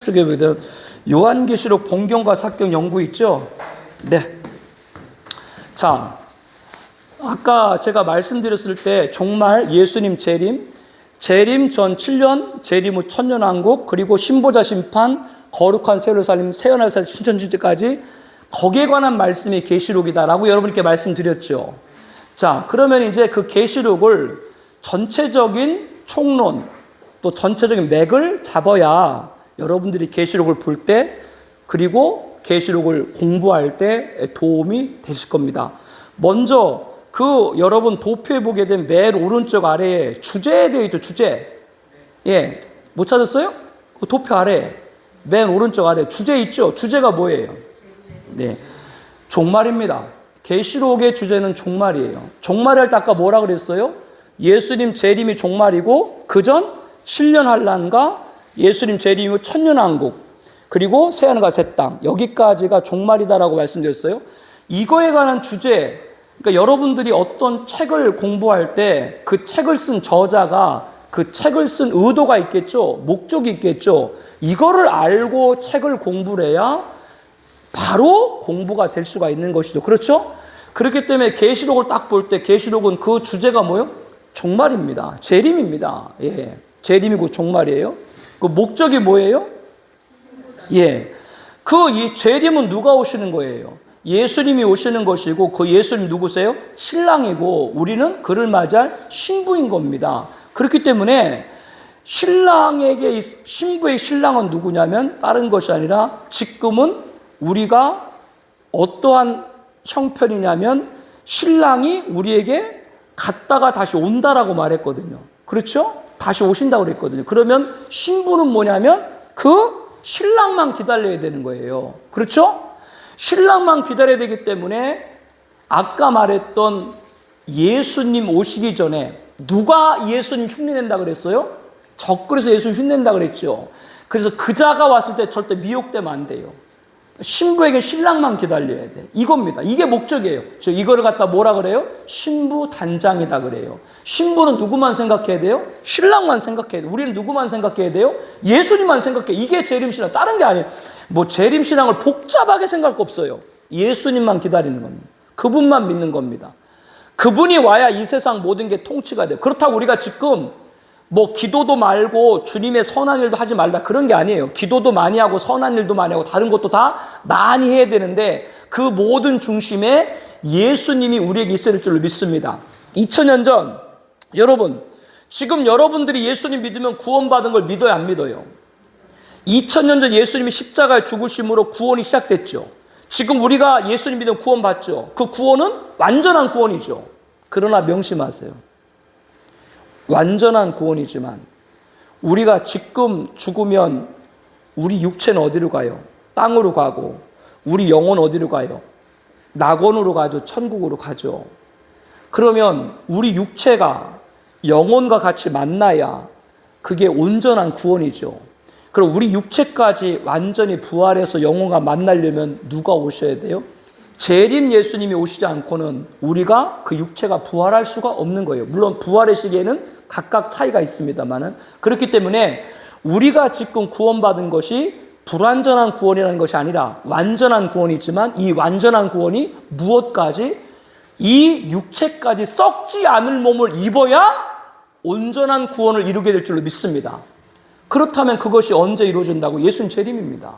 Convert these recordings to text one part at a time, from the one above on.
쪽에 보면 요한계시록 본경과 사경 연구 있죠? 네. 자, 아까 제가 말씀드렸을 때 정말 예수님 재림 전 7년, 재림 후 천년왕국, 그리고 신보자 심판, 거룩한 새 예루살렘, 새 하늘나라 신천지까지 거기에 관한 말씀이 계시록이다라고 여러분께 말씀드렸죠. 자, 그러면 이제 그 계시록을 전체적인 총론 또 전체적인 맥을 잡아야 여러분들이 계시록을 볼 때 그리고 계시록을 공부할 때 도움이 되실 겁니다. 먼저 그 여러분 도표에 보게 된 맨 오른쪽 아래에 주제에 되어 있죠. 주제. 예, 못 찾았어요? 그 도표 아래 맨 오른쪽 아래 주제 있죠. 주제가 뭐예요? 네, 종말입니다. 계시록의 주제는 종말이에요. 종말할 때 아까 뭐라 그랬어요? 예수님 재림이 종말이고 그전 7년 환란과 예수님 재림 후 천년왕국 그리고 새하늘과 새 땅, 여기까지가 종말이다라고 말씀드렸어요. 이거에 관한 주제, 그러니까 여러분들이 어떤 책을 공부할 때 그 책을 쓴 저자가 그 책을 쓴 의도가 있겠죠. 목적이 있겠죠. 이거를 알고 책을 공부를 해야 바로 공부가 될 수가 있는 것이죠. 그렇죠? 그렇기 때문에 계시록을 딱 볼 때 계시록은 그 주제가 뭐예요? 종말입니다. 재림입니다. 예, 재림이고 종말이에요. 그 목적이 뭐예요? 예, 그 이 재림은 누가 오시는 거예요? 예수님이 오시는 것이고 그 예수님 누구세요? 신랑이고 우리는 그를 맞이할 신부인 겁니다. 그렇기 때문에 신랑에게 신부의 신랑은 누구냐면 다른 것이 아니라 지금은 우리가 어떠한 형편이냐면 신랑이 우리에게 갔다가 다시 온다라고 말했거든요. 그렇죠? 다시 오신다고 그랬거든요. 그러면 신부는 뭐냐면 그 신랑만 기다려야 되는 거예요. 그렇죠? 신랑만 기다려야 되기 때문에 아까 말했던 예수님 오시기 전에 누가 예수님 흉내낸다 그랬어요? 적그리스도 예수님 흉낸다 그랬죠. 그래서 그자가 왔을 때 절대 미혹되면 안 돼요. 신부에게 신랑만 기다려야 돼. 이겁니다. 이게 목적이에요. 즉 이거를 갖다 뭐라 그래요? 신부 단장이다 그래요. 신부는 누구만 생각해야 돼요? 신랑만 생각해야 돼요. 우리는 누구만 생각해야 돼요? 예수님만 생각해. 이게 재림신앙. 다른 게 아니에요. 뭐 재림신앙을 복잡하게 생각할 거 없어요. 예수님만 기다리는 겁니다. 그분만 믿는 겁니다. 그분이 와야 이 세상 모든 게 통치가 돼요. 그렇다고 우리가 지금 뭐 기도도 말고 주님의 선한 일도 하지 말라 그런 게 아니에요. 기도도 많이 하고 선한 일도 많이 하고 다른 것도 다 많이 해야 되는데 그 모든 중심에 예수님이 우리에게 있어야 될 줄로 믿습니다. 2000년 전 여러분, 지금 여러분들이 예수님 믿으면 구원받은 걸 믿어요, 안 믿어요? 2000년 전 예수님이 십자가에 죽으심으로 구원이 시작됐죠. 지금 우리가 예수님 믿으면 구원받죠. 그 구원은 완전한 구원이죠. 그러나 명심하세요. 완전한 구원이지만 우리가 지금 죽으면 우리 육체는 어디로 가요? 땅으로 가고 우리 영혼 어디로 가요? 낙원으로 가죠. 천국으로 가죠. 그러면 우리 육체가 영혼과 같이 만나야 그게 온전한 구원이죠. 그럼 우리 육체까지 완전히 부활해서 영혼과 만나려면 누가 오셔야 돼요? 재림 예수님이 오시지 않고는 우리가 그 육체가 부활할 수가 없는 거예요. 물론 부활의 시기에는 각각 차이가 있습니다만은 그렇기 때문에 우리가 지금 구원받은 것이 불완전한 구원이라는 것이 아니라 완전한 구원이지만 이 완전한 구원이 무엇까지? 이 육체까지 썩지 않을 몸을 입어야 온전한 구원을 이루게 될 줄로 믿습니다. 그렇다면 그것이 언제 이루어진다고? 예수님 재림입니다.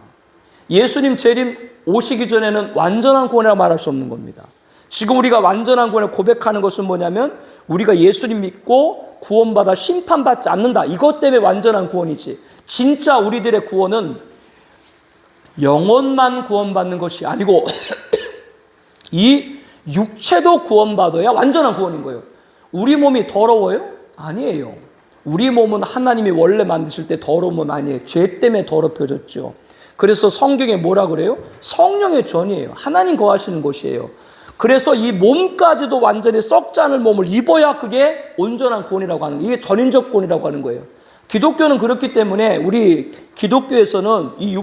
예수님 재림 오시기 전에는 완전한 구원이라고 말할 수 없는 겁니다. 지금 우리가 완전한 구원을 고백하는 것은 뭐냐면 우리가 예수님 믿고 구원받아 심판받지 않는다. 이것 때문에 완전한 구원이지. 진짜 우리들의 구원은 영혼만 구원받는 것이 아니고 이 육체도 구원받아야 완전한 구원인 거예요. 우리 몸이 더러워요? 아니에요. 우리 몸은 하나님이 원래 만드실 때 더러운 몸 아니에요. 죄 때문에 더럽혀졌죠. 그래서 성경에 뭐라 그래요? 성령의 전이에요. 하나님 거하시는 곳이에요. 그래서 이 몸까지도 완전히 썩지 않을 몸을 입어야 그게 온전한 구원이라고 하는 거예요. 이게 전인적 구원이라고 하는 거예요. 기독교는 그렇기 때문에 우리 기독교에서는 이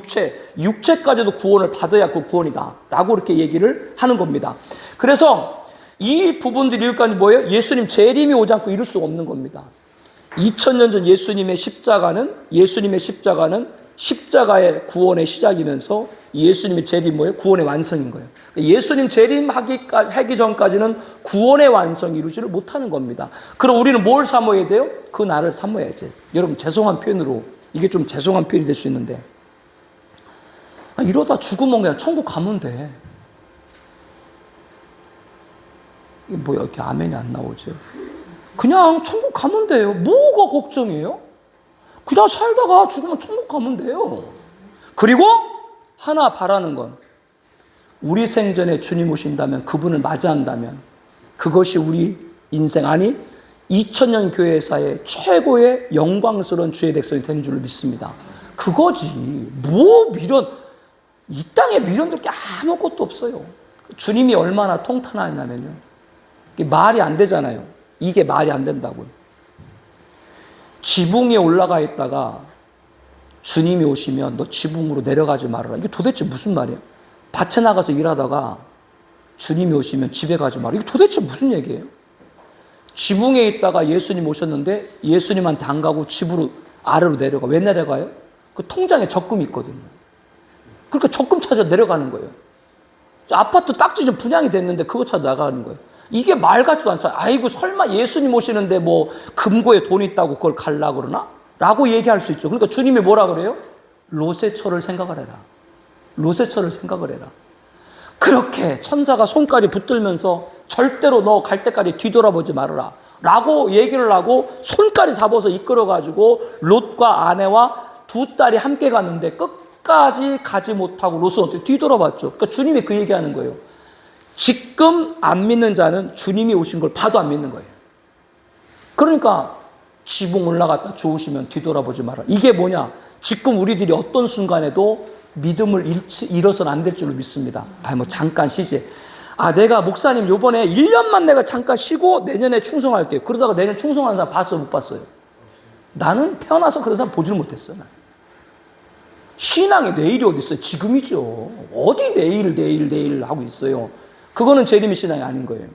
육체까지도 구원을 받아야 그 구원이다 라고 이렇게 얘기를 하는 겁니다. 그래서 이 부분들이 여기까지 뭐예요? 예수님 재림이 오지 않고 이룰 수가 없는 겁니다. 2000년 전 예수님의 십자가는 십자가의 구원의 시작이면서 예수님의 재림 뭐예요? 구원의 완성인 거예요. 예수님 재림하기 전까지는 구원의 완성이 이루지를 못하는 겁니다. 그럼 우리는 뭘 사모해야 돼요? 그 날을 사모해야지. 여러분 죄송한 표현으로 이게 좀 죄송한 표현이 될 수 있는데 이러다 죽으면 그냥 천국 가면 돼. 이게 뭐야 이렇게 아멘이 안 나오죠? 그냥 천국 가면 돼요. 뭐가 걱정이에요? 그냥 살다가 죽으면 천국 가면 돼요. 그리고 하나 바라는 건 우리 생전에 주님 오신다면 그분을 맞이한다면 그것이 우리 인생 아니 2000년 교회사의 최고의 영광스러운 주의 백성이 되는 줄로 믿습니다. 그거지. 뭐 미련 이 땅에 미련될 게 아무것도 없어요. 주님이 얼마나 통탄하냐면요. 이게 말이 안 되잖아요. 이게 말이 안 된다고요. 지붕에 올라가 있다가 주님이 오시면 너 지붕으로 내려가지 말아라. 이게 도대체 무슨 말이에요? 밭에 나가서 일하다가 주님이 오시면 집에 가지 마라. 이게 도대체 무슨 얘기예요? 지붕에 있다가 예수님 오셨는데 예수님한테 안 가고 집으로 아래로 내려가. 왜 내려가요? 그 통장에 적금이 있거든요. 그러니까 적금 찾아 내려가는 거예요. 아파트 딱지 좀 분양이 됐는데 그거 찾아 나가는 거예요. 이게 말 같지도 않잖아요. 아이고 설마 예수님 오시는데 뭐 금고에 돈 있다고 그걸 갈라 그러나? 라고 얘기할 수 있죠. 그러니까 주님이 뭐라 그래요? 롯의 생각을 해라. 롯의 생각을 해라. 그렇게 천사가 손까지 붙들면서 절대로 너 갈 때까지 뒤돌아보지 말아라. 라고 얘기를 하고 손까지 잡아서 이끌어가지고 롯과 아내와 두 딸이 함께 갔는데 끝까지 가지 못하고 롯은 어떻게 뒤돌아봤죠. 그러니까 주님이 그 얘기하는 거예요. 지금 안 믿는 자는 주님이 오신 걸 봐도 안 믿는 거예요. 그러니까 지붕 올라갔다 좋으시면 뒤돌아보지 마라. 이게 뭐냐? 지금 우리들이 어떤 순간에도 믿음을 잃어서는 안 될 줄로 믿습니다. 뭐 잠깐 쉬지. 내가 목사님 요번에 1년만 내가 잠깐 쉬고 내년에 충성할게요. 그러다가 내년 충성하는 사람 봤어요? 못 봤어요? 나는 태어나서 그런 사람 보지를 못했어요. 신앙의 내일이 어디 있어요? 지금이죠. 어디 내일 하고 있어요. 그거는 재림의 신앙이 아닌 거예요.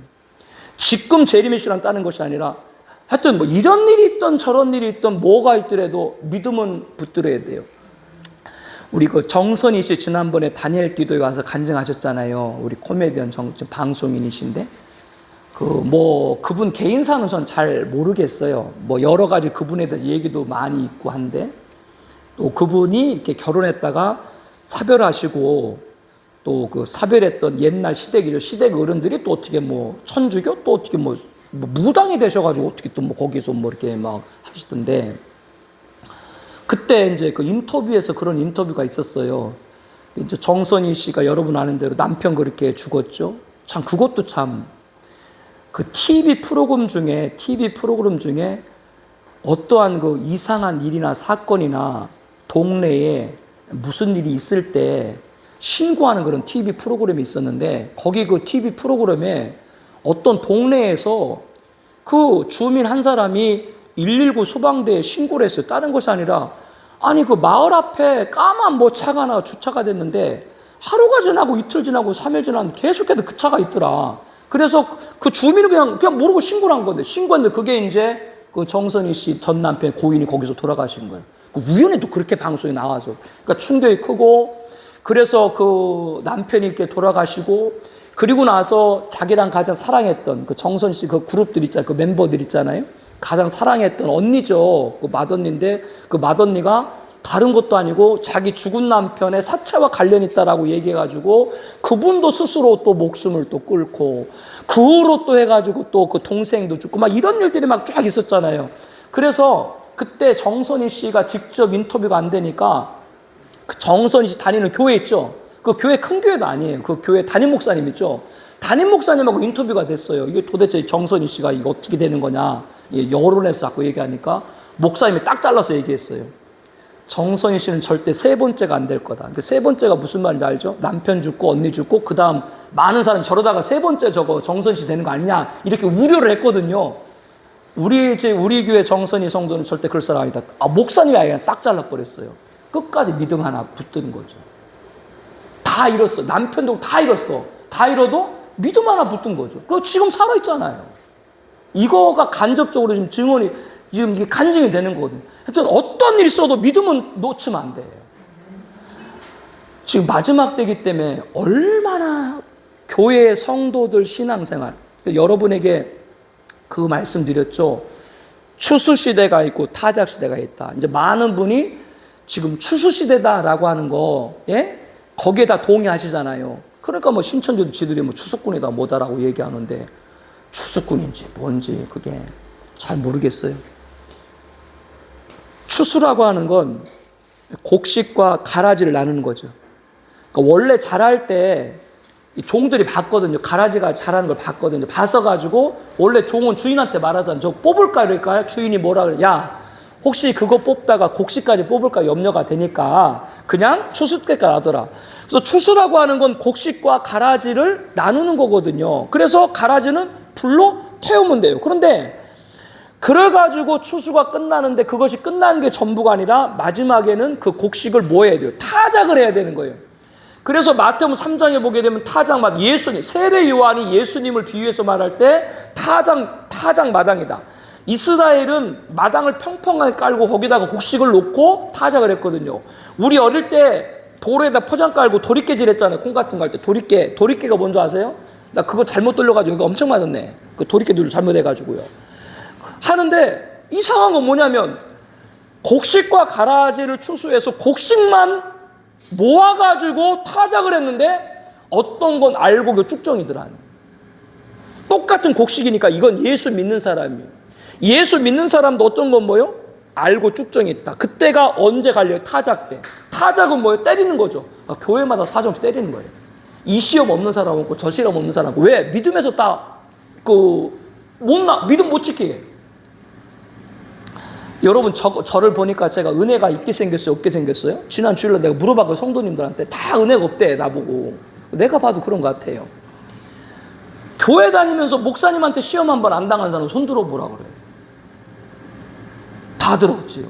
지금 재림의 신앙 따는 것이 아니라 하여튼 뭐 이런 일이 있던 저런 일이 있던 뭐가 있더라도 믿음은 붙들어야 돼요. 우리 그 정선희 씨 지난번에 다니엘 기도에 와서 간증하셨잖아요. 우리 코미디언 방송인이신데 그분 개인사는 전 잘 모르겠어요. 뭐 여러 가지 그분에 대해서 얘기도 많이 있고 한데 또 그분이 이렇게 결혼했다가 사별하시고 또 그 사별했던 옛날 시댁이죠. 시댁 어른들이 또 어떻게 뭐 천주교 또 어떻게 뭐 무당이 되셔가지고 어떻게 또 뭐 거기서 뭐 이렇게 막 하시던데 그때 이제 그 인터뷰에서 그런 인터뷰가 있었어요. 이제 정선희 씨가 여러분 아는 대로 남편 그렇게 죽었죠. 참 그것도 참 그 TV 프로그램 중에 어떠한 그 이상한 일이나 사건이나 동네에 무슨 일이 있을 때 신고하는 그런 TV 프로그램이 있었는데 거기 그 TV 프로그램에 어떤 동네에서 그 주민 한 사람이 119 소방대에 신고를 했어요. 다른 것이 아니라 아니 그 마을 앞에 까만 뭐 차가 하나 주차가 됐는데 하루가 지나고 이틀 지나고 3일 지났는데 계속해서 그 차가 있더라. 그래서 그 주민은 그냥 모르고 신고를 한 건데 신고했는데 그게 이제 그 정선희 씨 전 남편 고인이 거기서 돌아가신 거예요. 그 우연히 또 그렇게 방송에 나와서 그러니까 충격이 크고 그래서 그 남편이 이렇게 돌아가시고 그리고 나서 자기랑 가장 사랑했던 그 정선 씨 그 그룹들 있잖아요. 그 멤버들 있잖아요. 가장 사랑했던 언니죠. 그 맏언니인데 그 맏언니가 다른 것도 아니고 자기 죽은 남편의 사체와 관련이 있다라고 얘기해가지고 그분도 스스로 또 목숨을 또 끊고 그 후로 또 해가지고 또 그 동생도 죽고 막 이런 일들이 막 쫙 있었잖아요. 그래서 그때 정선희 씨가 직접 인터뷰가 안 되니까 그 정선희 씨 다니는 교회 있죠. 그 교회 큰 교회도 아니에요. 그 교회 담임 목사님 있죠. 담임 목사님하고 인터뷰가 됐어요. 이게 도대체 정선희 씨가 이거 어떻게 되는 거냐. 여론에서 자꾸 얘기하니까 목사님이 딱 잘라서 얘기했어요. 정선희 씨는 절대 세 번째가 안 될 거다. 그 세 번째가 무슨 말인지 알죠? 남편 죽고 언니 죽고 그 다음 많은 사람 저러다가 세 번째 저거 정선희 씨 되는 거 아니냐 이렇게 우려를 했거든요. 우리 교회 정선희 성도는 절대 그럴 사람 아니다. 목사님이 아예 딱 잘라버렸어요. 끝까지 믿음 하나 붙드는 거죠. 다 잃었어. 남편도 다 잃었어. 다 잃어도 믿음 하나 붙든 거죠. 그리고 지금 살아있잖아요. 이거가 간접적으로 지금 증언이 지금 이게 간증이 되는 거거든요. 하여튼 어떤 일이 있어도 믿음은 놓치면 안 돼요. 지금 마지막 때이기 때문에 얼마나 교회 성도들 신앙생활, 여러분에게 그 말씀드렸죠. 추수 시대가 있고 타작 시대가 있다. 이제 많은 분이 지금 추수 시대다라고 하는 거, 예? 거기에 다 동의하시잖아요. 그러니까 뭐 신천지도 지들이 뭐 추수꾼이다 뭐다라고 얘기하는데 추수꾼인지 뭔지 그게 잘 모르겠어요. 추수라고 하는 건 곡식과 가라지를 나누는 거죠. 그러니까 원래 자랄 때 종들이 봤거든요. 가라지가 자라는 걸 봤거든요. 봐서 가지고 원래 종은 주인한테 말하잖아요. 저 뽑을까 그럴까요? 주인이 뭐라 그래? 야, 혹시 그거 뽑다가 곡식까지 뽑을까 염려가 되니까 그냥 추수 때까지 하더라. 그래서 추수라고 하는 건 곡식과 가라지를 나누는 거거든요. 그래서 가라지는 불로 태우면 돼요. 그런데 그래가지고 추수가 끝나는데 그것이 끝나는 게 전부가 아니라 마지막에는 그 곡식을 뭐 해야 돼요? 타작을 해야 되는 거예요. 그래서 마태복음 3장에 보게 되면 타작마당, 예수님, 세례 요한이 예수님을 비유해서 말할 때 타작 마당이다. 이스라엘은 마당을 평평하게 깔고 거기다가 곡식을 놓고 타작을 했거든요. 우리 어릴 때 도로에다 포장 깔고 도리깨질 했잖아요. 콩 같은 거 할 때 도리깨가 뭔지 아세요? 나 그거 잘못 돌려가지고 이거 엄청 맞았네. 그 도리깨 누를 잘못해가지고요. 하는데 이상한 건 뭐냐면 곡식과 가라지를 추수해서 곡식만 모아가지고 타작을 했는데 어떤 건 알고 그 쭉정이더라. 똑같은 곡식이니까 이건 예수 믿는 사람이에요. 예수 믿는 사람도 어떤 건 뭐예요? 알고 쭉정이 있다. 그때가 언제 갈려요? 타작 때. 타작은 뭐예요? 때리는 거죠. 교회마다 사정없이 때리는 거예요. 이 시험 없는 사람 없고 저 시험 없는 사람 없고. 왜? 믿음에서 믿음 못 지키게. 여러분 저를 보니까 제가 은혜가 있게 생겼어요? 없게 생겼어요? 지난 주일날 내가 물어봤고 성도님들한테 다 은혜가 없대 나보고. 내가 봐도 그런 것 같아요. 교회 다니면서 목사님한테 시험 한 번 안 당한 사람 손 들어보라 그래요. 다 들었지요.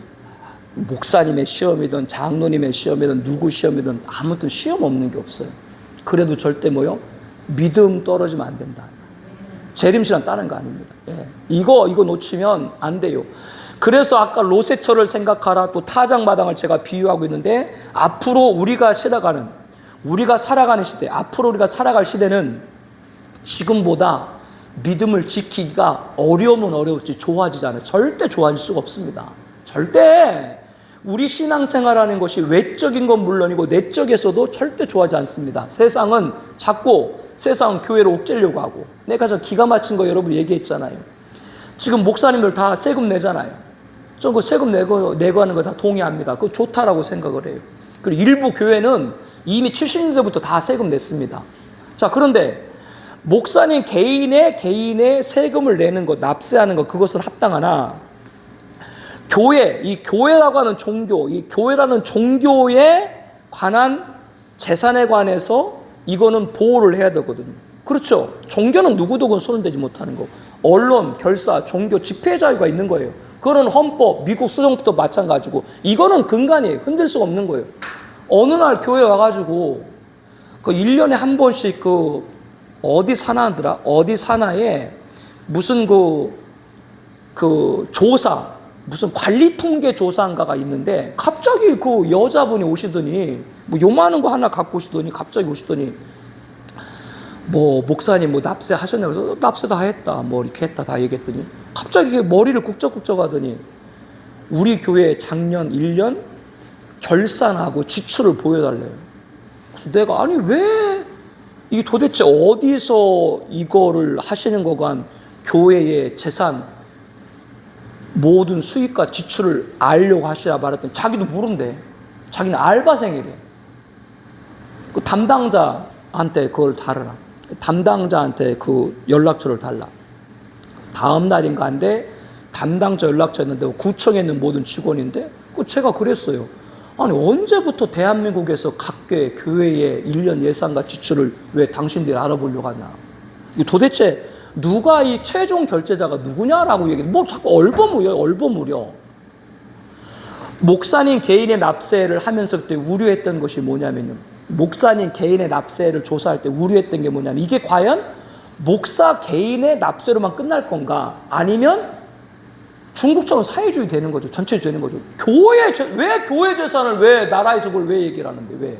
목사님의 시험이든 장로님의 시험이든 누구 시험이든 아무튼 시험 없는 게 없어요. 그래도 절대 뭐요? 믿음 떨어지면 안 된다. 재림시란 다른 거 아닙니다. 예. 이거 놓치면 안 돼요. 그래서 아까 로세처를 생각하라, 또 타작마당을 제가 비유하고 있는데 앞으로 우리가 살아가는 시대, 앞으로 우리가 살아갈 시대는 지금보다 믿음을 지키기가 어려우면 어려울지 좋아지지 않아요. 절대 좋아질 수가 없습니다. 절대. 우리 신앙생활하는 것이 외적인 건 물론이고 내적에서도 절대 좋아하지 않습니다. 세상은 교회로 옥죄려고 하고. 내가 저 기가 막힌 거 여러분 얘기했잖아요. 지금 목사님들 다 세금 내잖아요. 저 그 세금 내고 하는 거 다 동의합니다. 그거 좋다라고 생각을 해요. 그리고 일부 교회는 이미 70년대부터 다 세금 냈습니다. 자, 그런데 목사님 개인의 세금을 내는 것, 납세하는 것, 그것을 합당하나 이 교회라고 하는 종교, 이 교회라는 종교에 관한 재산에 관해서 이거는 보호를 해야 되거든요. 그렇죠. 종교는 누구도 손을 대지 못하는 거고, 언론, 결사, 종교, 집회 자유가 있는 거예요. 그거는 헌법, 미국 수정법도 마찬가지고, 이거는 근간이에요. 흔들 수가 없는 거예요. 어느 날 교회 와가지고 그 1년에 한 번씩 어디 산하에 무슨 조사, 무슨 관리 통계 조사인가가 있는데 갑자기 그 여자분이 오시더니 뭐 요만한 거 하나 갖고 오시더니 갑자기 오시더니 뭐 목사님 뭐 납세하셨냐고. 그래서 납세 다 했다, 뭐 이렇게 했다 다 얘기했더니 갑자기 머리를 꾹쩍꾹쩍 하더니 우리 교회 작년 1년 결산하고 지출을 보여달래요. 그래서 내가 아니 왜 이게 도대체 어디서 이거를 하시는 거간 교회의 재산 모든 수익과 지출을 알려고 하시라 말했더니 자기도 모른대. 자기는 알바생이래. 그 담당자한테 그걸 달아라. 담당자한테 그 연락처를 달라. 다음 날인가 한데 담당자 연락처였는데 구청에 있는 모든 직원인데 제가 그랬어요. 아니 언제부터 대한민국에서 각계 교회의 1년 예산과 지출을 왜 당신들이 알아보려고 하냐. 도대체 누가 이 최종 결제자가 누구냐라고 얘기해. 뭐 자꾸 얼버무려. 목사님 개인의 납세를 하면서 그때 우려했던 것이 뭐냐면요. 목사님 개인의 납세를 조사할 때 우려했던 게 뭐냐면 이게 과연 목사 개인의 납세로만 끝날 건가? 아니면 중국처럼 사회주의 되는 거죠. 전체주의 되는 거죠. 왜 교회 재산을 왜 나라에서 그걸 왜 얘기를 하는데 왜?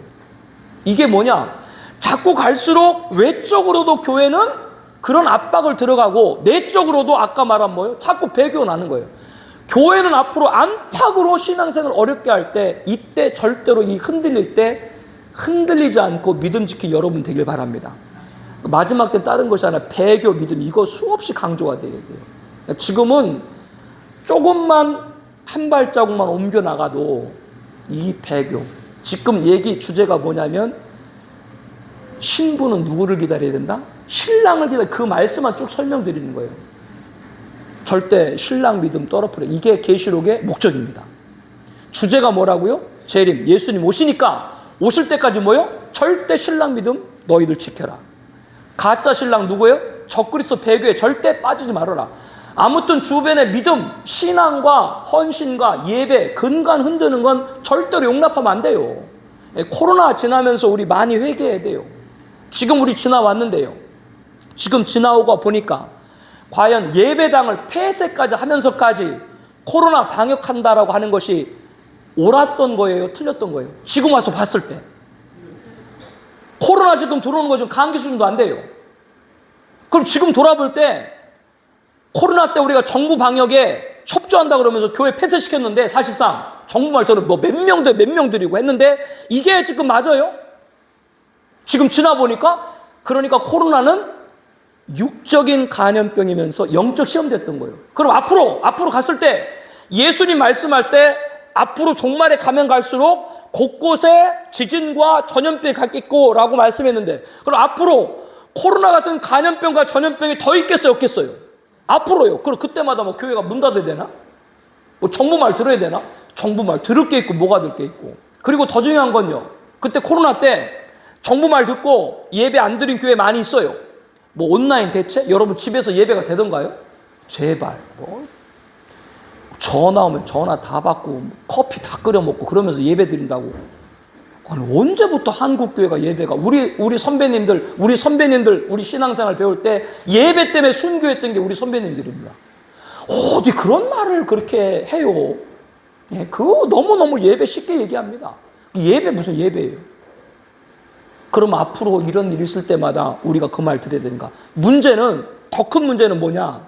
이게 뭐냐? 자꾸 갈수록 외적으로도 교회는 그런 압박을 들어가고 내적으로도 아까 말한 뭐예요? 자꾸 배교가 나는 거예요. 교회는 앞으로 안팎으로 신앙생활을 어렵게 할 때, 이때 절대로 이 흔들릴 때 흔들리지 않고 믿음 지킨 여러분 되길 바랍니다. 마지막 때 다른 것이 아니라 배교, 믿음, 이거 수없이 강조가 돼야 돼요. 지금은 조금만 한 발자국만 옮겨 나가도 이 배교, 지금 얘기 주제가 뭐냐면 신부는 누구를 기다려야 된다? 신랑을 기다려. 그 말씀만 쭉 설명드리는 거예요. 절대 신랑 믿음 떨어뜨려. 이게 계시록의 목적입니다. 주제가 뭐라고요? 재림, 예수님 오시니까 오실 때까지 뭐요? 절대 신랑 믿음 너희들 지켜라. 가짜 신랑 누구예요? 적그리스도 배교에 절대 빠지지 말아라. 아무튼 주변의 믿음, 신앙과 헌신과 예배, 근간 흔드는 건 절대로 용납하면 안 돼요. 코로나 지나면서 우리 많이 회개해야 돼요. 지금 우리 지나왔는데요. 지금 지나오고 보니까 과연 예배당을 폐쇄까지 하면서까지 코로나 방역한다라고 하는 것이 옳았던 거예요? 틀렸던 거예요? 지금 와서 봤을 때. 코로나 지금 들어오는 거 지금 감기 수준도 안 돼요. 그럼 지금 돌아볼 때 코로나 때 우리가 정부 방역에 협조한다 그러면서 교회 폐쇄시켰는데 사실상 정부 말대로 뭐 몇 명들이고 했는데 이게 지금 맞아요? 지금 지나보니까 그러니까 코로나는 육적인 감염병이면서 영적 시험됐던 거예요. 그럼 앞으로 갔을 때 예수님 말씀할 때 앞으로 종말에 가면 갈수록 곳곳에 지진과 전염병이 갔겠고라고 말씀했는데 그럼 앞으로 코로나 같은 감염병과 전염병이 더 있겠어요, 없겠어요? 앞으로요. 그럼 그때마다 뭐 교회가 문 닫아야 되나? 뭐 정부 말 들어야 되나? 정부 말 들을 게 있고 뭐가 들 게 있고. 그리고 더 중요한 건요. 그때 코로나 때 정부 말 듣고 예배 안 드린 교회 많이 있어요. 뭐 온라인 대체? 여러분 집에서 예배가 되던가요? 제발. 뭐 전화 오면 전화 다 받고 커피 다 끓여 먹고 그러면서 예배 드린다고. 아니 언제부터 한국 교회가 예배가 우리 선배님들 우리 신앙생활 배울 때 예배 때문에 순교했던 게 우리 선배님들입니다. 어디 그런 말을 그렇게 해요? 예, 그거 너무너무 예배 쉽게 얘기합니다. 예배 무슨 예배예요? 그럼 앞으로 이런 일이 있을 때마다 우리가 그 말 들어야 되는가? 문제는 더 큰 문제는 뭐냐?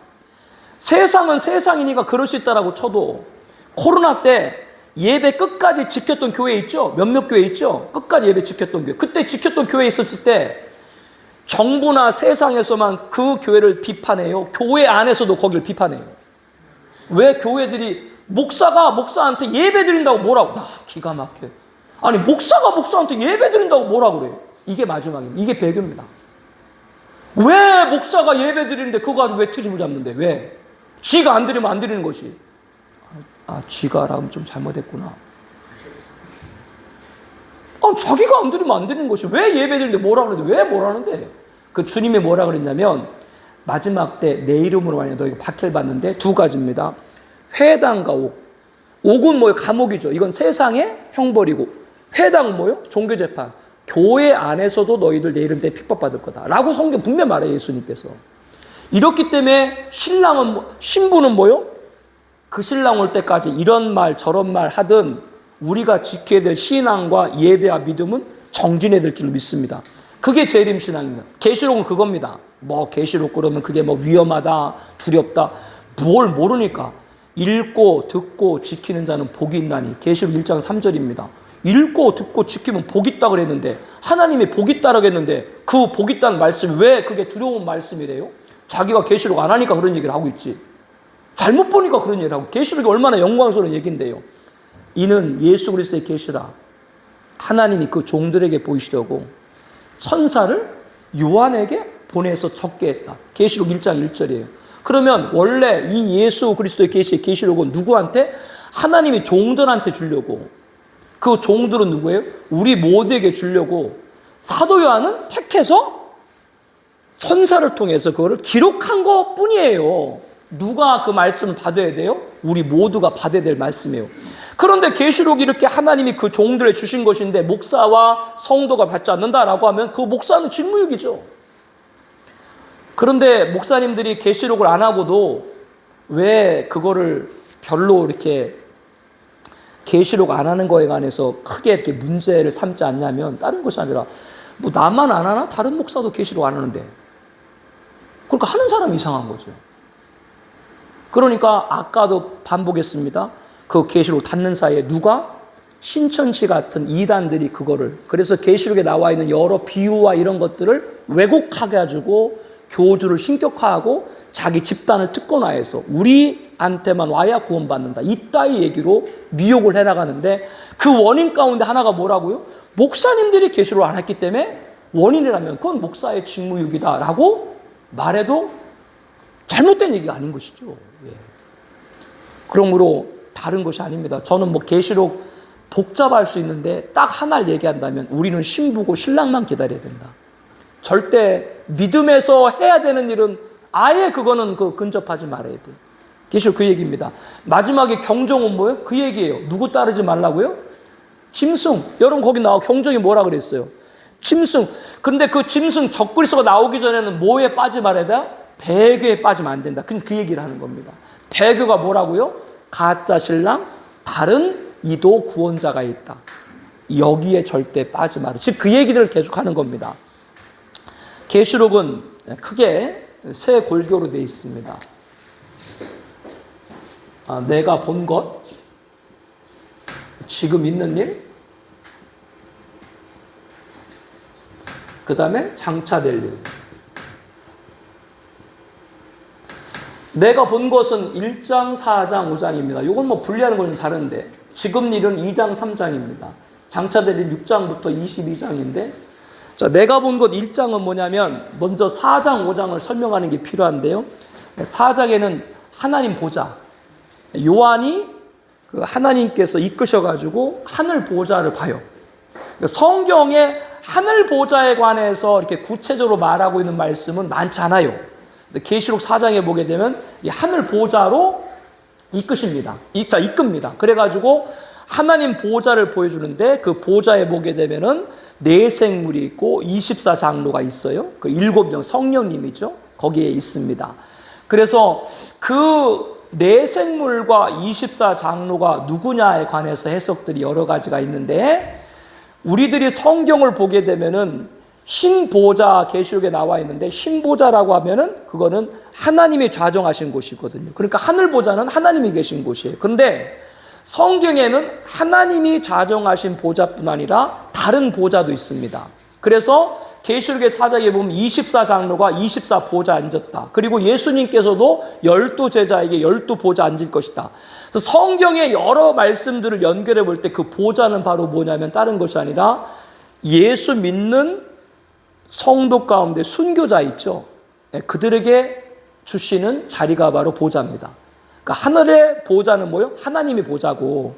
세상은 세상이니까 그럴 수 있다라고 쳐도 코로나 때 예배 끝까지 지켰던 교회 있죠? 몇몇 교회 있죠? 끝까지 예배 지켰던 교회. 그때 지켰던 교회 있었을 때 정부나 세상에서만 그 교회를 비판해요? 교회 안에서도 거기를 비판해요? 왜 교회들이 목사한테 예배 드린다고 뭐라고? 기가 막혀. 아니 목사가 목사한테 예배 드린다고 뭐라고 그래요? 이게 마지막입니다. 이게 배교입니다. 왜 목사가 예배 드리는데 그거 가지고 왜 트집을 잡는데? 왜? 지가 안 드리면 안 드리는 것이. 지가라면 좀 잘못했구나. 자기가 안 드리면 안 드리는 것이 왜 예배 드리는데 뭐라 그러는데? 왜 뭐라는데? 그 주님이 뭐라 그랬냐면 마지막 때 내 이름으로 만약 너희가 박해를 받는데 두 가지입니다. 회당과 옥. 옥은 뭐예요? 감옥이죠. 이건 세상의 형벌이고 회당은 뭐예요? 종교재판. 교회 안에서도 너희들 내 이름 때문에 핍박받을 거다 라고 성경 분명히 말해요. 예수님께서. 이렇기 때문에 신부는 뭐예요? 그 신랑 올 때까지 이런 말 저런 말 하든 우리가 지켜야 될 신앙과 예배와 믿음은 정진해야 될 줄로 믿습니다. 그게 재림신앙입니다. 계시록은 그겁니다. 계시록 그러면 그게 위험하다 두렵다 뭘 모르니까 읽고 듣고 지키는 자는 복이 있나니. 계시록 1장 3절입니다. 읽고 듣고 지키면 복 있다 그랬는데 하나님이 복 있다라고 했는데 그 복 있다는 말씀이 왜 그게 두려운 말씀이래요? 자기가 계시록 안 하니까 그런 얘기를 하고 있지. 잘못 보니까 그런 얘기를 하고. 계시록이 얼마나 영광스러운 얘기인데요. 이는 예수 그리스도의 계시라. 하나님이 그 종들에게 보이시려고 천사를 요한에게 보내서 적게 했다. 계시록 1장 1절이에요. 그러면 원래 이 예수 그리스도의 계시록은 누구한테? 하나님이 종들한테 주려고. 그 종들은 누구예요? 우리 모두에게 주려고 사도 요한은 택해서 천사를 통해서 그거를 기록한 것 뿐이에요. 누가 그 말씀을 받아야 돼요? 우리 모두가 받아야 될 말씀이에요. 그런데 계시록이 이렇게 하나님이 그 종들에 주신 것인데 목사와 성도가 받지 않는다라고 하면 그 목사는 직무유기죠. 그런데 목사님들이 계시록을 안 하고도 왜 그거를 별로 이렇게 계시록 안 하는 거에 관해서 크게 이렇게 문제를 삼지 않냐면 다른 것이 아니라 뭐 나만 안 하나? 다른 목사도 계시록 안 하는데. 그러니까 하는 사람이 이상한 거죠. 그러니까 아까도 반복했습니다. 그 계시록 닫는 사이에 누가? 신천지 같은 이단들이 그거를, 그래서 계시록에 나와 있는 여러 비유와 이런 것들을 왜곡하게 가지고 교주를 신격화하고 자기 집단을 특권화해서 우리한테만 와야 구원받는다, 이따위 얘기로 미혹을 해나가는데, 그 원인 가운데 하나가 뭐라고요? 목사님들이 계시록을 안 했기 때문에 원인이라면 그건 목사의 직무유기다라고 말해도 잘못된 얘기가 아닌 것이죠. 예. 그러므로 다른 것이 아닙니다. 저는 뭐 계시록 복잡할 수 있는데 딱 하나를 얘기한다면 우리는 신부고 신랑만 기다려야 된다. 절대 믿음에서 해야 되는 일은 아예 그거는 근접하지 말아야 돼. 계시록 그 얘기입니다. 마지막에 경종은 뭐예요? 그 얘기예요. 누구 따르지 말라고요? 짐승. 여러분 거기 나와 경종이 뭐라 그랬어요? 짐승. 근데 그 짐승 적그리스도가 나오기 전에는 뭐에 빠지 말아야 돼? 배교에 빠지면 안 된다. 그 얘기를 하는 겁니다. 배교가 뭐라고요? 가짜 신랑, 다른 이도 구원자가 있다. 여기에 절대 빠지 마라. 즉 그 얘기들을 계속하는 겁니다. 계시록은 크게 세 골교로 되어 있습니다. 내가 본 것, 지금 있는 일, 그 다음에 장차될 일. 내가 본 것은 1장, 4장, 5장입니다. 이건 뭐 분리하는 건 다른데, 지금 일은 2장, 3장입니다. 장차될 일 6장부터 22장인데, 자, 내가 본 것 1장은 뭐냐면, 먼저 4장, 5장을 설명하는 게 필요한데요. 4장에는 하나님 보좌. 요한이 그 하나님께서 이끄셔가지고 하늘 보좌를 봐요. 성경에 하늘 보좌에 관해서 이렇게 구체적으로 말하고 있는 말씀은 많지 않아요. 계시록 4장에 보게 되면 이 하늘 보좌로 이끄십니다. 이끕니다. 그래가지고 하나님 보좌를 보여주는데, 그 보좌에 보게 되면은 네 생물이 있고 24장로가 있어요. 그 7명 성령님이죠. 거기에 있습니다. 그래서 그 네 생물과 24장로가 누구냐에 관해서 해석들이 여러 가지가 있는데, 우리들이 성경을 보게 되면은 신보좌 계시록에 나와 있는데, 신보좌라고 하면은 그거는 하나님이 좌정하신 곳이거든요. 그러니까 하늘보좌는 하나님이 계신 곳이에요. 그런데 성경에는 하나님이 좌정하신 보좌뿐 아니라 다른 보좌도 있습니다. 그래서 계시록의 4장에 보면 24장로가 24보좌 앉았다. 그리고 예수님께서도 12제자에게 12보좌 앉을 것이다. 그래서 성경의 여러 말씀들을 연결해 볼 때 그 보좌는 바로 뭐냐면 다른 것이 아니라 예수 믿는 성도 가운데 순교자 있죠. 그들에게 주시는 자리가 바로 보좌입니다. 그러니까 하늘의 보좌는 뭐예요? 하나님의 보좌고,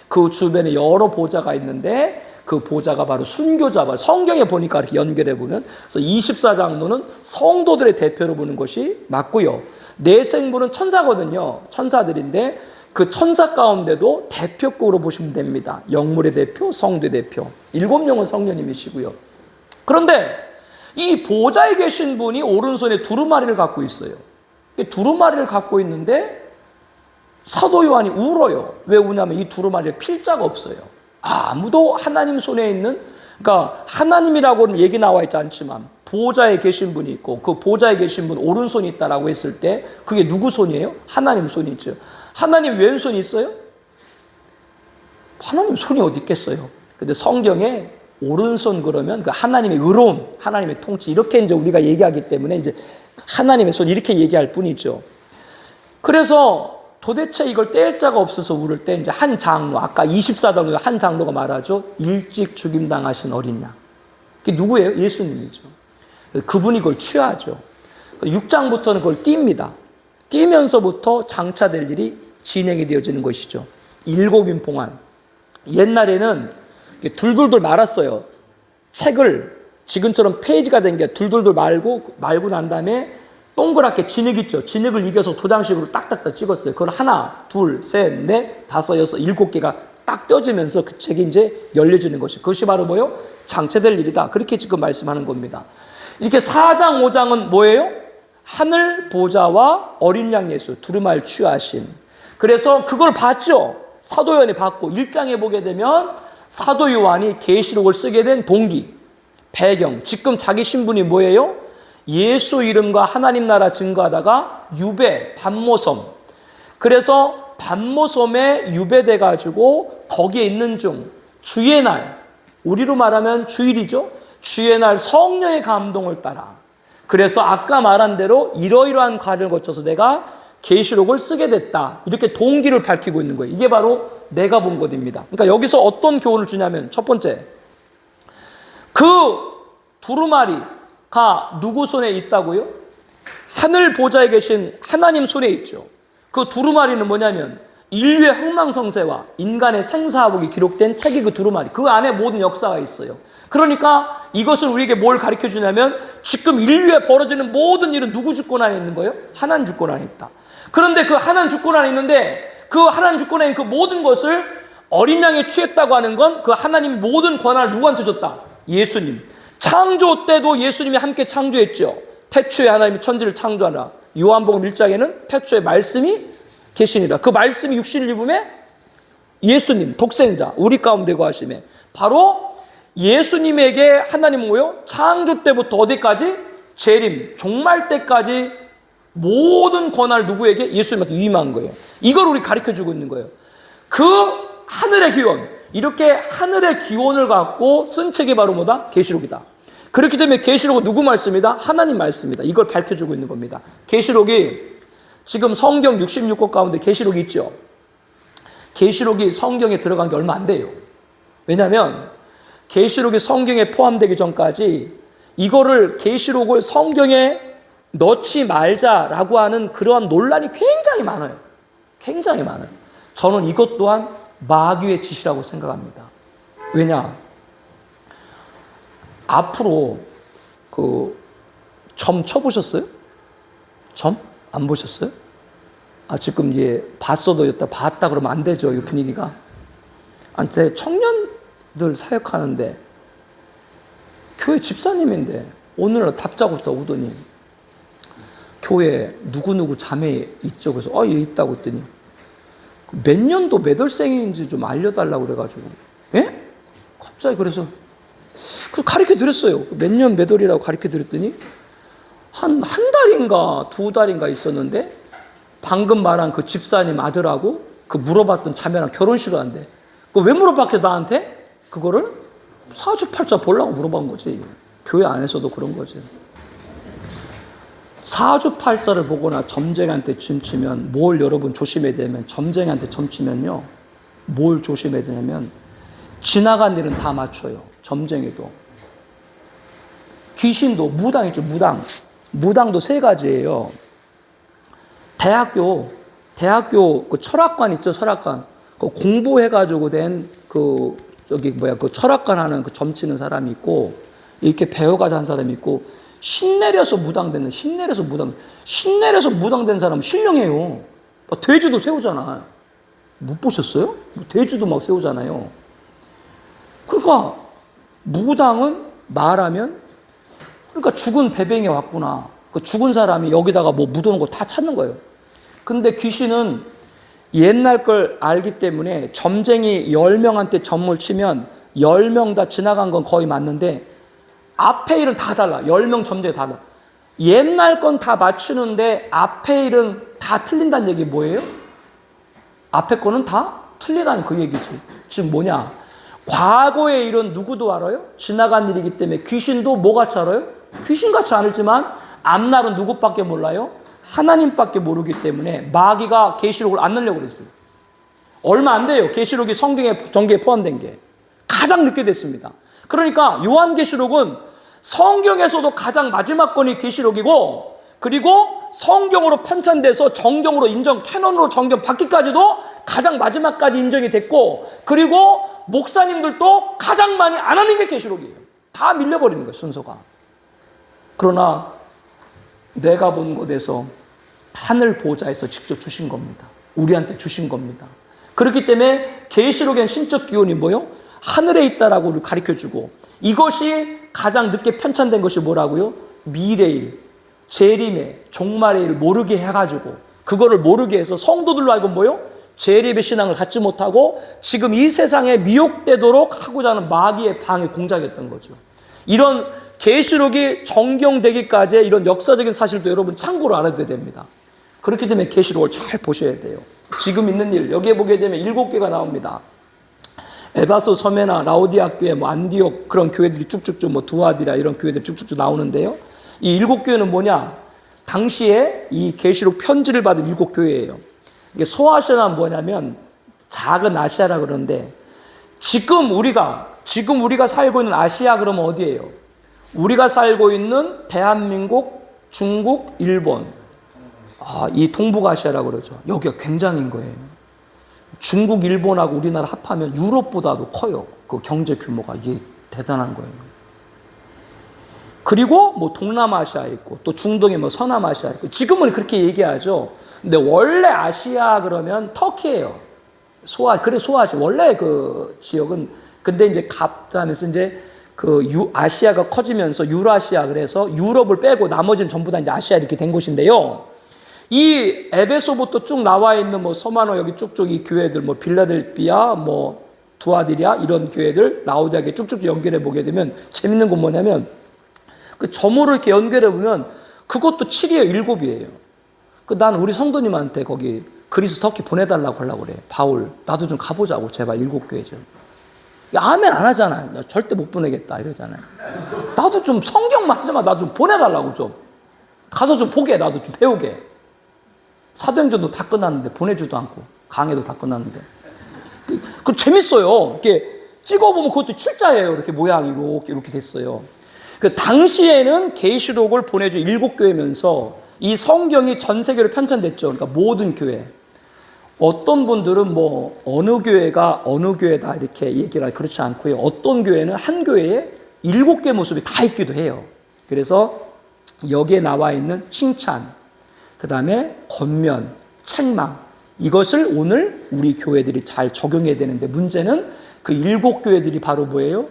그 주변에 여러 보좌가 있는데 그 보좌가 바로 순교자. 성경에 보니까 이렇게 연결해 보면, 그래서 24장로는 성도들의 대표로 보는 것이 맞고요. 네 생물은 천사거든요. 천사들인데 그 천사 가운데도 대표격으로 보시면 됩니다. 영물의 대표, 성도의 대표. 7명은 성령님이시고요. 그런데 이 보좌에 계신 분이 오른손에 두루마리를 갖고 있어요. 두루마리를 갖고 있는데 사도 요한이 울어요. 왜 우냐면 이 두루마리에 필자가 없어요. 아무도 하나님 손에 있는, 그러니까 하나님이라고는 얘기 나와 있지 않지만 보좌에 계신 분이 있고, 그 보좌에 계신 분 오른손이 있다라고 했을 때 그게 누구 손이에요? 하나님 손이 있죠. 하나님 왼손이 있어요? 하나님 손이 어디 있겠어요? 근데 성경에 오른손 그러면 그 하나님의 의로움, 하나님의 통치, 이렇게 이제 우리가 얘기하기 때문에 이제 하나님의 손 이렇게 얘기할 뿐이죠. 그래서 도대체 이걸 뗄 자가 없어서 울을 때 이제 한 장로, 아까 24장로 한 장로가 말하죠. 일찍 죽임당하신 어린 양. 그게 누구예요? 예수님이죠. 그분이 그걸 취하죠. 6장부터는 그걸 띱니다. 띄면서부터 장차될 일이 진행이 되어지는 것이죠. 7인 봉안. 옛날에는 둘둘둘 말았어요. 책을 지금처럼 페이지가 된 게 둘둘둘 말고 난 다음에 동그랗게 진흙 있죠. 진흙을 이겨서 도장식으로 딱딱딱 찍었어요. 그걸 하나, 둘, 셋, 넷, 다섯, 여섯, 7개가 딱 떼어지면서 그 책이 이제 열려지는 것이, 그것이 바로 뭐예요? 장차될 일이다. 그렇게 지금 말씀하는 겁니다. 이렇게 4장, 5장은 뭐예요? 하늘 보좌와 어린 양 예수, 두루마리를 취하신. 그래서 그걸 봤죠. 사도 요한이 받고 1장에 보게 되면 사도 요한이 계시록을 쓰게 된 동기, 배경, 지금 자기 신분이 뭐예요? 예수 이름과 하나님 나라 증거하다가 유배, 반모섬. 그래서 반모섬에 유배돼 가지고 거기에 있는 중 주의 날, 우리로 말하면 주일이죠. 주의 날 성령의 감동을 따라. 그래서 아까 말한 대로 이러이러한 과정을 거쳐서 내가 계시록을 쓰게 됐다. 이렇게 동기를 밝히고 있는 거예요. 이게 바로 내가 본 것입니다. 그러니까 여기서 어떤 교훈을 주냐면 첫 번째, 그 두루마리가 누구 손에 있다고요? 하늘 보좌에 계신 하나님 손에 있죠. 그 두루마리는 뭐냐면 인류의 흥망성쇠와 인간의 생사화복이 기록된 책이 그 두루마리. 그 안에 모든 역사가 있어요. 그러니까 이것은 우리에게 뭘 가르쳐 주냐면 지금 인류에 벌어지는 모든 일은 누구 주권 안에 있는 거예요? 하나님 주권 안에 있다. 그런데 그 하나님 주권 안에 있는데 그 하나님 주권 안에 있는 그 모든 것을 어린 양에 취했다고 하는 건 그 하나님 모든 권한을 누구한테 줬다? 예수님. 창조 때도 예수님이 함께 창조했죠. 태초에 하나님이 천지를 창조하라. 요한복음 1장에는 태초에 말씀이 계시니라. 그 말씀이 육신을 입음에 예수님, 독생자, 우리 가운데 거하심에 바로 예수님에게 하나님은 뭐요? 창조 때부터 어디까지? 재림, 종말 때까지 모든 권한을 누구에게? 예수님한테 위임한 거예요. 이걸 우리 가르쳐주고 있는 거예요. 그 하늘의 기원, 이렇게 하늘의 기원을 갖고 쓴 책이 바로 뭐다? 계시록이다. 그렇기 때문에 계시록은 누구 말씀이다? 하나님 말씀이다. 이걸 밝혀주고 있는 겁니다. 계시록이 지금 성경 66권 가운데 계시록이 있죠. 계시록이 성경에 들어간 게 얼마 안 돼요. 왜냐하면 계시록이 성경에 포함되기 전까지 이거를 계시록을 성경에 넣지 말자라고 하는 그러한 논란이 굉장히 많아요. 굉장히 많아요. 저는 이것 또한 마귀의 짓이라고 생각합니다. 왜냐? 앞으로 그 점 쳐보셨어요? 점? 안 보셨어요? 아, 지금 예, 봤어도 여기다 봤다 그러면 안 되죠. 이 분위기가. 한테 청년들 사역하는데 교회 집사님인데 오늘 답자고 있다 오더니 교회 누구누구 자매 있죠. 그래서 예 있다고 했더니 몇 년도 몇 월생인지 좀 알려달라고 그래가지고 예? 갑자기 그래서 가르쳐 드렸어요. 몇 년 몇 월이라고 가르쳐 드렸더니 한 달인가 두 달인가 있었는데 방금 말한 그 집사님 아들하고 그 물어봤던 자매랑 결혼식을 한대. 그 왜 물어봤게 나한테? 그거를 사주팔자 보려고 물어본 거지. 교회 안에서도 그런 거지. 사주팔자를 보거나 점쟁이한테 춤추면 뭘 여러분 조심해야 되냐면 점쟁이한테 점치면요. 뭘 조심해야 되냐면 지나간 일은 다 맞춰요. 점쟁이도. 귀신도 무당 있죠. 무당도 세 가지예요. 대학교 그 철학관 있죠. 철학관. 그 공부해가지고 된 그 그 철학관 하는 그 점치는 사람이 있고 이렇게 배워가지고 한 사람이 있고 신내려서 무당되는 신내려서 무당된 사람은 신령해요. 돼지도 세우잖아. 못 보셨어요? 돼지도 막 세우잖아요. 그러니까 무당은 말하면 그러니까 죽은 배뱅이 왔구나. 그 죽은 사람이 여기다가 뭐 묻어놓은 거 다 찾는 거예요. 근데 귀신은 옛날 걸 알기 때문에 점쟁이 10명한테 점을 치면 10명 다 지나간 건 거의 맞는데 앞에 일은 다 달라. 10명 점쟁이 다 달라. 옛날 건 다 맞추는데 앞에 일은 다 틀린다는 얘기 뭐예요? 앞에 거는 다 틀리다는 그 얘기지. 즉 뭐냐? 과거의 일은 누구도 알아요? 지나간 일이기 때문에 귀신도 뭐같이 알아요? 귀신같이 알지만 앞날은 누구밖에 몰라요? 하나님밖에 모르기 때문에 마귀가 계시록을 안 넣으려고 그랬어요. 얼마 안 돼요. 계시록이 성경의 전개에 포함된 게. 가장 늦게 됐습니다. 그러니까 요한계시록은 성경에서도 가장 마지막 권이 계시록이고 그리고 성경으로 편찬돼서 정경으로 인정, 캐논으로 정경 받기까지도 가장 마지막까지 인정이 됐고 그리고 목사님들도 가장 많이 안 하는 게 계시록이에요. 다 밀려버리는 거예요, 순서가. 그러나 내가 본 곳에서 하늘 보좌에서 직접 주신 겁니다. 우리한테 주신 겁니다. 그렇기 때문에 계시록엔 신적 기원이 뭐요? 하늘에 있다라고 우리를 가르쳐주고 이것이 가장 늦게 편찬된 것이 뭐라고요? 미래일, 재림의 종말의 일을 모르게 해가지고 그거를 모르게 해서 성도들로 알고 뭐요? 재림의 신앙을 갖지 못하고 지금 이 세상에 미혹되도록 하고자 하는 마귀의 방해 공작이었던 거죠. 이런 계시록이 정경되기까지의 이런 역사적인 사실도 여러분 참고로 알아둬야 됩니다. 그렇기 때문에 계시록을 잘 보셔야 돼요. 지금 있는 일, 여기에 보게 되면 7개가 나옵니다. 에베소, 서메나, 라오디아 교회, 안디옥 그런 교회들이 쭉쭉쭉 두아디라 이런 교회들 쭉쭉쭉 나오는데요. 이 7교회는 뭐냐? 당시에 이 계시록 편지를 받은 7교회예요. 이게 소아시아는 뭐냐면 작은 아시아라 그러는데 지금 우리가 살고 있는 아시아 그러면 어디예요? 우리가 살고 있는 대한민국, 중국, 일본. 이 동북아시아라고 그러죠. 여기가 굉장인 거예요. 중국, 일본하고 우리나라 합하면 유럽보다도 커요. 그 경제 규모가 이게 대단한 거예요. 그리고 동남아시아 있고 또 중동에 서남아시아 있고 지금은 그렇게 얘기하죠. 근데 원래 아시아 그러면 터키예요. 소아시아 원래 그 지역은 근데 이제 갑자면서 이제 아시아가 커지면서 유라시아 그래서 유럽을 빼고 나머지는 전부 다 이제 아시아 이렇게 된 곳인데요. 이 에베소부터 쭉 나와 있는 서마노 여기 쭉쭉 이 교회들 빌라델피아 두아디리아 이런 교회들 라오디아에 쭉쭉 연결해 보게 되면 재밌는 건 뭐냐면 그 점으로 이렇게 연결해 보면 그것도 7이에요, 7이에요. 난 우리 성도님한테 거기 그리스 터키 보내달라고 하려고 그래. 바울 나도 좀 가보자고 제발 7교회 좀. 아멘 안 하잖아요. 나 절대 못 보내겠다 이러잖아요. 나도 좀 성경만 하지만 나 좀 보내달라고 좀. 가서 좀 보게 나도 좀 배우게. 사도행전도 다 끝났는데 보내주도 않고 강의도 다 끝났는데 그 재밌어요. 이렇게 찍어보면 그것도 출자예요. 이렇게 모양이 이렇게 됐어요. 그 당시에는 계시록을 보내준 7교회면서 이 성경이 전 세계로 편찬됐죠. 그러니까 모든 교회. 어떤 분들은 어느 교회가 어느 교회다 이렇게 얘기를 하죠. 그렇지 않고요. 어떤 교회는 한 교회에 7개 모습이 다 있기도 해요. 그래서 여기에 나와 있는 칭찬, 그 다음에 권면, 책망 이것을 오늘 우리 교회들이 잘 적용해야 되는데 문제는 그 7교회들이 바로 뭐예요?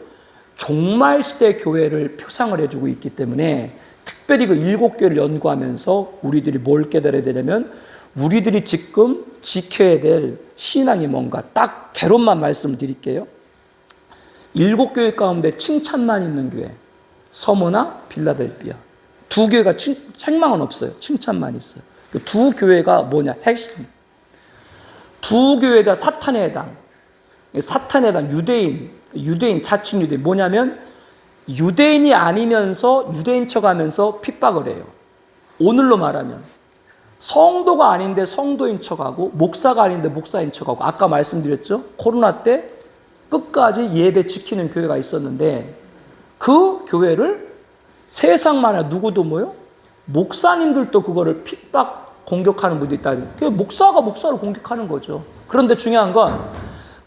종말 시대 교회를 표상을 해주고 있기 때문에 특별히 그 7교회를 연구하면서 우리들이 뭘 깨달아야 되냐면 우리들이 지금 지켜야 될 신앙이 뭔가 딱 개론만 말씀을 드릴게요. 7교회 가운데 칭찬만 있는 교회 서머나 빌라델피아 2교회가 책망은 없어요. 칭찬만 있어요. 그 2교회가 뭐냐? 핵심 2교회가 사탄의 해당 유대인 자칭 유대인 뭐냐면 유대인이 아니면서 유대인 척하면서 핍박을 해요. 오늘로 말하면 성도가 아닌데 성도인 척하고 목사가 아닌데 목사인 척하고 아까 말씀드렸죠. 코로나 때 끝까지 예배 지키는 교회가 있었는데 그 교회를 세상만에 누구도 목사님들도 그거를 핍박 공격하는 분도 있다. 목사가 목사를 공격하는 거죠. 그런데 중요한 건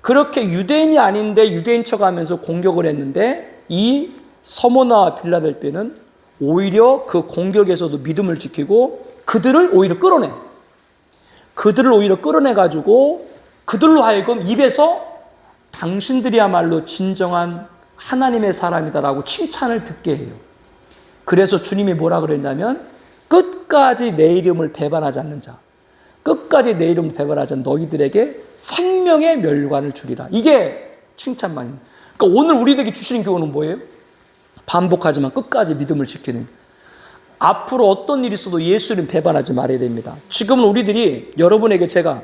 그렇게 유대인이 아닌데 유대인 척하면서 공격을 했는데 이 서머나와 빌라델피아는 오히려 그 공격에서도 믿음을 지키고 그들을 오히려 끌어내가지고 그들로 하여금 입에서 당신들이야말로 진정한 하나님의 사람이다라고 칭찬을 듣게 해요. 그래서 주님이 뭐라 그랬냐면 끝까지 내 이름을 배반하지 않는 자, 끝까지 내 이름을 배반하지 않는 너희들에게 생명의 멸관을 주리라. 이게 칭찬만입니다. 그러니까 오늘 우리에게 주시는 교훈은 뭐예요? 반복하지만 끝까지 믿음을 지키는. 앞으로 어떤 일이 있어도 예수 이름 배반하지 말아야 됩니다. 지금은 우리들이 여러분에게 제가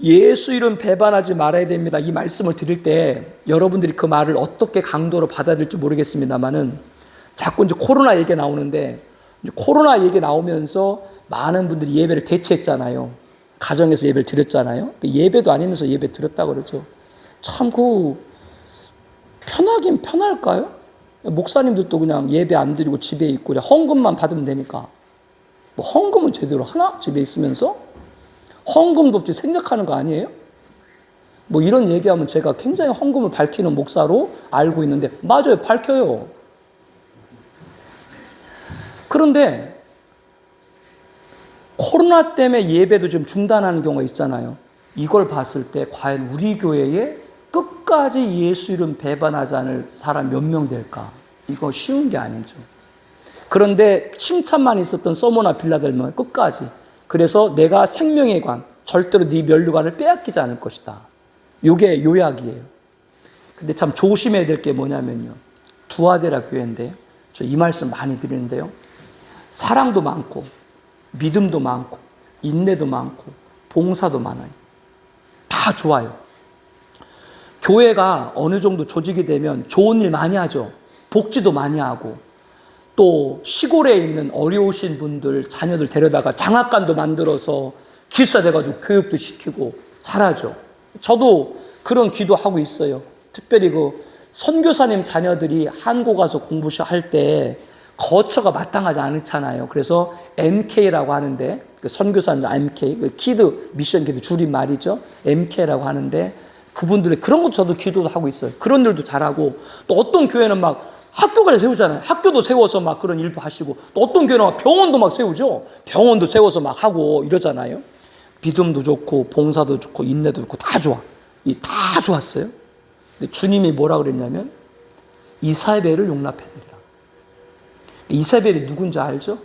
예수 이름 배반하지 말아야 됩니다. 이 말씀을 드릴 때 여러분들이 그 말을 어떻게 강도로 받아들일지 모르겠습니다만은 자꾸 이제 코로나 얘기 나오는데 코로나 얘기 나오면서 많은 분들이 예배를 대체했잖아요. 가정에서 예배를 드렸잖아요. 예배도 아니면서 예배 드렸다고 그러죠. 참 편하긴 편할까요? 목사님들도 그냥 예배 안 드리고 집에 있고 그냥 헌금만 받으면 되니까 헌금은 제대로 하나? 집에 있으면서? 헌금도 없이 생각하는 거 아니에요? 이런 얘기하면 제가 굉장히 헌금을 밝히는 목사로 알고 있는데 맞아요. 밝혀요. 그런데 코로나 때문에 예배도 좀 중단하는 경우가 있잖아요. 이걸 봤을 때 과연 우리 교회에 끝까지 예수 이름 배반하지 않을 사람 몇 명 될까? 이거 쉬운 게 아니죠. 그런데 칭찬만 있었던 서머나 빌라델피아 끝까지. 그래서 내가 생명의 관, 절대로 네 면류관을 빼앗기지 않을 것이다. 이게 요약이에요. 근데 참 조심해야 될 게 뭐냐면요. 두아데라 교회인데 저 이 말씀 많이 드리는데요. 사랑도 많고 믿음도 많고 인내도 많고 봉사도 많아요. 다 좋아요. 교회가 어느 정도 조직이 되면 좋은 일 많이 하죠. 복지도 많이 하고 또 시골에 있는 어려우신 분들 자녀들 데려다가 장학관도 만들어서 기숙사 돼가지고 교육도 시키고 잘하죠. 저도 그런 기도하고 있어요. 특별히 그 선교사님 자녀들이 한국 가서 공부할 때 거처가 마땅하지 않잖아요. 그래서 MK라고 하는데 그 선교사님 MK, 그 키드 미션 키드 줄임 말이죠. MK라고 하는데 그분들의 그런 것도 저도 기도도 하고 있어요. 그런 일도 잘하고 또 어떤 교회는 막 학교를 세우잖아요. 학교도 세워서 막 그런 일도 하시고 또 어떤 교회는 막 병원도 막 세우죠. 병원도 세워서 막 하고 이러잖아요. 믿음도 좋고 봉사도 좋고 인내도 좋고 다 좋아. 이 다 좋았어요. 근데 주님이 뭐라 그랬냐면 이사벨을 용납해드리라. 이사벨이 누군지 알죠?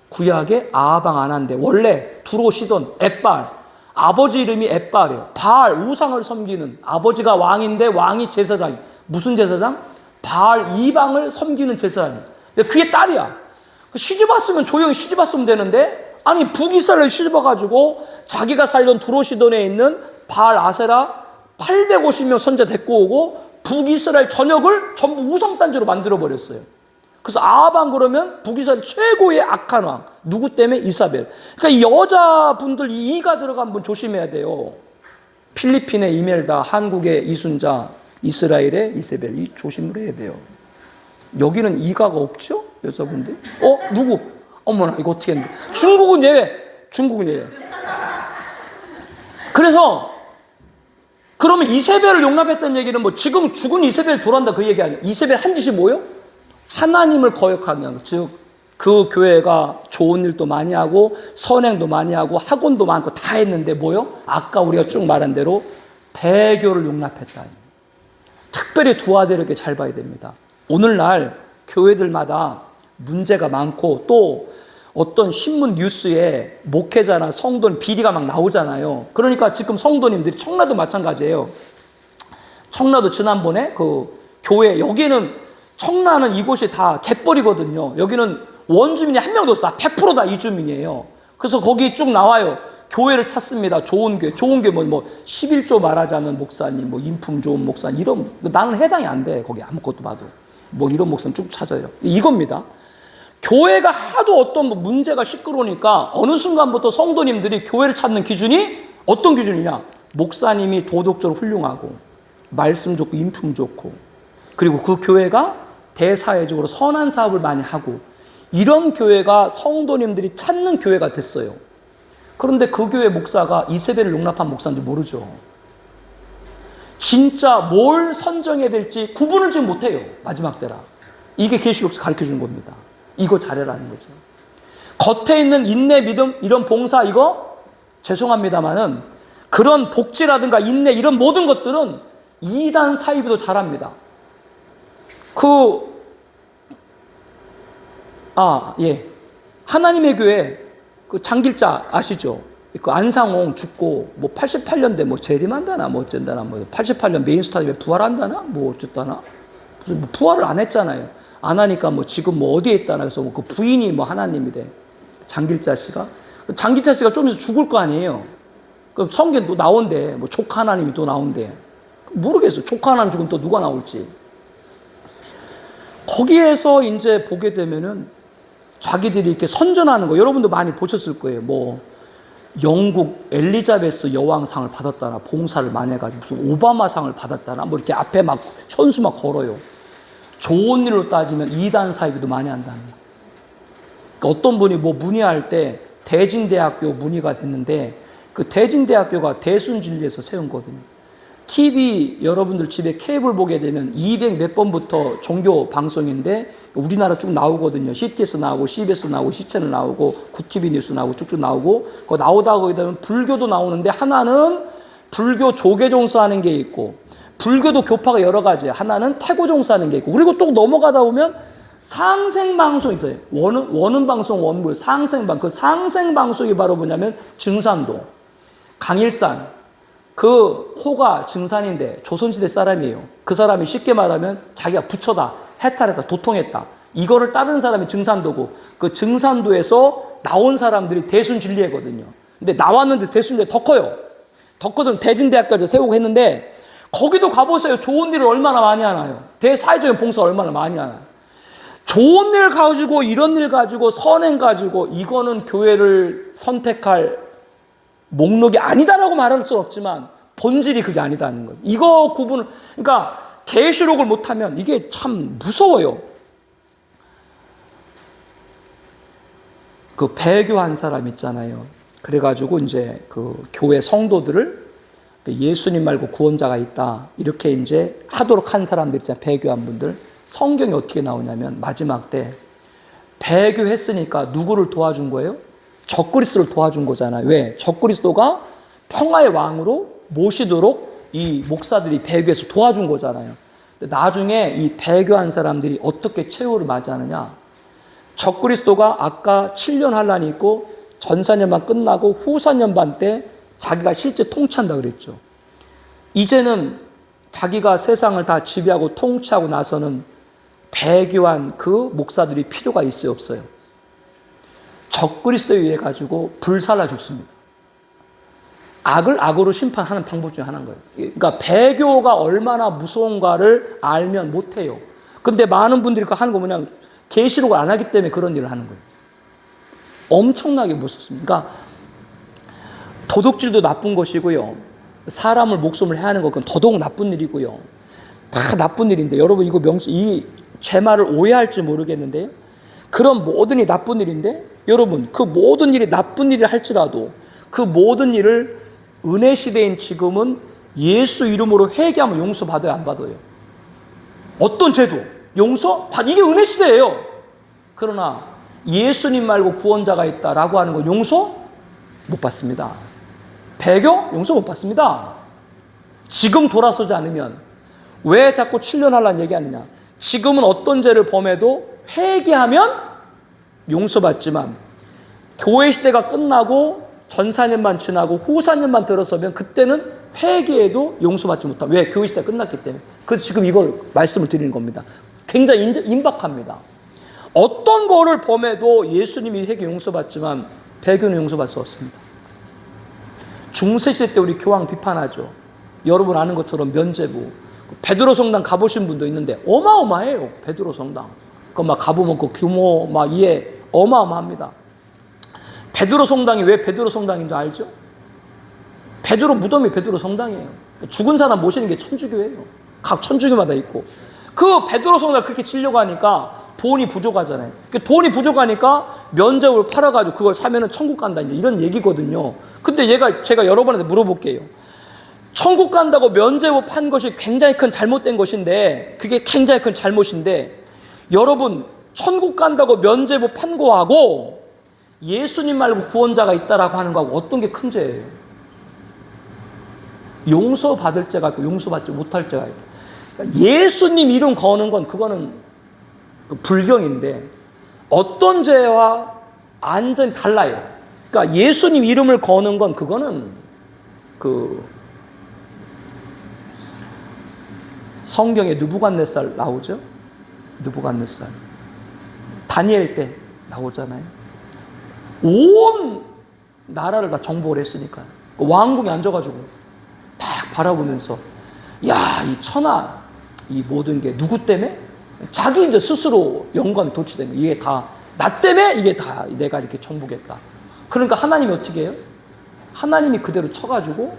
구약의 아방 아나인데 원래 들어오시던 엣발, 아버지 이름이 엣발이에요. 바알 우상을 섬기는 아버지가 왕인데 왕이 제사장. 무슨 제사장? 바알 이방을 섬기는 제사장이에요. 근데 그게 딸이야. 시집 왔으면 조용히 시집 왔으면 되는데 아니 북이스라엘 시집 와가지고 자기가 살던 두로시돈에 있는 바알 아세라 850명 선자 데리고 오고 북이스라엘 전역을 전부 우상단지로 만들어버렸어요. 그래서 아방 그러면 북이스라엘 최고의 악한 왕. 누구 때문에? 이사벨. 그러니까 이 여자분들 이가 들어간 분 조심해야 돼요. 필리핀의 이멜다, 한국의 이순자, 이스라엘의 이세벨. 이 조심을 해야 돼요. 여기는 이가가 없죠? 여자분들. 누구? 어머나 이거 어떻게 했는데. 중국은 예외. 중국은 예외. 그래서 그러면 이세벨을 용납했다는 얘기는 뭐 지금 죽은 이세벨 돌아온다 그 얘기 아니에요. 이세벨 한 짓이 뭐예요? 하나님을 거역하는, 즉 그 교회가 좋은 일도 많이 하고 선행도 많이 하고 학원도 많고 다 했는데 뭐요? 아까 우리가 쭉 말한 대로 배교를 용납했다. 특별히 두 아들에게 잘 봐야 됩니다. 오늘날 교회들마다 문제가 많고 또 어떤 신문 뉴스에 목회자나 성도는 비리가 막 나오잖아요. 그러니까 지금 성도님들이 청라도 마찬가지예요. 청라도 지난번에 그 교회 여기는 청라는 이곳이 다 갯벌이거든요. 여기는 원주민이 한 명도 없어. 100%다 이주민이에요. 그래서 거기 쭉 나와요. 교회를 찾습니다. 좋은 교회. 좋은 교회 뭐 11조 말하자는 목사님, 뭐 인품 좋은 목사님 이런 나는 해당이 안 돼. 거기 아무것도 봐도. 뭐 이런 목사님 쭉 찾아요. 이겁니다. 교회가 하도 어떤 문제가 시끄러우니까 어느 순간부터 성도님들이 교회를 찾는 기준이 어떤 기준이냐? 목사님이 도덕적으로 훌륭하고 말씀 좋고 인품 좋고 그리고 그 교회가 대사회적으로 선한 사업을 많이 하고 이런 교회가 성도님들이 찾는 교회가 됐어요. 그런데 그 교회 목사가 이세벨을 용납한 목사인지 모르죠. 진짜 뭘 선정해야 될지 구분을 지금 못해요. 마지막 때라. 이게 계시록에서 가르쳐주는 겁니다. 이거 잘해라는 거죠. 겉에 있는 인내, 믿음, 이런 봉사 이거 죄송합니다만은 그런 복지라든가 인내 이런 모든 것들은 이단 사이비도 잘합니다. 하나님의 교회 그 장길자 아시죠? 그 안상홍 죽고 뭐 88년대 뭐 재림한다나 뭐 어쩐다나 뭐 88년 메인스타디움에 부활한다나 뭐 어쨌다나 무슨 뭐 부활을 안 했잖아요. 안 하니까 뭐 지금 뭐 어디에 있다나 그래서 뭐 그 부인이 뭐 하나님이래. 장길자 씨가 좀 있어 죽을 거 아니에요. 그럼 성경 또 나온대. 뭐 조카 하나님이 또 나온대. 모르겠어요. 조카 하나님 죽으면 또 누가 나올지. 거기에서 이제 보게 되면은 자기들이 이렇게 선전하는 거 여러분도 많이 보셨을 거예요. 뭐 영국 엘리자베스 여왕상을 받았다나 봉사를 많이 해가지고 무슨 오바마상을 받았다나 뭐 이렇게 앞에 막 현수 막 걸어요. 좋은 일로 따지면 이단 사이비도 많이 한다는 거예요. 그러니까 어떤 분이 뭐 문의할 때 대진대학교 문의가 됐는데 그 대진대학교가 대순진리에서 세운 거거든요. TV 여러분들 집에 케이블 보게 되면 200 몇 번부터 종교 방송인데 우리나라 쭉 나오거든요. CTS 나오고 CBS 나오고 CCN을 나오고 구TV 뉴스 나오고 쭉쭉 나오고 그거 나오다가 거기다 보면 불교도 나오는데 하나는 불교 조계 종사하는 게 있고 불교도 교파가 여러 가지예요. 하나는 태고 종사하는 게 있고 그리고 또 넘어가다 보면 상생방송이 있어요. 원음방송 원물 상생방 그 상생방송이 바로 뭐냐면 증산도 강일산, 그 호가 증산인데 조선시대 사람이에요. 그 사람이 쉽게 말하면 자기가 부처다, 해탈했다, 도통했다. 이거를 따르는 사람이 증산도고, 그 증산도에서 나온 사람들이 대순진리회거든요. 근데 나왔는데 대순진리회 더 커요. 더 커서 대진대학까지 세우고 했는데, 거기도 가보세요. 좋은 일을 얼마나 많이 하나요? 대사회적인 봉사 얼마나 많이 하나요? 좋은 일 가지고, 이런 일 가지고, 선행 가지고, 이거는 교회를 선택할 목록이 아니다라고 말할 수는 없지만 본질이 그게 아니다는 거예요. 이거 구분을, 그러니까 계시록을 못하면 이게 참 무서워요. 그 배교한 사람 있잖아요. 그래가지고 이제 그 교회 성도들을 예수님 말고 구원자가 있다 이렇게 이제 하도록 한 사람들 있잖아요. 배교한 분들. 성경이 어떻게 나오냐면 마지막 때 배교했으니까 누구를 도와준 거예요? 적그리스도를 도와준 거잖아요. 왜? 적그리스도가 평화의 왕으로 모시도록 이 목사들이 배교해서 도와준 거잖아요. 근데 나중에 이 배교한 사람들이 어떻게 최후를 맞이하느냐? 적그리스도가 아까 7년 환란이 있고 전사년반 끝나고 후사년반 때 자기가 실제 통치한다 그랬죠. 이제는 자기가 세상을 다 지배하고 통치하고 나서는 배교한 그 목사들이 필요가 있어요, 없어요? 적그리스도에 의해 가지고 불살라 죽습니다. 악을 악으로 심판하는 방법 중에 하나인 거예요. 그러니까 배교가 얼마나 무서운가를 알면 못해요. 근데 많은 분들이 하는 거 뭐냐면 계시록을 안 하기 때문에 그런 일을 하는 거예요. 엄청나게 무섭습니다. 그러니까 도둑질도 나쁜 것이고요. 사람을 목숨을 해하는 건 더더욱 나쁜 일이고요. 다 나쁜 일인데 여러분 이거 제 말을 오해할지 모르겠는데요. 그런 모든 일이 나쁜 일인데 여러분 그 모든 일이 나쁜 일을 할지라도 그 모든 일을 은혜 시대인 지금은 예수 이름으로 회개하면 용서받아요, 안 받아요? 어떤 죄도 용서? 이게 은혜 시대예요. 그러나 예수님 말고 구원자가 있다라고 하는 건 용서 못 받습니다. 배교 용서 못 받습니다. 지금 돌아서지 않으면. 왜 자꾸 7년 환란 얘기하느냐? 지금은 어떤 죄를 범해도 회개하면 용서받지만 교회 시대가 끝나고 전사년만 지나고 후사년만 들어서면 그때는 회개해도 용서받지 못합니다. 왜? 교회 시대가 끝났기 때문에. 그래서 지금 이걸 말씀을 드리는 겁니다. 굉장히 임박합니다. 어떤 거를 범해도 예수님이 회개 용서받지만 배교는 용서받을 수 없습니다. 중세시대 때 우리 교황 비판하죠. 여러분 아는 것처럼 면죄부. 베드로 성당 가보신 분도 있는데 어마어마해요. 베드로 성당. 그 막 가보면 그 규모 막 이해 어마어마합니다. 베드로 성당이 왜 베드로 성당인 줄 알죠? 베드로 무덤이 베드로 성당이에요. 죽은 사람 모시는 게 천주교예요. 각 천주교마다 있고. 그 베드로 성당을 그렇게 치려고 하니까 돈이 부족하잖아요. 돈이 부족하니까 면제부를 팔아가지고 그걸 사면은 천국 간다 이런 얘기거든요. 근데 제가 여러분한테 물어볼게요. 천국 간다고 면제부 판 것이 굉장히 큰 잘못된 것인데 그게 굉장히 큰 잘못인데 여러분 천국 간다고 면제부 판 거하고 예수님 말고 구원자가 있다라고 하는 거하고 어떤 게 큰 죄예요? 용서받을 죄가 있고 용서받지 못할 죄가 있고. 그러니까 예수님 이름 거는 건 그거는 불경인데 어떤 죄와 완전히 달라요. 그러니까 예수님 이름을 거는 건 그거는 성경에 느부갓네살 나오죠? 느부갓네살. 다니엘 때 나오잖아요. 온 나라를 다 정복을 했으니까 왕궁에 앉아가지고 딱 바라보면서 야, 이 천하 이 모든 게 누구 때문에? 자기 이제 스스로 영광이 도취된 거. 이게 다 나 때문에 이게 다 내가 이렇게 정복했다. 그러니까 하나님이 어떻게 해요? 하나님이 그대로 쳐가지고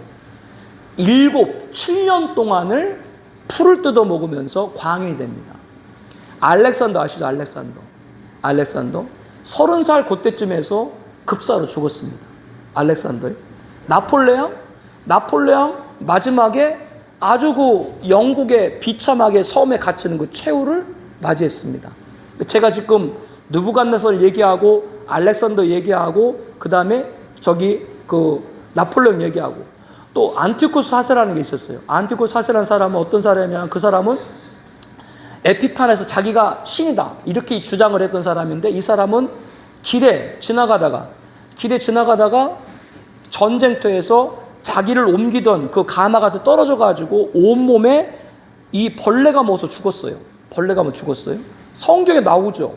7년 동안을 풀을 뜯어 먹으면서 광인이 됩니다. 알렉산더 아시죠? 알렉산더 30살 그때쯤에서 급사로 죽었습니다. 알렉산더요. 나폴레옹 마지막에 아주 그 영국의 비참하게 섬에 갇히는 그 최후를 맞이했습니다. 제가 지금 느부갓네살 얘기하고 알렉산더 얘기하고 그 다음에 나폴레옹 얘기하고 또 안티오쿠스 사세라는 게 있었어요. 안티오쿠스 사세라는 사람은 어떤 사람이냐면 그 사람은 에피판에서 자기가 신이다 이렇게 주장을 했던 사람인데 이 사람은 길에 지나가다가 전쟁터에서 자기를 옮기던 그 가마가 떨어져 가지고 온몸에 이 벌레가 먹어서 죽었어요. 벌레가 먹어 죽었어요. 성경에 나오죠.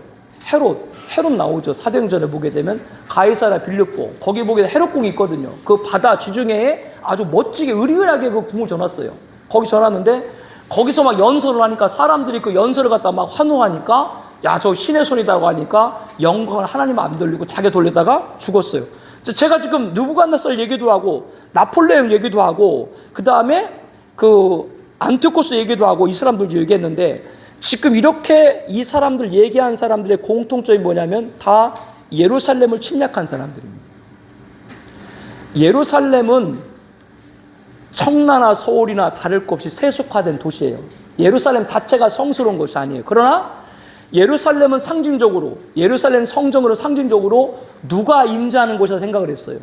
헤롯 나오죠. 사도행전에 보게 되면 가이사랴 빌립보 거기 보게 되면 헤롯궁이 있거든요. 그 바다 지중해에 아주 멋지게 으리으리하게 그 궁을 전놨어요. 거기 전놨는데 거기서 막 연설을 하니까 사람들이 그 연설을 갖다 막 환호하니까 야, 저 신의 손이라고 하니까 영광을 하나님 안 돌리고 자기 돌리다가 죽었어요. 제가 지금 느부갓네살 얘기도 하고 나폴레옹 얘기도 하고 그 다음에 그 안티오코스 얘기도 하고 이 사람들도 얘기했는데 지금 이렇게 이 사람들 얘기한 사람들의 공통점이 뭐냐면 다 예루살렘을 침략한 사람들입니다. 예루살렘은 청라나 서울이나 다를 것 없이 세속화된 도시예요. 예루살렘 자체가 성스러운 것이 아니에요. 그러나 예루살렘은 상징적으로, 예루살렘 성전으로 상징적으로 누가 임재하는 곳이라 생각을 했어요.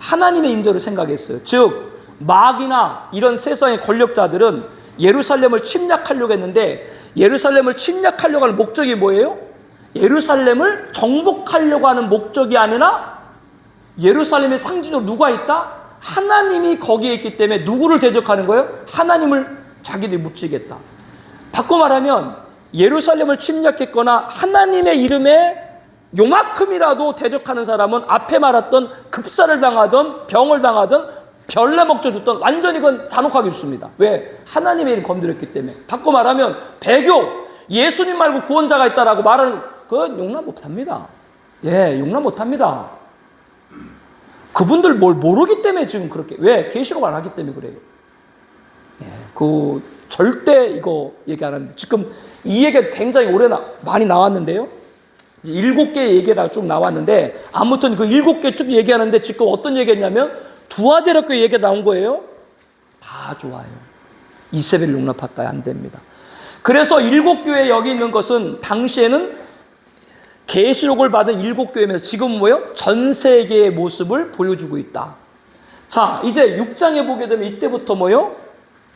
하나님의 임재로 생각했어요. 즉 마귀나 이런 세상의 권력자들은 예루살렘을 침략하려고 했는데 예루살렘을 침략하려고 하는 목적이 뭐예요? 예루살렘을 정복하려고 하는 목적이 아니라 예루살렘의 상징적으로 누가 있다? 하나님이 거기에 있기 때문에 누구를 대적하는 거예요? 하나님을 자기들이 묻히겠다. 바꿔 말하면 예루살렘을 침략했거나 하나님의 이름에 요만큼이라도 대적하는 사람은 앞에 말했던 급사를 당하든 병을 당하든 별내 먹져 죽던 완전히 그건 잔혹하게 죽습니다. 왜? 하나님의 이름 건드렸기 때문에. 바꿔 말하면 배교, 예수님 말고 구원자가 있다라고 말하는 그건 용납 못합니다. 예, 용납 못합니다. 그분들 뭘 모르기 때문에 지금 그렇게. 왜? 계시록 안 하기 때문에 그래요. 예, 그 절대 이거 얘기 안 합니다. 지금 이 얘기가 굉장히 많이 나왔는데요. 7개의 얘기가 쭉 나왔는데 아무튼 그 7개 쭉 얘기하는데 지금 어떤 얘기했냐면 두아데라교 얘기가 나온 거예요. 다 좋아요. 이세벨 용납할까요? 안 됩니다. 그래서 7교회 여기 있는 것은 당시에는 계시록을 받은 7교회면서 지금은 뭐예요? 전 세계의 모습을 보여주고 있다. 자, 이제 6장에 보게 되면 이때부터 뭐예요?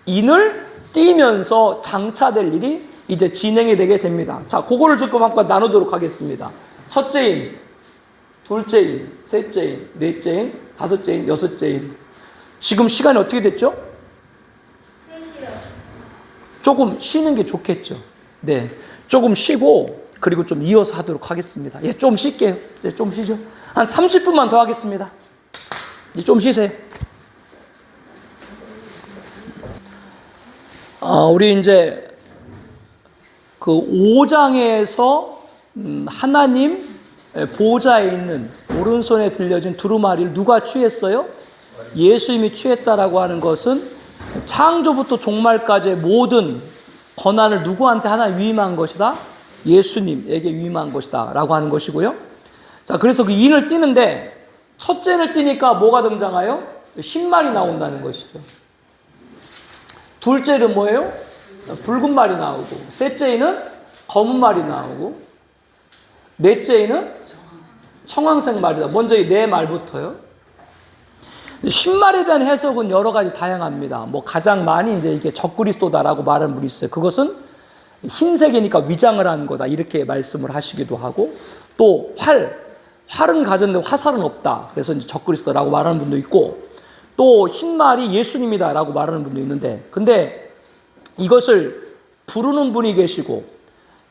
인을 띄면서 장차될 일이 이제 진행이 되게 됩니다. 자, 그거를 조금 한번 나누도록 하겠습니다. 첫째 인, 둘째 인, 셋째 인, 넷째 인, 다섯째 인, 여섯째 인. 지금 시간이 어떻게 됐죠? 3시요. 조금 쉬는 게 좋겠죠. 네, 조금 쉬고 그리고 좀 이어서 하도록 하겠습니다. 예, 좀 쉴게요. 네, 좀 쉬죠. 한 30분만 더 하겠습니다. 예, 좀 쉬세요. 우리 이제 그 5장에서 하나님 보좌에 있는 오른손에 들려진 두루마리를 누가 취했어요? 예수님이 취했다라고 하는 것은 창조부터 종말까지의 모든 권한을 누구한테 하나님 위임한 것이다? 예수님에게 위임한 것이다 라고 하는 것이고요. 자, 그래서 그 인을 띄는데 첫째 인을 띄니까 뭐가 등장해요? 흰말이 나온다는 것이죠. 둘째는 뭐예요? 붉은 말이 나오고, 셋째 인은 검은 말이 나오고, 넷째 인은 청황색 말이다. 먼저 이 네 말부터요. 흰말에 대한 해석은 여러 가지 다양합니다. 뭐 가장 많이 이제 이게 적그리스도다라고 말하는 분이 있어요. 그것은 흰색이니까 위장을 한 거다 이렇게 말씀을 하시기도 하고, 또 활은 가졌는데 화살은 없다. 그래서 이제 적그리스도라고 말하는 분도 있고, 또 흰말이 예수님이다라고 말하는 분도 있는데, 근데 이것을 부르는 분이 계시고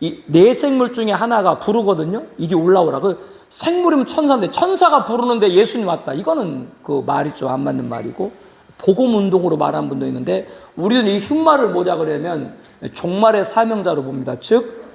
이 네 생물 중에 하나가 부르거든요. 이리 올라오라. 그 생물이면 천사인데 천사가 부르는데 예수님 왔다. 이거는 그 말이 좀 안 맞는 말이고, 복음 운동으로 말하는 분도 있는데 우리는 이 흰말을 뭐냐 그러면 종말의 사명자로 봅니다. 즉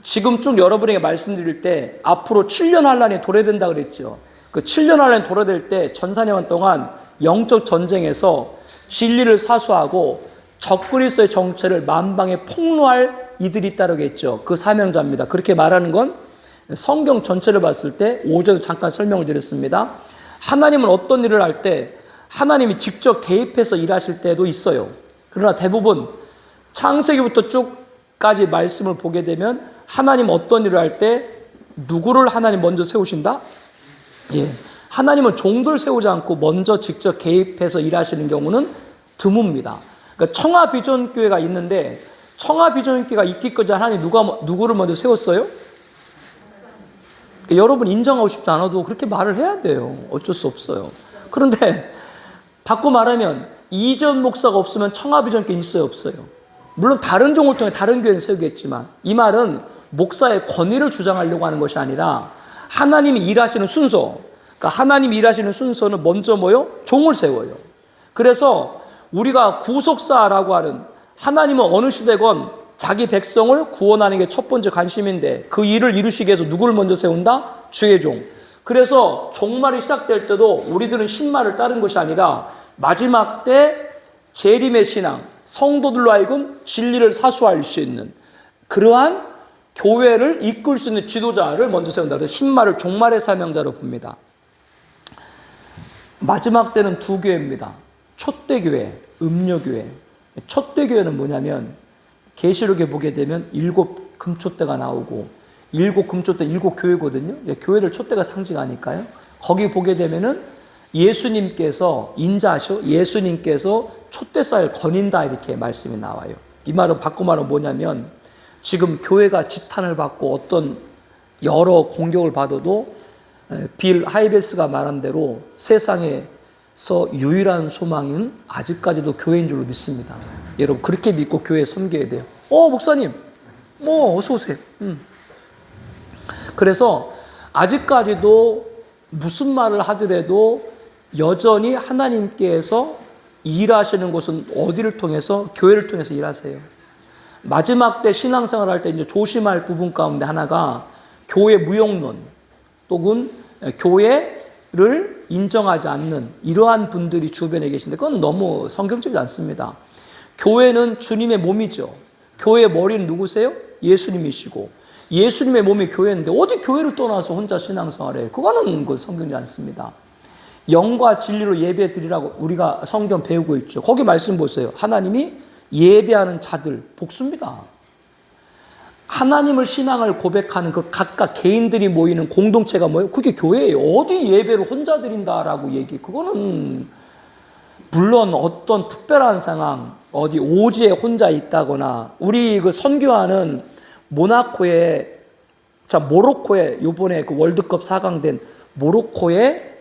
지금 쭉 여러분에게 말씀드릴 때 앞으로 7년 환란이 도래된다 그랬죠. 그 7년 환란이 도래될 때 1400년 동안 영적 전쟁에서 진리를 사수하고 적그리스도의 정체를 만방에 폭로할 이들이 있다고 했죠. 그 사명자입니다. 그렇게 말하는 건 성경 전체를 봤을 때 5절 잠깐 설명을 드렸습니다. 하나님은 어떤 일을 할 때 하나님이 직접 개입해서 일하실 때도 있어요. 그러나 대부분 창세기부터 쭉까지 말씀을 보게 되면 하나님 어떤 일을 할 때 누구를 하나님 먼저 세우신다? 예. 하나님은 종들 세우지 않고 먼저 직접 개입해서 일하시는 경우는 드뭅니다. 그러니까 청아비전교회가 있는데 청아비전교회가 있기까지 하나님 누구를 먼저 세웠어요? 그러니까 여러분 인정하고 싶지 않아도 그렇게 말을 해야 돼요. 어쩔 수 없어요. 그런데 바꿔 말하면 이재훈 목사가 없으면 청아비전교회 있어요, 없어요? 물론 다른 종을 통해 다른 교회는 세우겠지만 이 말은 목사의 권위를 주장하려고 하는 것이 아니라 하나님이 일하시는 순서, 그러니까 하나님이 일하시는 순서는 먼저 뭐요? 종을 세워요. 그래서 우리가 구속사라고 하는, 하나님은 어느 시대건 자기 백성을 구원하는 게 첫 번째 관심인데 그 일을 이루시기 위해서 누구를 먼저 세운다? 주의 종. 그래서 종말이 시작될 때도 우리들은 신말을 따른 것이 아니라 마지막 때 재림의 신앙, 성도들로 하여금 진리를 사수할 수 있는 그러한 교회를 이끌 수 있는 지도자를 먼저 세운다. 그래서 신말을 종말의 사명자로 봅니다. 마지막 때는 두 교회입니다. 촛대교회, 음료교회. 촛대교회는 뭐냐면 계시록에 보게 되면 7 금촛대가 나오고 7 금촛대 7 교회거든요. 교회를 촛대가 상징하니까요. 거기 보게 되면은 예수님께서 인자하셔, 예수님께서 촛대사를 거닌다 이렇게 말씀이 나와요. 이 말은 바꿔 말하면 뭐냐면 지금 교회가 지탄을 받고 어떤 여러 공격을 받아도 빌 하이베스가 말한 대로 세상에서 유일한 소망은 아직까지도 교회인 줄로 믿습니다. 여러분 그렇게 믿고 교회 섬겨야 돼요. 목사님, 어서 오세요. 그래서 아직까지도 무슨 말을 하더라도 여전히 하나님께서 일하시는 곳은 어디를 통해서? 교회를 통해서 일하세요. 마지막 때 신앙생활 할 때 이제 조심할 부분 가운데 하나가 교회 무용론 또는 교회를 인정하지 않는 이러한 분들이 주변에 계신데 그건 너무 성경적이지 않습니다. 교회는 주님의 몸이죠. 교회의 머리는 누구세요? 예수님이시고 예수님의 몸이 교회인데 어디 교회를 떠나서 혼자 신앙생활해? 그거는 성경이지 않습니다. 영과 진리로 예배 드리라고 우리가 성경 배우고 있죠. 거기 말씀 보세요. 하나님이 예배하는 자들 복수입니다. 하나님을 신앙을 고백하는 그 각각 개인들이 모이는 공동체가 뭐예요? 그게 교회예요. 어디 예배를 혼자 드린다라고 얘기. 그거는 물론 어떤 특별한 상황, 어디 오지에 혼자 있다거나 우리 그 선교하는 모나코에 모로코에 요번에 그 월드컵 4강 된 모로코에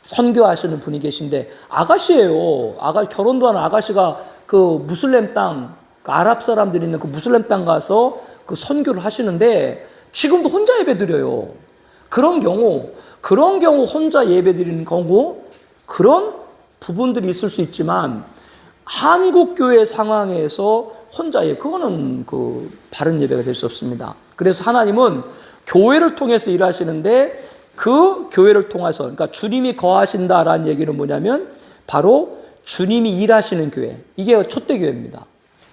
선교하시는 분이 계신데 아가씨예요. 결혼도 하는 아가씨가 그 무슬림 땅, 아랍 사람들이 있는 그 무슬림 땅 가서 그 선교를 하시는데 지금도 혼자 예배 드려요. 그런 경우 혼자 예배 드리는 경우 그런 부분들이 있을 수 있지만 한국 교회 상황에서 혼자 예배, 그거는 그 바른 예배가 될 수 없습니다. 그래서 하나님은 교회를 통해서 일하시는데 그 교회를 통해서, 그러니까 주님이 거하신다라는 얘기는 뭐냐면 바로 주님이 일하시는 교회, 이게 촛대교회입니다.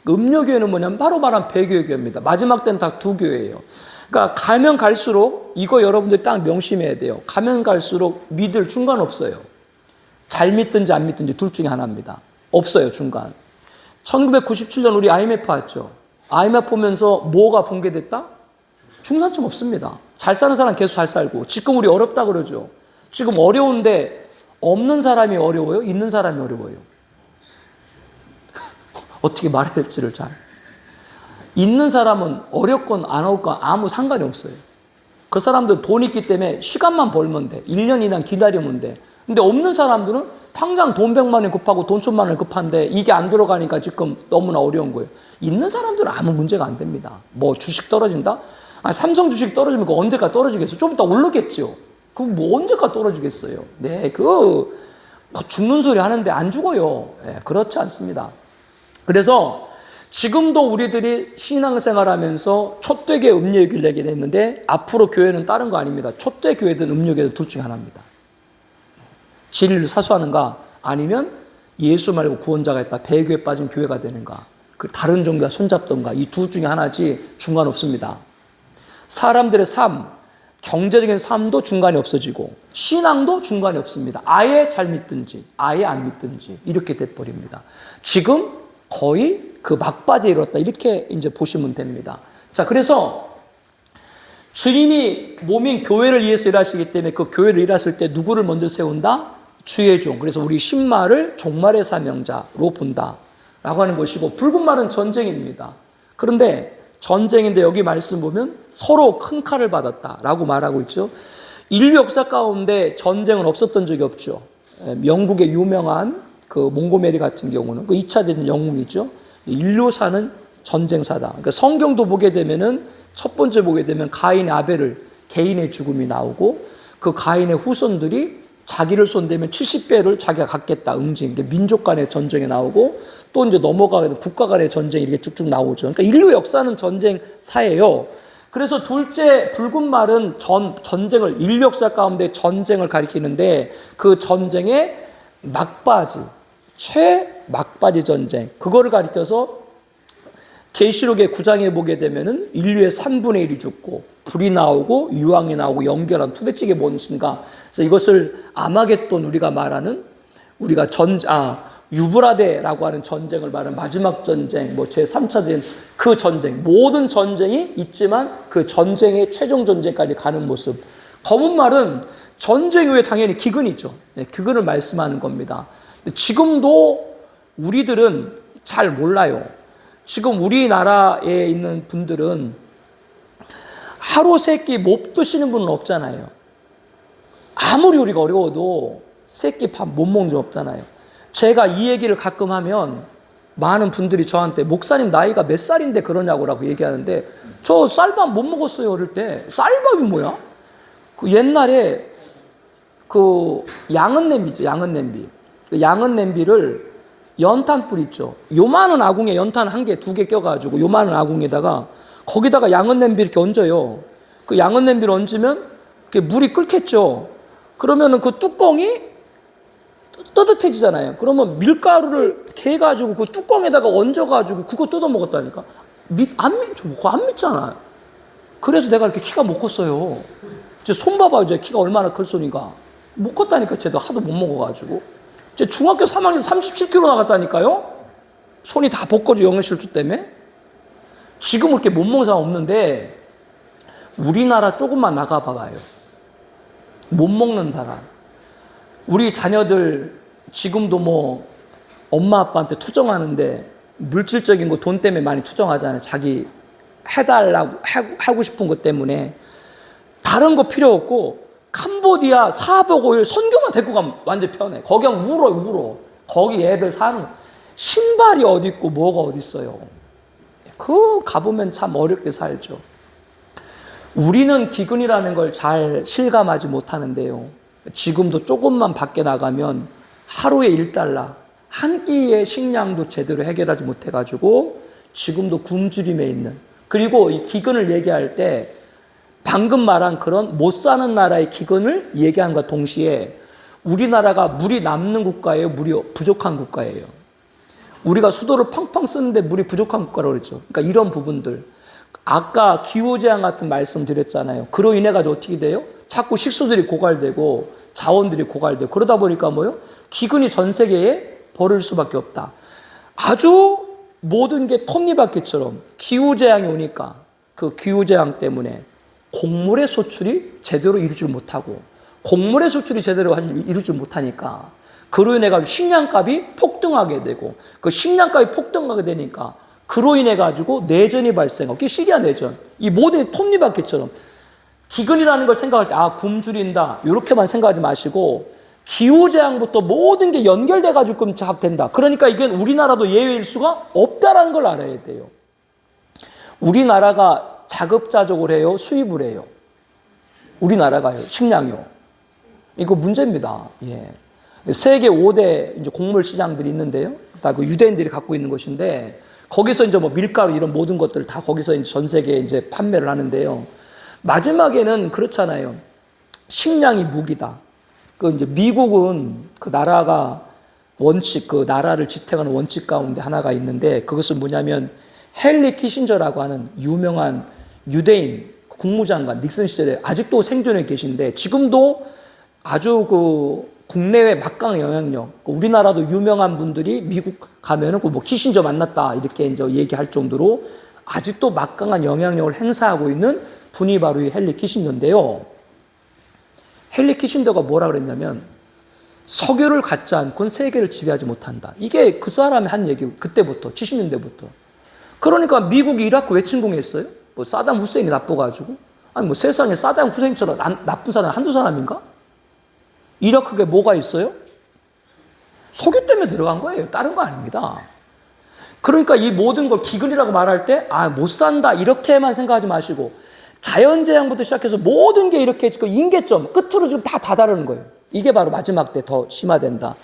음료교회는 뭐냐면 바로 말한 배교회입니다. 마지막 때는 다 두 교회예요. 그러니까 가면 갈수록 이거 여러분들 딱 명심해야 돼요. 가면 갈수록 믿을 중간 없어요. 잘 믿든지 안 믿든지 둘 중에 하나입니다. 없어요, 중간. 1997년 우리 IMF 왔죠. IMF 보면서 뭐가 붕괴됐다? 중산층 없습니다. 잘 사는 사람 계속 잘 살고. 지금 우리 어렵다 그러죠. 지금 어려운데 없는 사람이 어려워요? 있는 사람이 어려워요? 어떻게 말해야 될지를 잘. 있는 사람은 어렵건 안 어렵건 아무 상관이 없어요. 그 사람들 돈 있기 때문에 시간만 벌면 돼. 1년 이상 기다리면 돼. 근데 없는 사람들은 당장 돈 100만 원 급하고 돈 1000만 원 급한데 이게 안 들어가니까 지금 너무나 어려운 거예요. 있는 사람들은 아무 문제가 안 됩니다. 뭐 주식 떨어진다? 삼성 주식 떨어지면 그거 언제까 떨어지겠어요? 좀 이따 오르겠죠. 그거 뭐 언제까 떨어지겠어요? 네, 죽는 소리 하는데 안 죽어요. 네, 그렇지 않습니다. 그래서 지금도 우리들이 신앙생활 하면서 촛대교회 음료교회를 얘기를 했는데 앞으로 교회는 다른 거 아닙니다. 촛대교회든 음료교회든 둘 중에 하나입니다. 진리를 사수하는가 아니면 예수 말고 구원자가 있다. 배교에 빠진 교회가 되는가. 그 다른 종교가 손잡던가. 이 둘 중에 하나지 중간 없습니다. 사람들의 삶, 경제적인 삶도 중간이 없어지고 신앙도 중간이 없습니다. 아예 잘 믿든지 아예 안 믿든지 이렇게 돼버립니다. 지금 거의 그 막바지에 이르렀다. 이렇게 이제 보시면 됩니다. 자, 그래서 주님이 몸인 교회를 위해서 일하시기 때문에 그 교회를 일하실 때 누구를 먼저 세운다? 주의 종. 그래서 우리 신말을 종말의 사명자로 본다 라고 하는 것이고, 붉은 말은 전쟁입니다. 그런데 전쟁인데 여기 말씀 보면 서로 큰 칼을 받았다 라고 말하고 있죠. 인류 역사 가운데 전쟁은 없었던 적이 없죠. 영국의 유명한 그 몽고메리 같은 경우는 그 2차 대전 영웅이죠. 인류사는 전쟁사다. 그러니까 성경도 보게 되면은 첫 번째 보게 되면 가인의 아벨을 개인의 죽음이 나오고 그 가인의 후손들이 자기를 손대면 70배를 자기가 갖겠다 응징. 민족 간의 전쟁이 나오고 또 이제 넘어가게 되면 국가 간의 전쟁이 이렇게 쭉쭉 나오죠. 그러니까 인류 역사는 전쟁사예요. 그래서 둘째 붉은 말은 전쟁을 인류 역사 가운데 전쟁을 가리키는데 그 전쟁의 막바지, 최막바지 전쟁 그거를 가리켜서 계시록의 9장에 보게 되면은 인류의 3분의 1이 죽고 불이 나오고 유황이 나오고 연결한 도대체 이게 무엇인가? 그래서 이것을 아마겟돈 우리가 말하는 우리가 유브라데라고 하는 전쟁을 말하는 마지막 전쟁, 뭐 제3차 전쟁, 그 전쟁, 모든 전쟁이 있지만 그 전쟁의 최종 전쟁까지 가는 모습. 검은 말은 전쟁 후에 당연히 기근이죠. 기근을 말씀하는 겁니다. 지금도 우리들은 잘 몰라요. 지금 우리나라에 있는 분들은 하루 세 끼 못 드시는 분은 없잖아요. 아무리 우리가 어려워도 세 끼 밥 못 먹는 분 없잖아요. 제가 이 얘기를 가끔 하면 많은 분들이 저한테 목사님 나이가 몇 살인데 그러냐고 얘기하는데 저 쌀밥 못 먹었어요 어릴 때. 쌀밥이 뭐야? 그 옛날에 그 양은 냄비죠. 양은 냄비. 그 양은 냄비를 연탄불 있죠. 요만한 아궁에 연탄 한 개, 두 개 껴가지고 요만한 아궁에다가 거기다가 양은 냄비 이렇게 얹어요. 그 양은 냄비를 얹으면 물이 끓겠죠. 그러면은 그 뚜껑이 뜨뜻해지잖아요. 그러면 밀가루를 개가지고 그 뚜껑에다가 얹어가지고 그거 뜯어 먹었다니까. 안 믿잖아요. 그래서 내가 이렇게 키가 못 컸어요. 이제 손 봐봐요. 이제 키가 얼마나 클 소리가. 못 컸다니까. 쟤도 하도 못 먹어가지고. 이제 중학교 3학년 37kg 나갔다니까요. 손이 다 벗겨져 영양실조 때문에. 지금 그렇게 못 먹는 사람 없는데 우리나라 조금만 나가봐봐요. 못 먹는 사람. 우리 자녀들 지금도 뭐 엄마 아빠한테 투정하는데 물질적인 거 돈 때문에 많이 투정하잖아요. 자기 해달라고 하고 싶은 것 때문에. 다른 거 필요 없고 캄보디아 4박 5일 선교만 데리고 가면 완전 편해. 거기 가면 울어. 거기 애들 사는 거. 신발이 어디 있고 뭐가 어디 있어요. 그거 가보면 참 어렵게 살죠. 우리는 기근이라는 걸 잘 실감하지 못하는데요. 지금도 조금만 밖에 나가면 하루에 1달러, 한 끼의 식량도 제대로 해결하지 못해가지고 지금도 굶주림에 있는. 그리고 이 기근을 얘기할 때 방금 말한 그런 못 사는 나라의 기근을 얘기함과 동시에 우리나라가 물이 남는 국가예요? 물이 부족한 국가예요? 우리가 수도를 펑펑 쓰는데 물이 부족한 국가라고 그랬죠. 그러니까 이런 부분들. 아까 기후재앙 같은 말씀 드렸잖아요. 그로 인해 가지고 어떻게 돼요? 자꾸 식수들이 고갈되고 자원들이 고갈되고 그러다 보니까 뭐요? 기근이 전 세계에 벌어질 수밖에 없다. 아주 모든 게 톱니바퀴처럼 기후재앙이 오니까 그 기후재앙 때문에 곡물의 소출이 제대로 이루지 못하고 곡물의 소출이 제대로 이루지 못하니까 그로 인해 가지고 식량값이 폭등하게 되고 그 식량값이 폭등하게 되니까 그로 인해 가지고 내전이 발생하고 그게 시리아 내전. 이 모든 톱니바퀴처럼 기근이라는 걸 생각할 때 굶주린다 이렇게만 생각하지 마시고 기후재앙부터 모든 게 연결돼 가지고 된다. 그러니까 이게 우리나라도 예외일 수가 없다라는 걸 알아야 돼요. 우리나라가 자급자족을 해요? 수입을 해요? 우리나라가요? 식량이요? 이거 문제입니다. 예. 세계 5대 이제 곡물 시장들이 있는데요. 다 그 유대인들이 갖고 있는 것인데 거기서 이제 뭐 밀가루 이런 모든 것들 다 거기서 이제 전 세계에 이제 판매를 하는데요. 마지막에는 그렇잖아요. 식량이 무기다. 그 이제 미국은 그 나라가 원칙, 그 나라를 지탱하는 원칙 가운데 하나가 있는데 그것은 뭐냐면 헨리 키신저라고 하는 유명한 유대인 국무장관 닉슨 시절에 아직도 생존해 계신데 지금도 아주 그 국내외 막강한 영향력, 우리나라도 유명한 분들이 미국 가면은 뭐 키신저 만났다 이렇게 이제 얘기할 정도로 아직도 막강한 영향력을 행사하고 있는 분이 바로 이 헨리 키신저인데요. 헨리 키신저가 뭐라 그랬냐면 석유를 갖지 않고는 세계를 지배하지 못한다. 이게 그 사람이 한 얘기 그때부터 70년대부터. 그러니까 미국이 이라크 왜 침공했어요? 뭐 사담 후세인이 나빠가지고 아니 뭐 세상에 사담 후세인처럼 나쁜 사람 한두 사람인가? 이라크에 뭐가 있어요? 석유 때문에 들어간 거예요. 다른 거 아닙니다. 그러니까 이 모든 걸 기근이라고 말할 때, 못 산다, 이렇게만 생각하지 마시고, 자연재앙부터 시작해서 모든 게 이렇게 지금 임계점, 끝으로 지금 다 다다르는 거예요. 이게 바로 마지막 때 더 심화된다.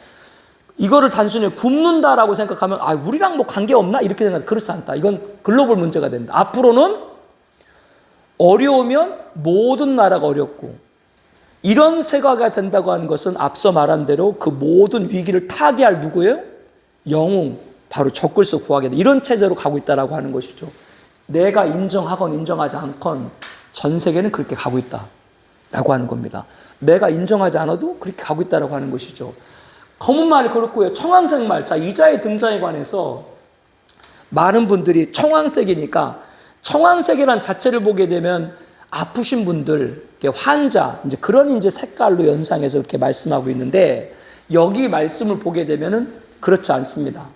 이거를 단순히 굶는다라고 생각하면, 우리랑 뭐 관계없나? 이렇게 생각하면 그렇지 않다. 이건 글로벌 문제가 된다. 앞으로는 어려우면 모든 나라가 어렵고, 이런 세계가 된다고 하는 것은 앞서 말한 대로 그 모든 위기를 타개할 누구예요? 영웅, 바로 적그리스도 구하게 돼. 이런 체제로 가고 있다라고 하는 것이죠. 내가 인정하건 인정하지 않건 전 세계는 그렇게 가고 있다라고 하는 겁니다. 내가 인정하지 않아도 그렇게 가고 있다라고 하는 것이죠. 검은 말이 그렇고요. 청황색 말. 자, 이자의 등장에 관해서 많은 분들이 청황색이니까 청황색이란 자체를 보게 되면 아프신 분들, 환자, 이제 그런 이제 색깔로 연상해서 이렇게 말씀하고 있는데 여기 말씀을 보게 되면은 그렇지 않습니다.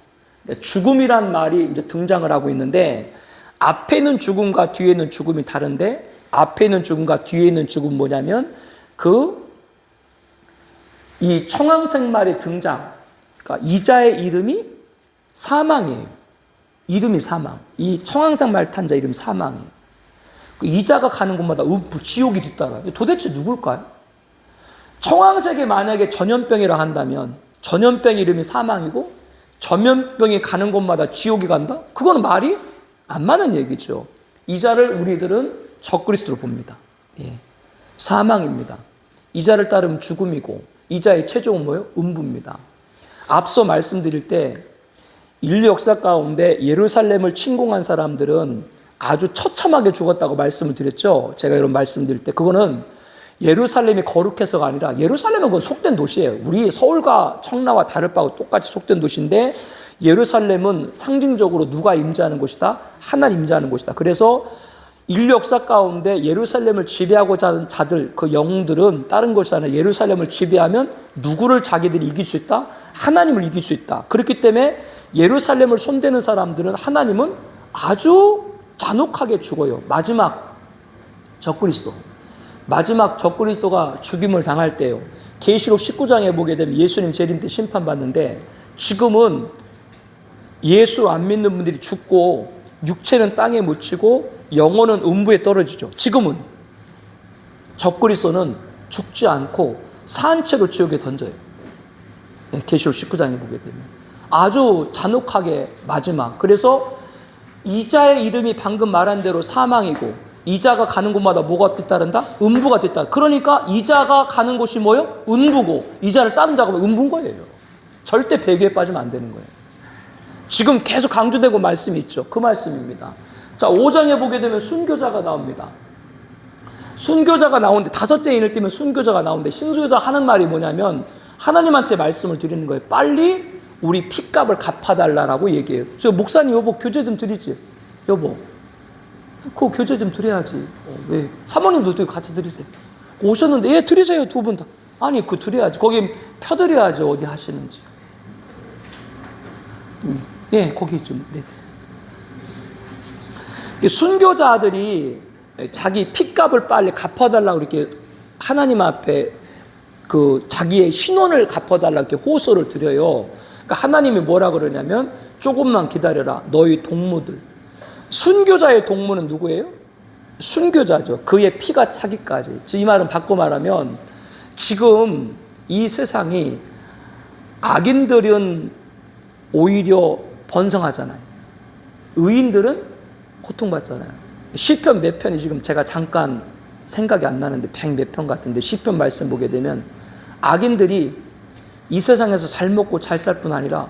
죽음이란 말이 이제 등장을 하고 있는데 앞에 있는 죽음과 뒤에 있는 죽음이 다른데 앞에 있는 죽음과 뒤에 있는 죽음은 뭐냐면 이 청황색 말의 등장, 그러니까 이자의 이름이 사망이에요. 이름이 사망. 이 청황색 말 탄 자 이름 사망이에요. 이자가 가는 곳마다 지옥이 뒤따라요. 도대체 누굴까요? 청황색이 만약에 전염병이라 한다면 전염병 이름이 사망이고 전염병이 가는 곳마다 지옥이 간다? 그건 말이 안 맞는 얘기죠. 이자를 우리들은 적그리스도로 봅니다. 예. 사망입니다. 이자를 따르면 죽음이고 이자의 최종은 뭐예요? 음부입니다. 앞서 말씀드릴 때 인류 역사 가운데 예루살렘을 침공한 사람들은 아주 처참하게 죽었다고 말씀을 드렸죠. 제가 이런 말씀드릴 때 그거는 예루살렘이 거룩해서가 아니라 예루살렘은 그건 속된 도시예요. 우리 서울과 청라와 다를 바고 똑같이 속된 도시인데 예루살렘은 상징적으로 누가 임재하는 곳이다? 하나님 임재하는 곳이다. 그래서 인류 역사 가운데 예루살렘을 지배하고자 하는 자들, 그 영웅들은 다른 것이 아니라 예루살렘을 지배하면 누구를 자기들이 이길 수 있다? 하나님을 이길 수 있다. 그렇기 때문에 예루살렘을 손대는 사람들은 하나님은 아주 잔혹하게 죽어요. 마지막 적그리스도가 죽임을 당할 때요. 계시록 19장에 보게 되면 예수님 재림 때 심판받는데 지금은 예수 안 믿는 분들이 죽고 육체는 땅에 묻히고 영혼은 음부에 떨어지죠. 지금은 적그리스도는 죽지 않고 산 채로 지옥에 던져요. 계시록 19장에 보게 되면 아주 잔혹하게 마지막. 그래서 이자의 이름이 방금 말한 대로 사망이고 이자가 가는 곳마다 뭐가 뒤따른다? 음부가 뒤따른다. 그러니까 이자가 가는 곳이 뭐예요? 음부고 이자를 따른 자가 음부인 거예요. 절대 배교에 빠지면 안 되는 거예요. 지금 계속 강조되고 말씀이 있죠. 그 말씀입니다. 자, 5장에 보게 되면 순교자가 나옵니다. 순교자가 나오는데 다섯째 인을 띄면 순교자가 나오는데 신수교자 하는 말이 뭐냐면 하나님한테 말씀을 드리는 거예요. 빨리 우리 핏값을 갚아달라고 얘기해요. 저 목사님 여보 교제 좀 드리지. 여보 그 교제 좀 드려야지. 왜? 사모님도 같이 드리세요. 오셨는데 예 드리세요 두 분 다. 아니 그 드려야지. 거기 펴드려야지 어디 하시는지. 예 거기 좀. 네. 순교자들이 자기 핏값을 빨리 갚아달라고 이렇게 하나님 앞에 그 자기의 신원을 갚아달라고 이렇게 호소를 드려요. 그러니까 하나님이 뭐라 그러냐면 조금만 기다려라 너희 동무들. 순교자의 동무는 누구예요? 순교자죠. 그의 피가 차기까지. 이 말은 바꿔 말하면 지금 이 세상이 악인들은 오히려 번성하잖아요. 의인들은 고통받잖아요. 시편 몇 편이 지금 제가 잠깐 생각이 안 나는데 100 몇 편 같은데 시편 말씀 보게 되면 악인들이 이 세상에서 잘 먹고 잘 살 뿐 아니라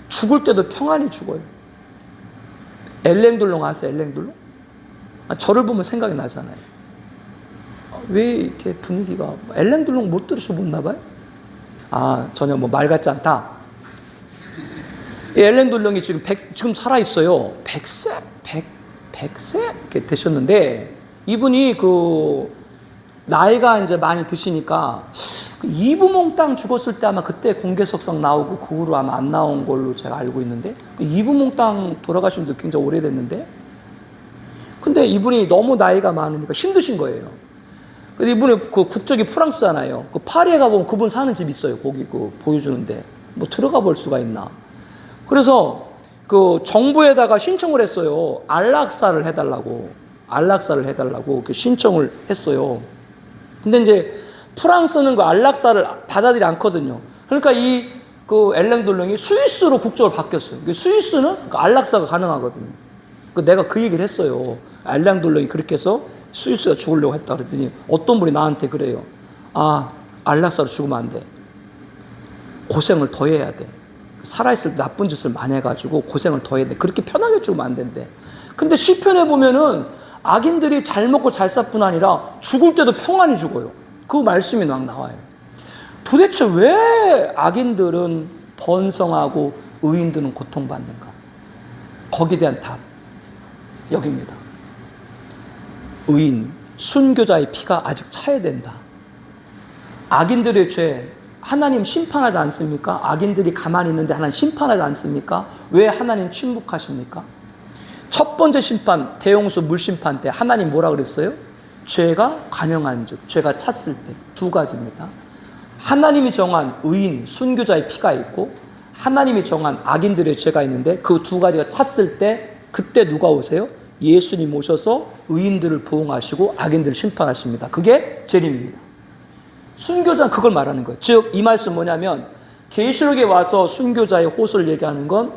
죽을 때도 평안히 죽어요. 엘랭둘롱 아세요? 엘랭둘롱? 저를 보면 생각이 나잖아요. 왜 이렇게 분위기가 엘랭둘롱 못 들으셔봤나 봐요? 전혀 뭐 말 같지 않다. 엘랭둘롱이 지금 살아있어요. 100세 이렇게 되셨는데 이분이 나이가 이제 많이 드시니까 이부몽땅 죽었을 때 아마 그때 공개석상 나오고 그 후로 아마 안 나온 걸로 제가 알고 있는데 이부몽땅 돌아가신 지 굉장히 오래됐는데 근데 이분이 너무 나이가 많으니까 힘드신 거예요. 근데 이분이 그 국적이 프랑스잖아요. 그 파리에 가보면 그분 사는 집 있어요. 거기 보여주는데 뭐 들어가 볼 수가 있나. 그래서 그 정부에다가 신청을 했어요. 안락사를 해달라고 그 신청을 했어요. 근데 이제 프랑스는 그 안락사를 받아들이지 않거든요. 그러니까 그 엘랭 돌롱이 스위스로 국적을 바뀌었어요. 스위스는 그 안락사가 가능하거든요. 내가 그 얘기를 했어요. 엘랭 돌롱이 그렇게 해서 스위스가 죽으려고 했다 그랬더니 어떤 분이 나한테 그래요. 안락사로 죽으면 안 돼. 고생을 더 해야 돼. 살아있을 때 나쁜 짓을 많이 해가지고 고생을 더 해야 돼. 그렇게 편하게 죽으면 안 된대. 근데 시편에 보면은 악인들이 잘 먹고 잘 살뿐 아니라 죽을 때도 평안히 죽어요. 그 말씀이 막 나와요. 도대체 왜 악인들은 번성하고 의인들은 고통받는가? 거기에 대한 답 여기입니다. 의인, 순교자의 피가 아직 차야 된다. 악인들의 죄 하나님 심판하지 않습니까? 악인들이 가만히 있는데 하나님 심판하지 않습니까? 왜 하나님 침묵하십니까? 첫 번째 심판, 대홍수 물심판 때 하나님 뭐라 그랬어요? 죄가 관영한 즉, 죄가 찼을 때 두 가지입니다. 하나님이 정한 의인, 순교자의 피가 있고 하나님이 정한 악인들의 죄가 있는데 그 두 가지가 찼을 때 그때 누가 오세요? 예수님 오셔서 의인들을 보응하시고 악인들을 심판하십니다. 그게 재림입니다. 순교자는 그걸 말하는 거예요. 즉 이 말씀 뭐냐면 계시록에 와서 순교자의 호소를 얘기하는 건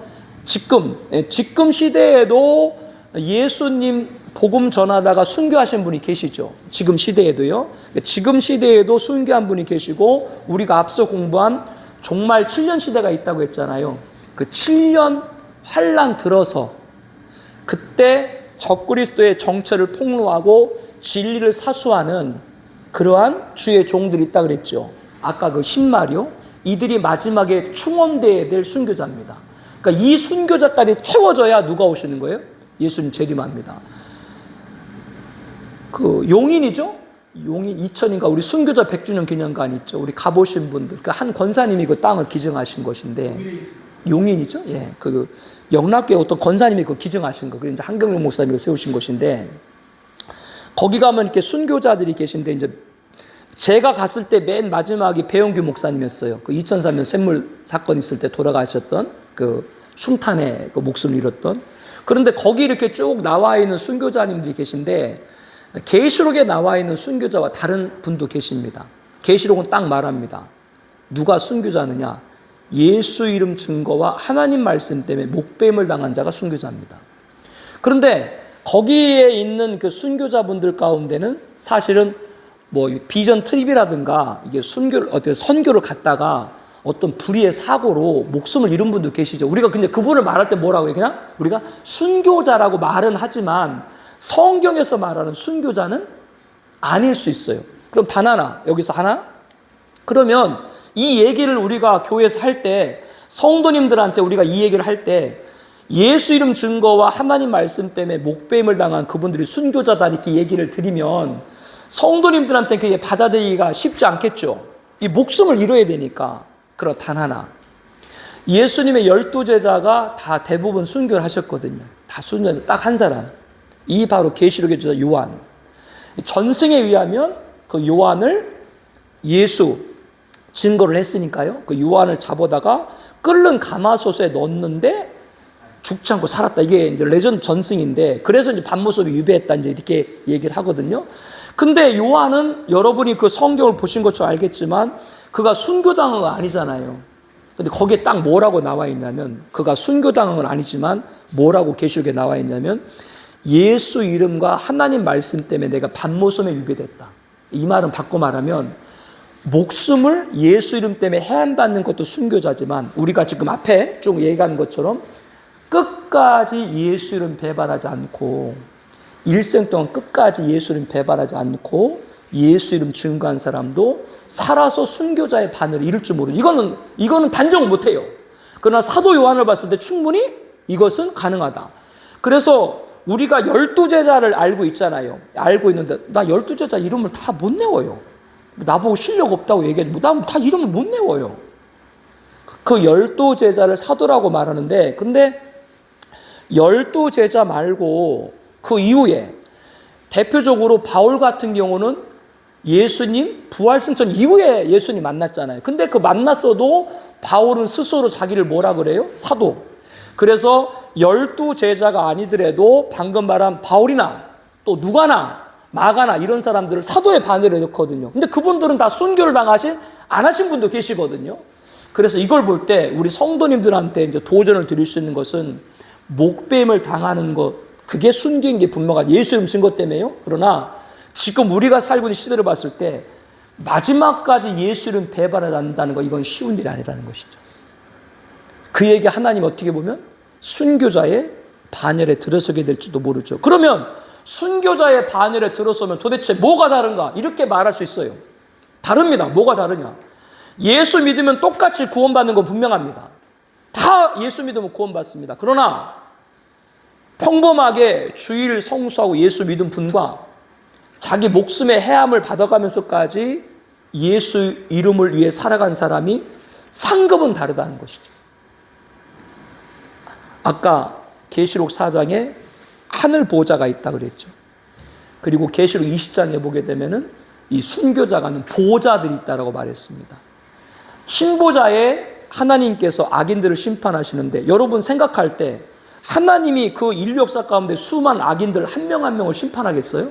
지금 시대에도 예수님 복음 전하다가 순교하신 분이 계시죠. 지금 시대에도요. 지금 시대에도 순교한 분이 계시고 우리가 앞서 공부한 종말 7년 시대가 있다고 했잖아요. 그 7년 환란 들어서 그때 적그리스도의 정체를 폭로하고 진리를 사수하는 그러한 주의 종들이 있다 그랬죠. 아까 그 10마리요. 이들이 마지막에 충원되어야 될 순교자입니다. 그러니까 이 순교자까지 채워져야 누가 오시는 거예요? 예수님 재림합니다. 그 용인이죠? 용인 2000인가 우리 순교자 100주년 기념관 있죠. 우리 가보신 분들. 그 한 권사님이 그 땅을 기증하신 것인데 용인이죠? 예. 그 영락교회 어떤 권사님이 그 기증하신 거. 그 이제 한경록 목사님이 세우신 것인데 거기 가면 이렇게 순교자들이 계신데 이제 제가 갔을 때 맨 마지막이 배영규 목사님이었어요. 그 2003년 샘물 사건 있을 때 돌아가셨던 그 흉탄에 그 목숨을 잃었던. 그런데 거기 이렇게 쭉 나와 있는 순교자님들이 계신데 계시록에 나와 있는 순교자와 다른 분도 계십니다. 계시록은 딱 말합니다. 누가 순교자느냐? 예수 이름 증거와 하나님 말씀 때문에 목배임을 당한 자가 순교자입니다. 그런데 거기에 있는 그 순교자분들 가운데는 사실은 뭐 비전 트립이라든가 이게 선교를 갔다가 어떤 불의의 사고로 목숨을 잃은 분도 계시죠. 우리가 근데 그분을 말할 때 뭐라고 해요? 그냥 우리가 순교자라고 말은 하지만 성경에서 말하는 순교자는 아닐 수 있어요. 그럼 단 하나, 여기서 하나? 그러면 이 얘기를 우리가 교회에서 할 때 성도님들한테 우리가 이 얘기를 할 때 예수 이름 증거와 하나님 말씀 때문에 목배임을 당한 그분들이 순교자다 이렇게 얘기를 드리면 성도님들한테 그게 받아들이기가 쉽지 않겠죠. 이 목숨을 잃어야 되니까. 그럼 단 하나. 예수님의 12제자가 다 대부분 순교를 하셨거든요. 다 순교, 딱 한 사람. 이 바로 계시록의 저자 요한. 전승에 의하면 그 요한을 예수 증거를 했으니까요. 그 요한을 잡아다가 끓는 가마솥에 넣었는데 죽지 않고 살았다. 이게 이제 레전드 전승인데 그래서 이제 반모습이 유배했다 이제 이렇게 얘기를 하거든요. 근데 요한은 여러분이 그 성경을 보신 것처럼 알겠지만 그가 순교당한 건 아니잖아요. 근데 거기에 딱 뭐라고 나와 있냐면 그가 순교당한 건 아니지만 뭐라고 계시록에 나와 있냐면 예수 이름과 하나님 말씀 때문에 내가 반모섬에 유배됐다. 이 말은 바꿔 말하면 목숨을 예수 이름 때문에 해안받는 것도 순교자지만 우리가 지금 앞에 쭉 얘기한 것처럼 끝까지 예수 이름 배반하지 않고 일생 동안 끝까지 예수 이름 배반하지 않고 예수 이름 증거한 사람도 살아서 순교자의 바늘을 이룰 줄 모르는 이거는 단정을 못해요. 그러나 사도 요한을 봤을 때 충분히 이것은 가능하다. 그래서 우리가 12제자를 알고 있잖아요. 알고 있는데 나 12제자 이름을 다 못 외워요. 나보고 실력 없다고 얘기하지 나 다 이름을 못 외워요. 그 12제자를 사도라고 말하는데 근데 12제자 말고 그 이후에 대표적으로 바울 같은 경우는 예수님 부활승천 이후에 예수님 만났잖아요. 근데 그 만났어도 바울은 스스로 자기를 뭐라 그래요? 사도. 그래서 12 제자가 아니더라도 방금 말한 바울이나 또 누가나 마가나 이런 사람들을 사도의 반열에 넣거든요. 근데 그분들은 다 순교를 안 하신 분도 계시거든요. 그래서 이걸 볼 때 우리 성도님들한테 이제 도전을 드릴 수 있는 것은 목뱀을 당하는 것, 그게 순교인 게 분명하죠. 예수 이름 증거 때문에요. 그러나 지금 우리가 살고 있는 시대를 봤을 때 마지막까지 예수 이름 배반을 한다는 거, 이건 쉬운 일이 아니라는 것이죠. 그에게 하나님 어떻게 보면 순교자의 반열에 들어서게 될지도 모르죠. 그러면 순교자의 반열에 들어서면 도대체 뭐가 다른가? 이렇게 말할 수 있어요. 다릅니다. 뭐가 다르냐? 예수 믿으면 똑같이 구원받는 건 분명합니다. 다 예수 믿으면 구원받습니다. 그러나 평범하게 주일 성수하고 예수 믿은 분과 자기 목숨의 해함을 받아가면서까지 예수 이름을 위해 살아간 사람이 상급은 다르다는 것이죠. 아까 계시록 4장에 하늘 보좌가 있다 그랬죠. 그리고 계시록 20장에 보게 되면은 이 순교자가는 보좌들이 있다라고 말했습니다. 신보좌에 하나님께서 악인들을 심판하시는데, 여러분 생각할 때 하나님이 그 인류 역사 가운데 수많은 악인들 한 명 한 명을 심판하겠어요?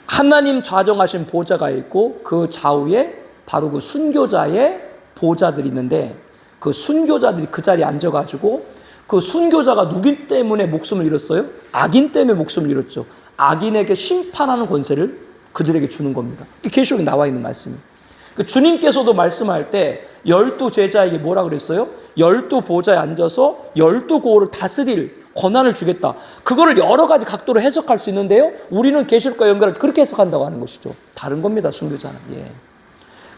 하나님 좌정하신 보좌가 있고 그 좌우에 바로 그 순교자의 보좌들이 있는데, 그 순교자들이 그 자리에 앉아가지고 그 순교자가 누구 때문에 목숨을 잃었어요? 악인 때문에 목숨을 잃었죠. 악인에게 심판하는 권세를 그들에게 주는 겁니다. 계시록에 나와 있는 말씀이에요. 주님께서도 말씀할 때 12 제자에게 뭐라 그랬어요? 12 보좌에 앉아서 12 고을을 다스릴 권한을 주겠다. 그거를 여러 가지 각도로 해석할 수 있는데요, 우리는 계시록과 연결을 그렇게 해석한다고 하는 것이죠. 다른 겁니다, 순교자는. 예.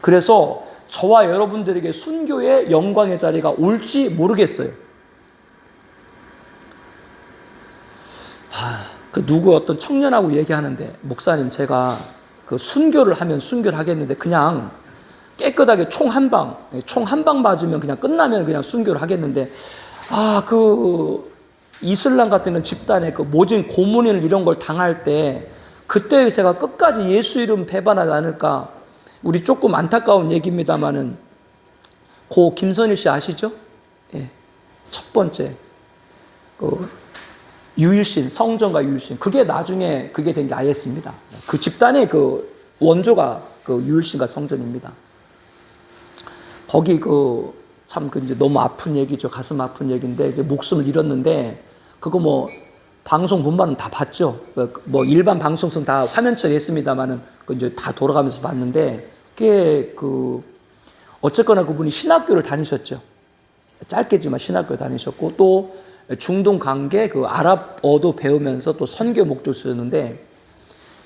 그래서 저와 여러분들에게 순교의 영광의 자리가 올지 모르겠어요. 그 누구 어떤 청년하고 얘기하는데, 목사님 제가 그 순교를 하면 순교를 하겠는데 그냥 깨끗하게 총 한 방 맞으면 그냥 끝나면 그냥 순교를 하겠는데, 그 이슬람 같은 집단의 그 모진 고문을 이런 걸 당할 때 그때 제가 끝까지 예수 이름 배반하지 않을까. 우리 조금 안타까운 얘기입니다만은 고 김선일 씨 아시죠? 예. 첫 번째 그 유일신, 성전과 유일신, 그게 나중에 그게 된 게 아예스입니다. 그 집단의 그 원조가 그 유일신과 성전입니다. 거기 참 이제 너무 아픈 얘기죠. 가슴 아픈 얘기인데, 이제 목숨을 잃었는데, 그거 뭐 방송 본반은 다 봤죠. 뭐 일반 방송성 다 화면 처리했습니다만은 그 이제 다 돌아가면서 봤는데, 그게 어쨌거나 그분이 신학교를 다니셨죠. 짧게지만 신학교 다니셨고, 또 중동 관계 그 아랍어도 배우면서 또 선교 목적을 쓰였는데,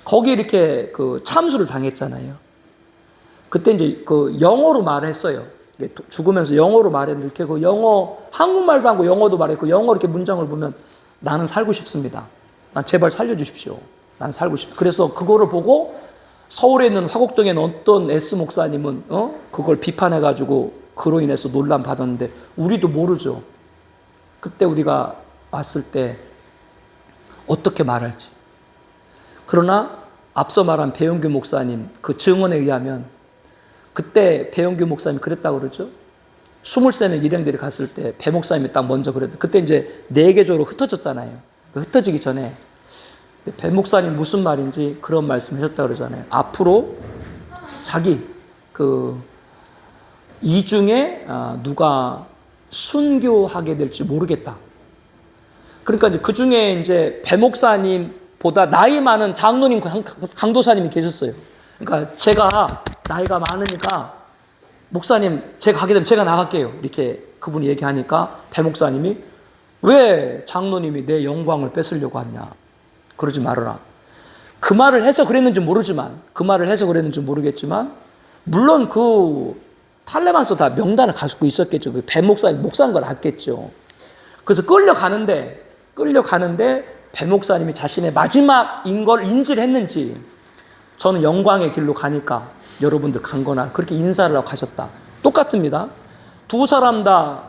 거기 이렇게 참수를 당했잖아요. 그때 이제 영어로 말했어요. 죽으면서 영어로 말했는데, 이렇게 영어, 한국말도 하고 영어도 말했고, 영어 이렇게 문장을 보면 나는 살고 싶습니다. 난 제발 살려주십시오. 난 살고 싶다. 그래서 그거를 보고 서울에 있는 화곡동에 있는 어떤 S 목사님은 그걸 비판해가지고 그로 인해서 논란 받았는데, 우리도 모르죠. 그때 우리가 왔을 때 어떻게 말할지. 그러나 앞서 말한 배용규 목사님 그 증언에 의하면, 그때 배용규 목사님이 그랬다고 그러죠. 23명 일행들이 갔을 때 배 목사님이 딱 먼저 그랬는데, 그때 이제 4개조로 흩어졌잖아요. 흩어지기 전에 배 목사님 무슨 말인지 그런 말씀 하셨다고 그러잖아요. 앞으로 자기 이 중에 누가 순교하게 될지 모르겠다. 그러니까 이제 그 중에 이제 배 목사님보다 나이 많은 장로님 강도사님이 계셨어요. 그러니까 제가 나이가 많으니까 목사님 제가 가게 되면 제가 나갈게요. 이렇게 그분이 얘기하니까 배 목사님이 왜 장로님이 내 영광을 뺏으려고 하냐. 그러지 말아라. 그 말을 해서 그랬는지 모르겠지만 물론 그 탈레반서 다 명단을 가지고 있었겠죠. 그 배 목사님 목사인 걸 알겠죠. 그래서 끌려가는데 배 목사님이 자신의 마지막인 걸 인지를 했는지, 저는 영광의 길로 가니까 여러분들 간 거나 그렇게 인사를 하고 가셨다. 똑같습니다. 두 사람 다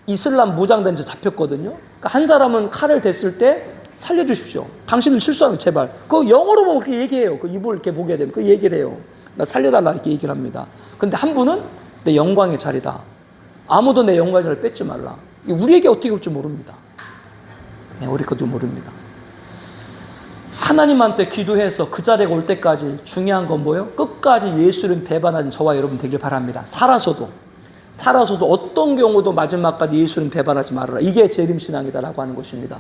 이슬람 무장된 자 잡혔거든요. 그러니까 한 사람은 칼을 댔을 때 살려주십시오. 당신들 실수하는 제발. 그 영어로 보면 그렇게 얘기해요. 그 입을 이렇게 보게 되면 그 얘기를 해요. 나 살려달라 이렇게 얘기를 합니다. 근데 한 분은 내 영광의 자리다. 아무도 내 영광의 자리를 뺏지 말라. 우리에게 어떻게 올지 모릅니다. 네, 우리 것도 모릅니다. 하나님한테 기도해서 그 자리가 올 때까지 중요한 건 뭐예요? 끝까지 예수를 배반하는 저와 여러분 되길 바랍니다. 살아서도 어떤 경우도 마지막까지 예수를 배반하지 말아라. 이게 재림신앙이다라고 하는 것입니다.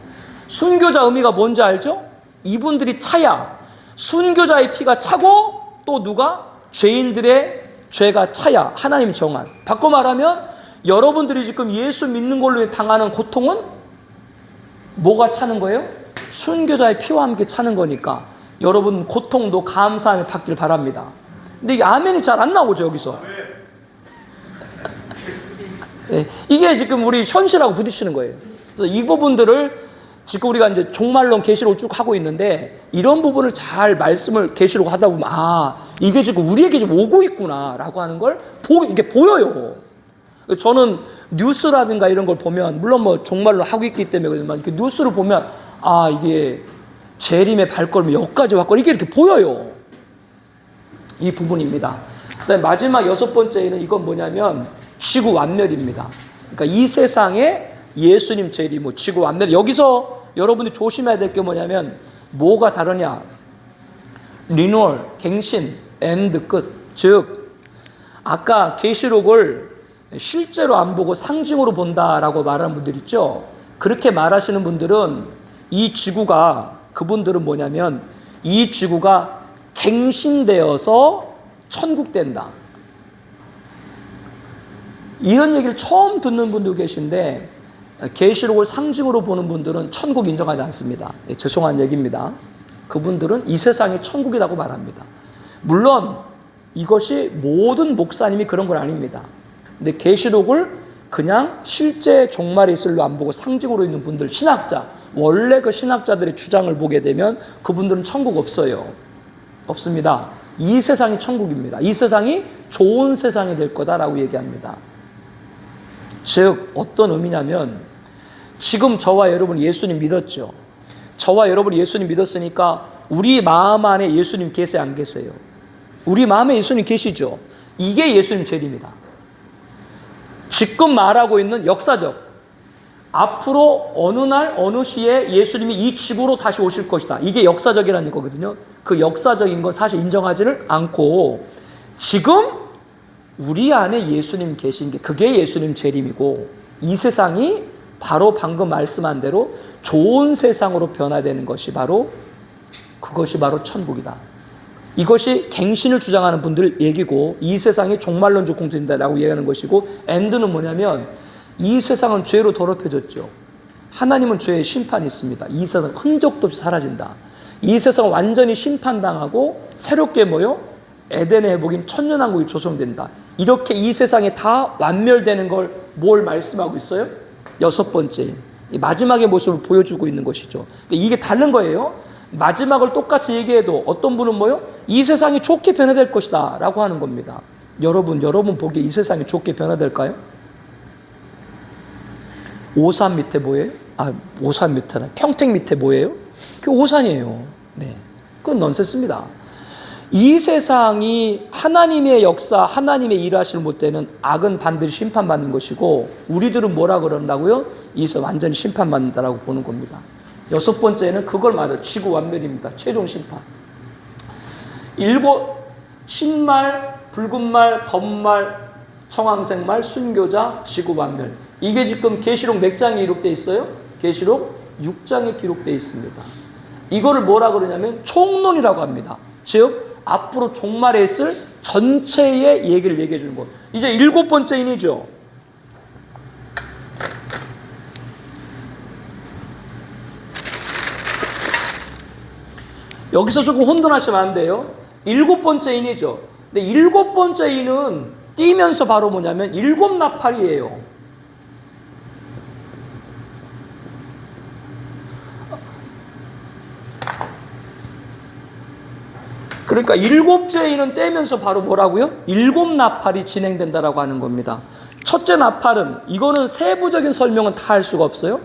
순교자 의미가 뭔지 알죠? 이분들이 차야 순교자의 피가 차고 또 누가? 죄인들의 죄가 차야 하나님 정한. 바꿔 말하면 여러분들이 지금 예수 믿는 걸로 당하는 고통은 뭐가 차는 거예요? 순교자의 피와 함께 차는 거니까 여러분 고통도 감사함에 받길 바랍니다. 근데 이게 아멘이 잘 안 나오죠 여기서. 네, 이게 지금 우리 현실하고 부딪히는 거예요. 그래서 이 부분들을 지금 우리가 이제 종말론 계시록을 쭉 하고 있는데 이런 부분을 잘 말씀을 계시록 하다 보면 이게 지금 우리에게 좀 오고 있구나라고 하는 걸 이게 보여요. 저는 뉴스라든가 이런 걸 보면 물론 뭐 종말론 하고 있기 때문에 그렇지만 이렇게 뉴스를 보면 이게 재림의 발걸음이 여기까지 왔고 이게 이렇게 보여요. 이 부분입니다. 그다음에 마지막 6번째는 이건 뭐냐면 지구 완멸입니다. 그러니까 이 세상에 예수님 재림, 지구 완멸. 여기서 여러분이 조심해야 될 게 뭐냐면 뭐가 다르냐? 리뉴얼, 갱신, 엔드, 끝. 즉 아까 계시록을 실제로 안 보고 상징으로 본다라고 말하는 분들 있죠. 그렇게 말하시는 분들은 이 지구가 그분들은 뭐냐면 이 지구가 갱신되어서 천국 된다. 이런 얘기를 처음 듣는 분도 계신데 계시록을 상징으로 보는 분들은 천국 인정하지 않습니다. 네, 죄송한 얘기입니다. 그분들은 이 세상이 천국이라고 말합니다. 물론 이것이 모든 목사님이 그런 건 아닙니다. 근데 계시록을 그냥 실제 종말이 있을로 안 보고 상징으로 있는 분들, 신학자, 원래 그 신학자들의 주장을 보게 되면 그분들은 천국 없어요. 없습니다. 이 세상이 천국입니다. 이 세상이 좋은 세상이 될 거다라고 얘기합니다. 즉 어떤 의미냐면 지금 저와 여러분 예수님 믿었죠. 저와 여러분 예수님 믿었으니까 우리 마음 안에 예수님 계세요 안 계세요? 우리 마음에 예수님 계시죠. 이게 예수님 재림이다. 지금 말하고 있는 역사적 앞으로 어느 날 어느 시에 예수님이 이 지구로 다시 오실 것이다. 이게 역사적이라는 거거든요. 그 역사적인 건 사실 인정하지를 않고 지금 우리 안에 예수님 계신 게 그게 예수님 재림이고 이 세상이 바로 방금 말씀한 대로 좋은 세상으로 변화되는 것이 바로 그것이 바로 천국이다. 이것이 갱신을 주장하는 분들 얘기고 이 세상이 종말론적 공존이다라고 얘기하는 것이고 엔드는 뭐냐면 이 세상은 죄로 더럽혀졌죠. 하나님은 죄의 심판이 있습니다. 이 세상 흔적도 없이 사라진다. 이 세상은 완전히 심판당하고 새롭게 에덴의 회복인 천년왕국이 조성된다. 이렇게 이 세상에 다 완멸되는 걸 뭘 말씀하고 있어요? 6번째 마지막의 모습을 보여주고 있는 것이죠. 이게 다른 거예요. 마지막을 똑같이 얘기해도 어떤 분은 이 세상이 좋게 변화될 것이다 라고 하는 겁니다. 여러분 보기에 이 세상이 좋게 변화될까요? 오산 밑에 뭐예요? 오산 밑에나 평택 밑에 뭐예요? 그 오산이에요. 네, 그건 넌센스입니다. 이 세상이 하나님의 역사, 하나님의 일하시는 못 때는 악은 반드시 심판받는 것이고 우리들은 뭐라 그런다고요? 이 세상 완전히 심판받는다라고 보는 겁니다. 6번째는 그걸 말해요. 지구 완멸입니다. 최종 심판. 7 신말, 붉은말, 검말, 청황색말, 순교자, 지구 완멸. 이게 지금 계시록 몇 장에 기록되어 있어요? 계시록 6장에 기록되어 있습니다. 이거를 뭐라 그러냐면 총론이라고 합니다. 즉 앞으로 종말에 있을 전체의 얘기를 얘기해 주는 것. 이제 7번째 인이죠. 여기서 조금 혼돈하시면 안 돼요. 7번째 인이죠. 근데 7번째 인은 띄면서 바로 뭐냐면 7 나팔이에요. 그러니까 7째 인은 떼면서 바로 뭐라고요? 7 나팔이 진행된다라고 하는 겁니다. 첫째 나팔은 이거는 세부적인 설명은 다 할 수가 없어요.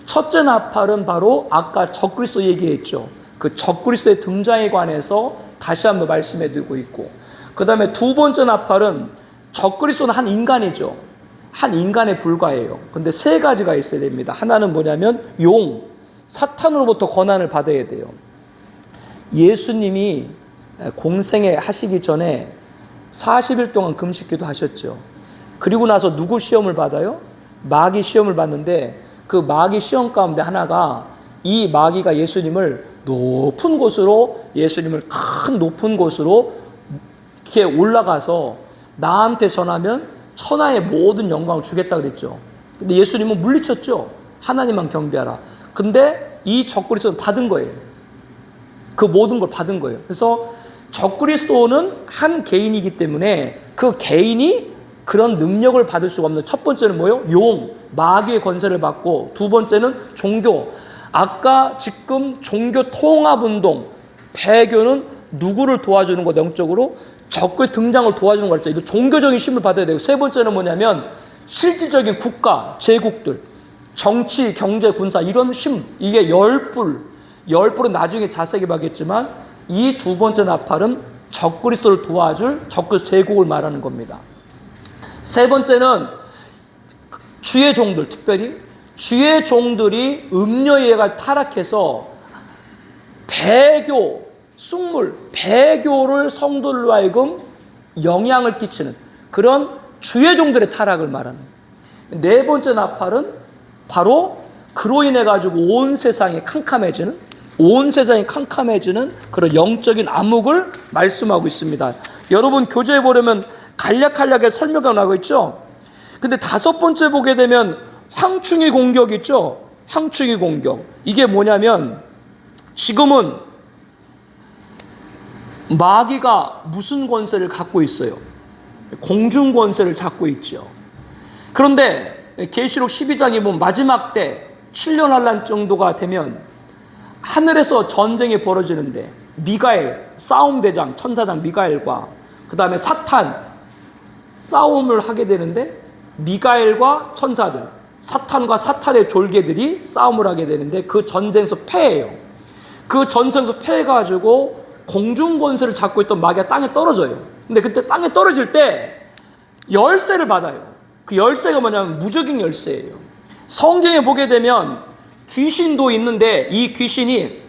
첫째 나팔은 바로 아까 적그리스도 얘기했죠. 그 적그리스도의 등장에 관해서 다시 한번 말씀해 드리고 있고 그 다음에 두 번째 나팔은 적그리스도는 한 인간이죠. 한 인간에 불과해요. 근데 세 가지가 있어야 됩니다. 하나는 뭐냐면 사탄으로부터 권한을 받아야 돼요. 예수님이 공생애 하시기 전에 40일 동안 금식기도 하셨죠. 그리고 나서 누구 시험을 받아요? 마귀 시험을 받는데 그 마귀 시험 가운데 하나가 이 마귀가 예수님을 큰 높은 곳으로 이렇게 올라가서 나한테 전하면 천하의 모든 영광을 주겠다 그랬죠. 근데 예수님은 물리쳤죠. 하나님만 경배하라. 근데 이 적그리스도는 받은 거예요. 그 모든 걸 받은 거예요. 그래서 적그리스도는 한 개인이기 때문에 그 개인이 그런 능력을 받을 수가 없는, 첫 번째는 뭐예요? 마귀의 권세를 받고, 두 번째는 종교. 아까 지금 종교 통합운동, 배교는 누구를 도와주는 거, 영적으로? 적그리스도 등장을 도와주는 거랬죠. 이거 종교적인 힘을 받아야 되고, 세 번째는 뭐냐면 실질적인 국가, 제국들, 정치, 경제, 군사, 이런 힘, 이게 열불은 나중에 자세히 봐야겠지만, 이 두 번째 나팔은 적그리스도를 도와줄 적그리스도 제국을 말하는 겁니다. 세 번째는 주의 종들, 특별히 주의 종들이 음료예가 타락해서 배교를 성도들로 하여금 영향을 끼치는 그런 주의 종들의 타락을 말하는. 네 번째 나팔은 바로 그로 인해 가지고 온 세상이 캄캄해지는 그런 영적인 암흑을 말씀하고 있습니다. 여러분 교재에 보려면 간략하게 설명가 나오고 있죠. 근데 다섯 번째 보게 되면 황충의 공격 있죠. 황충의 공격. 이게 뭐냐면 지금은 마귀가 무슨 권세를 갖고 있어요? 공중 권세를 잡고 있죠. 그런데 계시록 12장에 보면 마지막 때 7년 환란 정도가 되면 하늘에서 전쟁이 벌어지는데 미가엘, 싸움대장, 천사장 미가엘과 그 다음에 사탄 싸움을 하게 되는데, 미가엘과 천사들, 사탄과 사탄의 졸개들이 싸움을 하게 되는데 그 전쟁에서 패해요. 그 전쟁에서 패해가지고 공중 권세를 잡고 있던 마귀가 땅에 떨어져요. 근데 그때 땅에 떨어질 때 열쇠를 받아요. 그 열쇠가 뭐냐면 무적인 열쇠예요. 성경에 보게 되면 귀신도 있는데 이 귀신이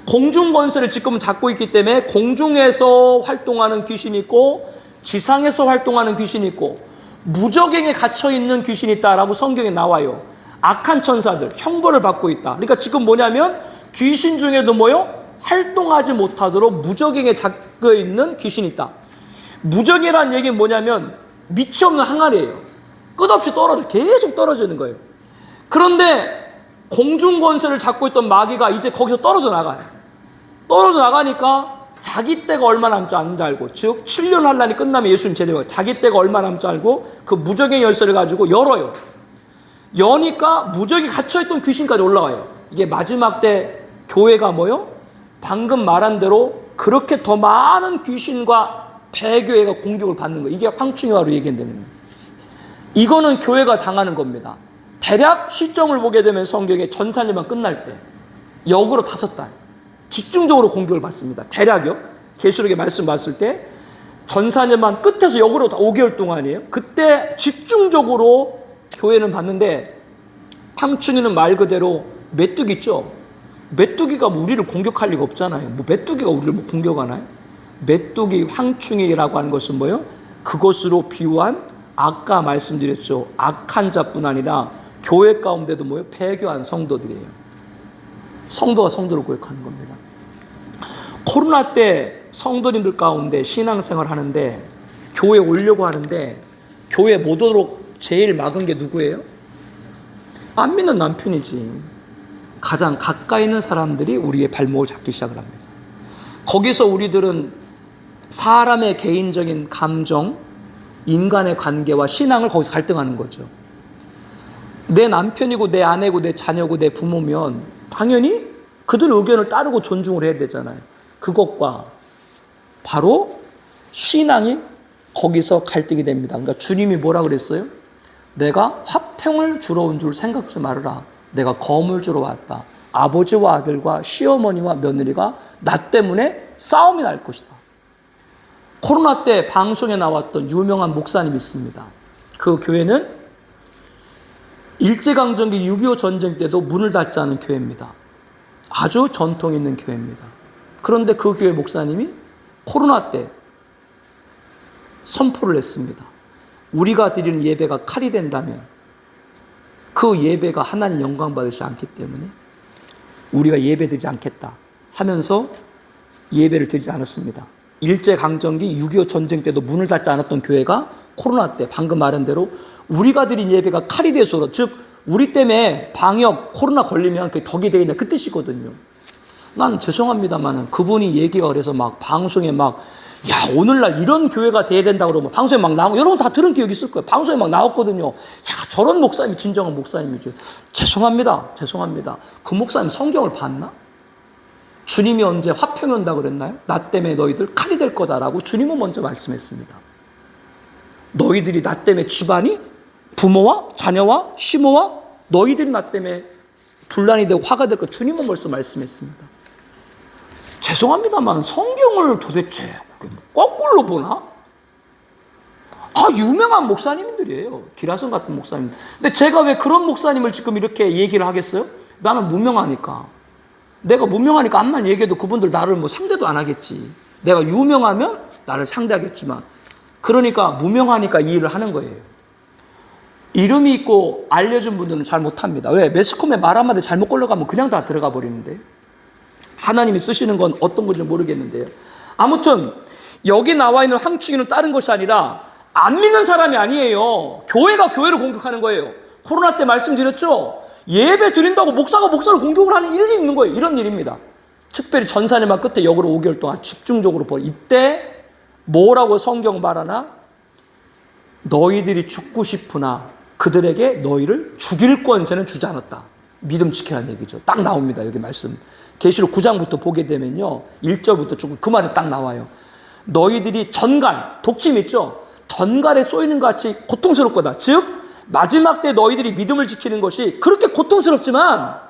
공중 권세를 지금 잡고 있기 때문에 공중에서 활동하는 귀신이 있고 지상에서 활동하는 귀신이 있고 무적행에 갇혀있는 귀신이 있다라고 성경에 나와요. 악한 천사들, 형벌을 받고 있다. 그러니까 지금 뭐냐면 귀신 중에도 활동하지 못하도록 무적행에 잡혀있는 귀신이 있다. 무적이라는 얘기는 뭐냐면 밑이 없는 항아리예요. 끝없이 계속 떨어지는 거예요. 그런데 공중 권세를 잡고 있던 마귀가 이제 거기서 떨어져 나가요. 떨어져 나가니까 자기 때가 얼마 남지 않은 줄 알고, 즉 7년 환란이 끝나면 예수님 제대로 자기 때가 얼마 남지 줄 알고 그 무적의 열쇠를 가지고 열어요. 여니까 무적이 갇혀있던 귀신까지 올라와요. 이게 마지막 때 교회가 방금 말한 대로 그렇게 더 많은 귀신과 배교회가 공격을 받는 거예요. 이게 황충이화로 얘기한다는 거예요. 이거는 교회가 당하는 겁니다. 대략 시점을 보게 되면 성경에 전산일만 끝날 때 역으로 5달 집중적으로 공격을 받습니다. 대략이요. 계시록의 말씀 봤을 때 전산일만 끝에서 역으로 5개월 동안이에요. 그때 집중적으로 교회는 받는데, 황충이는 말 그대로 메뚜기 있죠. 메뚜기가 우리를 공격할 리가 없잖아요. 메뚜기가 우리를 공격하나요? 메뚜기 황충이라고 하는 것은 뭐예요? 그것으로 비유한 아까 말씀드렸죠. 악한 자뿐 아니라 교회 가운데도 배교한 성도들이에요. 성도가 성도를 고역하는 겁니다. 코로나 때 성도님들 가운데 신앙생활 하는데 교회 오려고 하는데 교회 못 오도록 제일 막은 게 누구예요? 안 믿는 남편이지. 가장 가까이 있는 사람들이 우리의 발목을 잡기 시작을 합니다. 거기서 우리들은 사람의 개인적인 감정, 인간의 관계와 신앙을 거기서 갈등하는 거죠. 내 남편이고 내 아내고 내 자녀고 내 부모면 당연히 그들 의견을 따르고 존중을 해야 되잖아요. 그것과 바로 신앙이 거기서 갈등이 됩니다. 그러니까 주님이 뭐라 그랬어요? 내가 화평을 주러 온 줄 생각지 말아라. 내가 검을 주러 왔다. 아버지와 아들과 시어머니와 며느리가 나 때문에 싸움이 날 것이다. 코로나 때 방송에 나왔던 유명한 목사님이 있습니다. 그 교회는 일제강점기 6.25 전쟁 때도 문을 닫지 않은 교회입니다. 아주 전통 있는 교회입니다. 그런데 그 교회 목사님이 코로나 때 선포를 했습니다. 우리가 드리는 예배가 칼이 된다면 그 예배가 하나님 영광 받으시지 않기 때문에 우리가 예배 드리지 않겠다 하면서 예배를 드리지 않았습니다. 일제강점기 6.25 전쟁 때도 문을 닫지 않았던 교회가 코로나 때 방금 말한 대로 우리가 드린 예배가 칼이 돼서, 즉 우리 때문에 방역 코로나 걸리면 그게 덕이 되겠냐 그 뜻이거든요. 난 죄송합니다만 그분이 얘기가 그래서 막 방송에 막 야 오늘날 이런 교회가 돼야 된다고 그러면 방송에 막 나오고, 여러분 다 들은 기억이 있을 거예요. 방송에 막 나왔거든요. 야 저런 목사님이 진정한 목사님이죠. 죄송합니다. 그 목사님 성경을 봤나? 주님이 언제 화평이 온다고 그랬나요? 나 때문에 너희들 칼이 될 거다라고 주님은 먼저 말씀했습니다. 너희들이 나 때문에 집안이, 부모와 자녀와 시모와 너희들이 나 때문에 분란이 되고 화가 될 거 주님은 벌써 말씀했습니다. 죄송합니다만 성경을 도대체 거꾸로 보나? 유명한 목사님들이에요. 기라성 같은 목사님들. 근데 제가 왜 그런 목사님을 지금 이렇게 얘기를 하겠어요? 나는 무명하니까. 내가 무명하니까 암만 얘기해도 그분들 나를 뭐 상대도 안 하겠지. 내가 유명하면 나를 상대하겠지만, 그러니까 무명하니까 이 일을 하는 거예요. 이름이 있고 알려진 분들은 잘 못합니다. 왜? 매스컴에 말 한마디 잘못 걸려가면 그냥 다 들어가 버리는데, 하나님이 쓰시는 건 어떤 건지 모르겠는데요. 아무튼 여기 나와 있는 황충이는 다른 것이 아니라 안 믿는 사람이 아니에요. 교회가 교회를 공격하는 거예요. 코로나 때 말씀드렸죠. 예배 드린다고 목사가 목사를 공격을 하는 일이 있는 거예요. 이런 일입니다. 특별히 전사님만 끝에 역으로 5개월 동안 집중적으로 보여. 이때 뭐라고 성경 말하나? 너희들이 죽고 싶으나 그들에게 너희를 죽일 권세는 주지 않았다. 믿음 지키라는 얘기죠. 딱 나옵니다. 여기 말씀. 계시록 9장부터 보게 되면요. 1절부터 조금 그 말이 딱 나와요. 너희들이 전갈, 독침 있죠? 전갈에 쏘이는 것 같이 고통스러울 거다. 즉 마지막 때 너희들이 믿음을 지키는 것이 그렇게 고통스럽지만,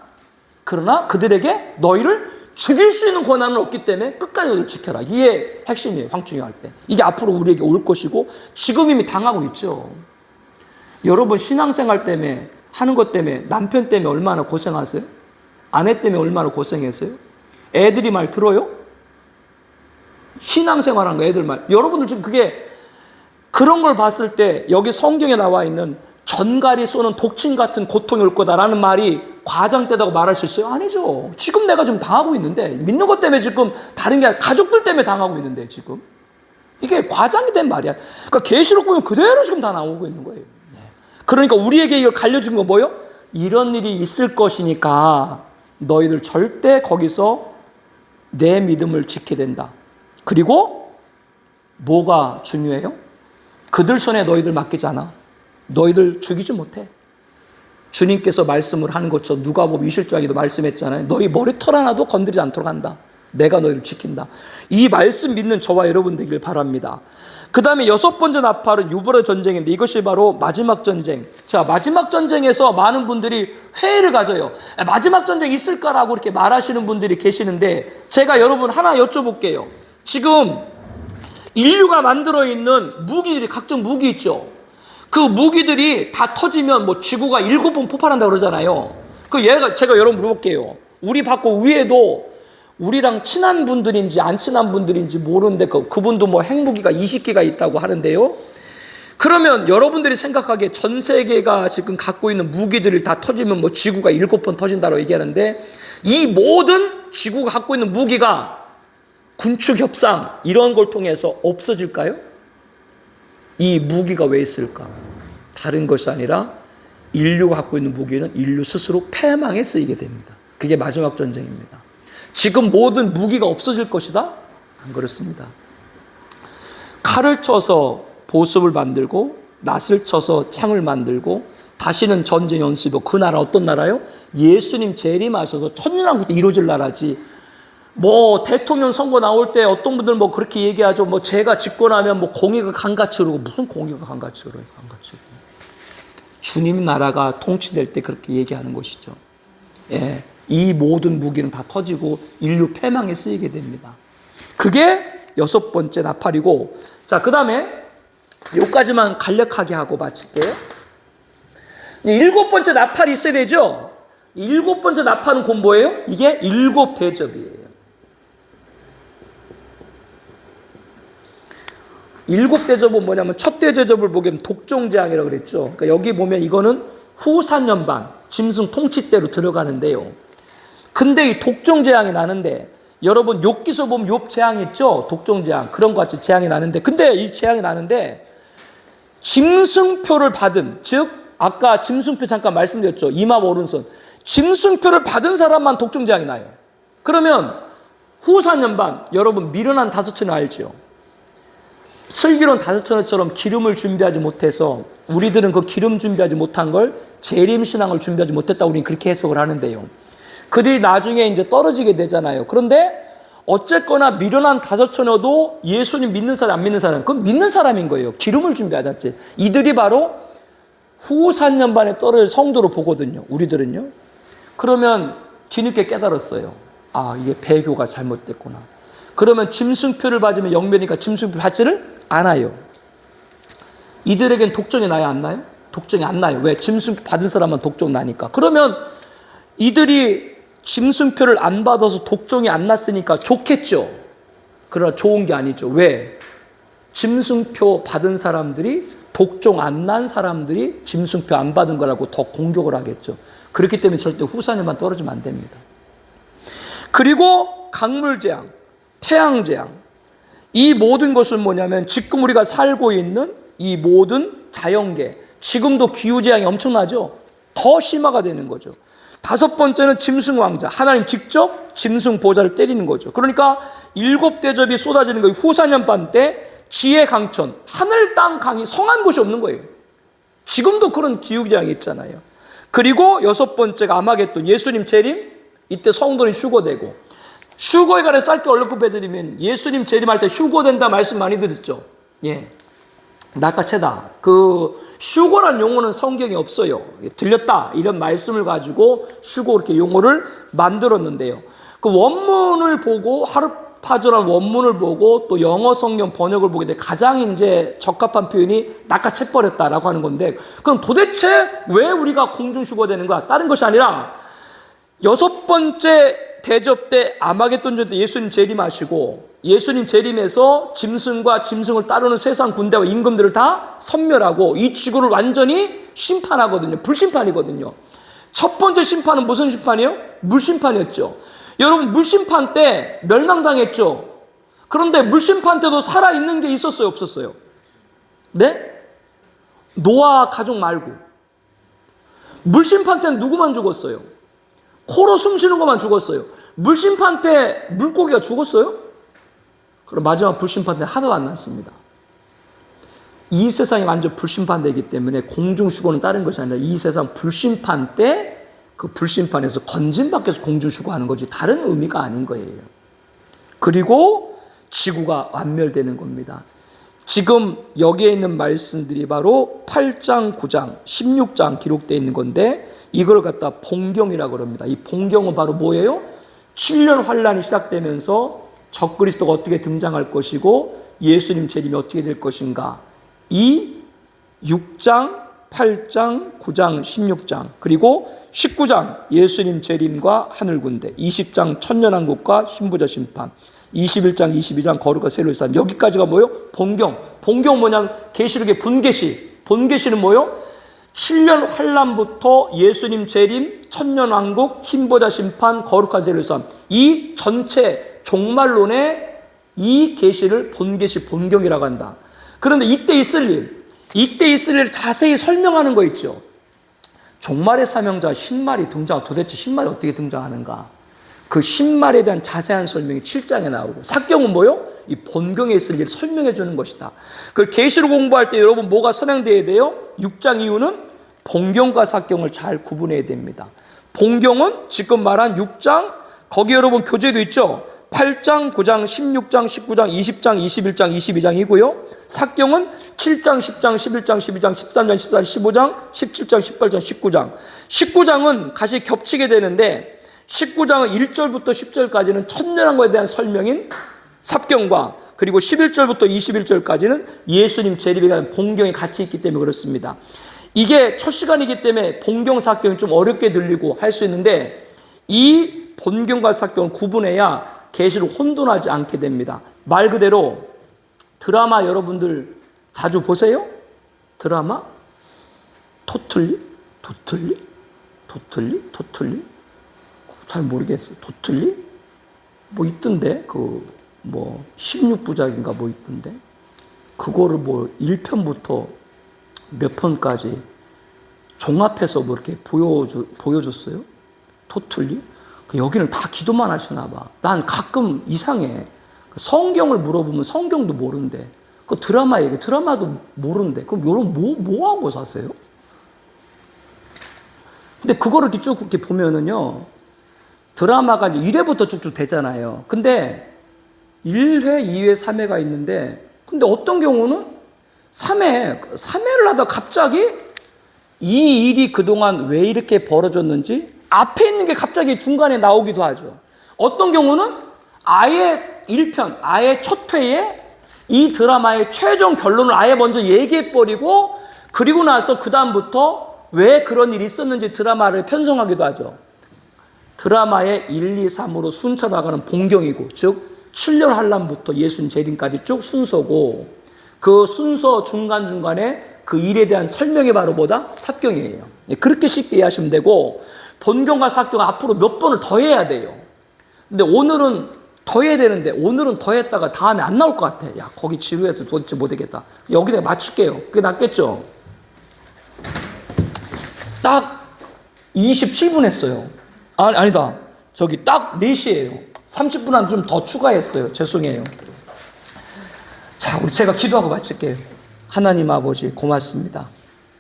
그러나 그들에게 너희를 죽일 수 있는 권한은 없기 때문에 끝까지 너희를 지켜라. 이게 핵심이에요. 황충이 할 때. 이게 앞으로 우리에게 올 것이고 지금 이미 당하고 있죠. 여러분 신앙생활 때문에 하는 것 때문에, 남편 때문에 얼마나 고생하세요? 아내 때문에 얼마나 고생했어요? 애들이 말 들어요? 신앙생활한 거 애들 말. 여러분들 지금 그게, 그런 걸 봤을 때 여기 성경에 나와 있는 전갈이 쏘는 독침 같은 고통이 올 거다라는 말이 과장되다고 말할 수 있어요? 아니죠. 지금 내가 지금 당하고 있는데, 믿는 것 때문에 지금 다른 게 아니라 가족들 때문에 당하고 있는데, 지금 이게 과장이 된 말이야. 그러니까 계시록 보면 그대로 지금 다 나오고 있는 거예요. 그러니까 우리에게 이걸 갈려준 거 뭐예요? 이런 일이 있을 것이니까 너희들 절대 거기서 내 믿음을 지켜야 된다. 그리고 뭐가 중요해요? 그들 손에 너희들 맡기지 않아. 너희들 죽이지 못해. 주님께서 말씀을 하는 것처럼 누가복음 20장에도 말씀했잖아요. 너희 머리털 하나도 건드리지 않도록 한다. 내가 너희를 지킨다. 이 말씀 믿는 저와 여러분 되길 바랍니다. 그 다음에 6번째 나팔은 유브라 전쟁인데, 이것이 바로 마지막 전쟁. 자, 마지막 전쟁에서 많은 분들이 회의를 가져요. 마지막 전쟁 있을까라고 이렇게 말하시는 분들이 계시는데, 제가 여러분 하나 여쭤볼게요. 지금 인류가 만들어 있는 무기들이, 각종 무기 있죠. 그 무기들이 다 터지면 뭐 지구가 7번 폭발한다고 그러잖아요. 제가 여러분 물어볼게요. 우리 받고 위에도 우리랑 친한 분들인지 안 친한 분들인지 모르는데 그분도 뭐 핵무기가 20개가 있다고 하는데요. 그러면 여러분들이 생각하기에 전 세계가 지금 갖고 있는 무기들이 다 터지면 뭐 지구가 7번 터진다고 얘기하는데, 이 모든 지구가 갖고 있는 무기가 군축 협상 이런 걸 통해서 없어질까요? 이 무기가 왜 있을까? 다른 것이 아니라 인류가 갖고 있는 무기는 인류 스스로 패망에 쓰이게 됩니다. 그게 마지막 전쟁입니다. 지금 모든 무기가 없어질 것이다? 안 그렇습니다. 칼을 쳐서 보습을 만들고 낫을 쳐서 창을 만들고 다시는 전쟁 연습이고, 그 나라 어떤 나라요? 예수님 재림하셔서 천년왕국도 이루어질 나라지. 뭐 대통령 선거 나올 때 어떤 분들 뭐 그렇게 얘기하죠. 뭐 제가 집고 나면 뭐 공의가 강같이 흐르고. 무슨 공의가 강같이 흐르고. 주님 나라가 통치될 때 그렇게 얘기하는 것이죠. 예, 이 모든 무기는 다 터지고 인류 패망에 쓰이게 됩니다. 그게 여섯 번째 나팔이고, 자, 그 다음에 요까지만 간략하게 하고 마칠게요. 일곱 번째 나팔이 있어야 되죠? 일곱 번째 나팔은 곧 뭐예요? 이게 일곱 대접이에요. 일곱 대접은 뭐냐면 첫 대접을 보면 독종재앙이라고 그랬죠. 그러니까 여기 보면 이거는 후 4년반 짐승 통치 때로 들어가는데요. 근데 이 독종재앙이 나는데, 여러분 욥기서 보면 욥 재앙 있죠? 독종재앙 그런 것 같이 재앙이 나는데, 근데 이 재앙이 나는데 짐승표를 받은, 즉 아까 짐승표 잠깐 말씀드렸죠. 이마 오른손 짐승표를 받은 사람만 독종재앙이 나요. 그러면 후 4년 반, 여러분 미련한 다섯처녀 알죠? 슬기로운 다섯처녀처럼 기름을 준비하지 못해서 우리들은 그 기름 준비하지 못한 걸 재림신앙을 준비하지 못했다, 우리는 그렇게 해석을 하는데요. 그들이 나중에 이제 떨어지게 되잖아요. 그런데 어쨌거나 미련한 다섯처녀도 예수님 믿는 사람 안 믿는 사람, 그건 믿는 사람인 거예요. 기름을 준비하셨지. 이들이 바로 후 4년 반에 떨어질 성도로 보거든요. 우리들은요. 그러면 뒤늦게 깨달았어요. 아, 이게 배교가 잘못됐구나. 그러면 짐승표를 받으면 영면이니까 짐승표 받지를 않아요. 이들에겐 독종이 나요, 안 나요? 독종이 안 나요. 왜? 짐승표 받은 사람은 독종 나니까. 그러면 이들이 짐승표를 안 받아서 독종이 안 났으니까 좋겠죠. 그러나 좋은 게 아니죠. 왜? 짐승표 받은 사람들이 독종 안 난 사람들이 짐승표 안 받은 거라고 더 공격을 하겠죠. 그렇기 때문에 절대 후사년만 떨어지면 안 됩니다. 그리고 강물재앙, 태양재앙, 이 모든 것은 뭐냐면 지금 우리가 살고 있는 이 모든 자연계, 지금도 기후재앙이 엄청나죠. 더 심화가 되는 거죠. 다섯 번째는 짐승왕자, 하나님 직접 짐승 보좌를 때리는 거죠. 그러니까 일곱 대접이 쏟아지는 거예요. 후 4년 반 때 지혜 강천, 하늘 땅 강이 성한 곳이 없는 거예요. 지금도 그런 기후재앙이 있잖아요. 그리고 여섯 번째가 아마겟돈, 예수님 재림, 이때 성도는 휴거되고, 휴거에 관해서 짧게 언급해드리면 예수님 재림할 때 휴거된다 말씀 많이 들었죠. 예, 낚아채다. 그 휴거란 용어는 성경에 없어요. 들렸다 이런 말씀을 가지고 휴거 이렇게 용어를 만들었는데요. 그 원문을 보고 하르파조라는 원문을 보고 또 영어 성경 번역을 보게 돼 가장 이제 적합한 표현이 낚아채 버렸다라고 하는 건데, 그럼 도대체 왜 우리가 공중 휴거되는 거야? 다른 것이 아니라 여섯 번째 대접 때 아마겟돈 때 예수님 재림하시고, 예수님 재림해서 짐승과 짐승을 따르는 세상 군대와 임금들을 다 섬멸하고 이 지구를 완전히 심판하거든요. 불심판이거든요. 첫 번째 심판은 무슨 심판이에요? 물심판이었죠. 여러분 물심판 때 멸망당했죠. 그런데 물심판 때도 살아있는 게 있었어요, 없었어요? 네? 노아 가족 말고. 물심판 때는 누구만 죽었어요? 코로 숨 쉬는 것만 죽었어요. 물심판 때 물고기가 죽었어요? 그럼 마지막 불심판 때 하나도 안 났습니다. 이 세상이 완전 불심판되기 때문에 공중휴거는 다른 것이 아니라 이 세상 불심판 때 그 불심판에서 건진받게서 공중휴거하는 거지 다른 의미가 아닌 거예요. 그리고 지구가 완멸되는 겁니다. 지금 여기에 있는 말씀들이 바로 8장, 9장, 16장 기록되어 있는 건데, 이걸 갖다 봉경이라고 합니다. 이 봉경은 바로 뭐예요? 7년 환란이 시작되면서 적그리스도가 어떻게 등장할 것이고 예수님 재림이 어떻게 될 것인가, 이 6장, 8장, 9장, 16장, 그리고 19장 예수님 재림과 하늘군대, 20장 천년왕국과 신부자 심판, 21장, 22장 거룩과 세로의 삶, 여기까지가 뭐예요? 봉경. 봉경 뭐냐면 계시록의 본계시. 본계시는 뭐예요? 7년 환란부터 예수님 재림, 천년왕국, 흰보자 심판, 거룩한 세로의 삶, 이 전체 종말론의 이 계시를 본계시, 본경이라고 한다. 그런데 이때 있을 일 자세히 설명하는 거 있죠. 종말의 사명자 신말이 등장, 도대체 신말이 어떻게 등장하는가? 그 신말에 대한 자세한 설명이 7장에 나오고, 삭경은 뭐요? 이 본경에 있을 일을 설명해 주는 것이다. 그 계시를 공부할 때 여러분 뭐가 선행돼야 돼요? 6장 이후는 본경과 삭경을 잘 구분해야 됩니다. 본경은 지금 말한 6장, 거기 여러분 교재도 있죠? 8장, 9장, 16장, 19장, 20장, 21장, 22장이고요. 삭경은 7장, 10장, 11장, 12장, 13장, 14장, 15장, 17장, 18장, 19장. 19장은 같이 겹치게 되는데 19장은 1절부터 10절까지는 천년왕국에 대한 설명인 삽경과, 그리고 11절부터 21절까지는 예수님 재림에 관한 본경이 같이 있기 때문에 그렇습니다. 이게 첫 시간이기 때문에 본경 사경이 좀 어렵게 들리고 할 수 있는데 이 본경과 사경을 구분해야 계시를 혼돈하지 않게 됩니다. 말 그대로 드라마 여러분들 자주 보세요? 드라마? 토틀리? 도틀리? 도틀리? 토틀리? 잘 모르겠어요. 도틀리? 뭐 있던데 뭐 16부작인가 뭐 있던데 그거를 뭐 1편부터 몇 편까지 종합해서 뭐 이렇게 보여줬어요. 토틀리? 여기는 다 기도만 하시나 봐. 난 가끔 이상해. 성경을 물어보면 성경도 모른대. 그 드라마 얘기, 드라마도 모른대. 그럼 여러분 뭐 하고 사세요? 근데 그거를 이렇게 쭉 이렇게 보면은요, 드라마가 이제 1회부터 쭉쭉 되잖아요. 근데 1회, 2회, 3회가 있는데, 근데 어떤 경우는 3회를 하다 갑자기 이 일이 그동안 왜 이렇게 벌어졌는지 앞에 있는 게 갑자기 중간에 나오기도 하죠. 어떤 경우는 아예 1편, 아예 첫 회에 이 드라마의 최종 결론을 아예 먼저 얘기해버리고 그리고 나서 그 다음부터 왜 그런 일이 있었는지 드라마를 편성하기도 하죠. 드라마의 1, 2, 3으로 순차 나가는 본경이고, 즉 7년 한란부터 예수님 재림까지 쭉 순서고, 그 순서 중간중간에 그 일에 대한 설명이 바로 뭐다? 사경이에요. 그렇게 쉽게 이해하시면 되고, 본경과 사경은 앞으로 몇 번을 더 해야 돼요. 근데 오늘은 더 해야 되는데 오늘은 더 했다가 다음에 안 나올 것 같아. 야, 거기 지루해서 도대체 못 되겠다. 여기다 맞출게요. 그게 낫겠죠? 딱 27분 했어요. 아니다. 저기 딱 4시예요. 30분 한 좀 더 추가했어요. 죄송해요. 자, 제가 기도하고 마칠게요. 하나님 아버지 고맙습니다.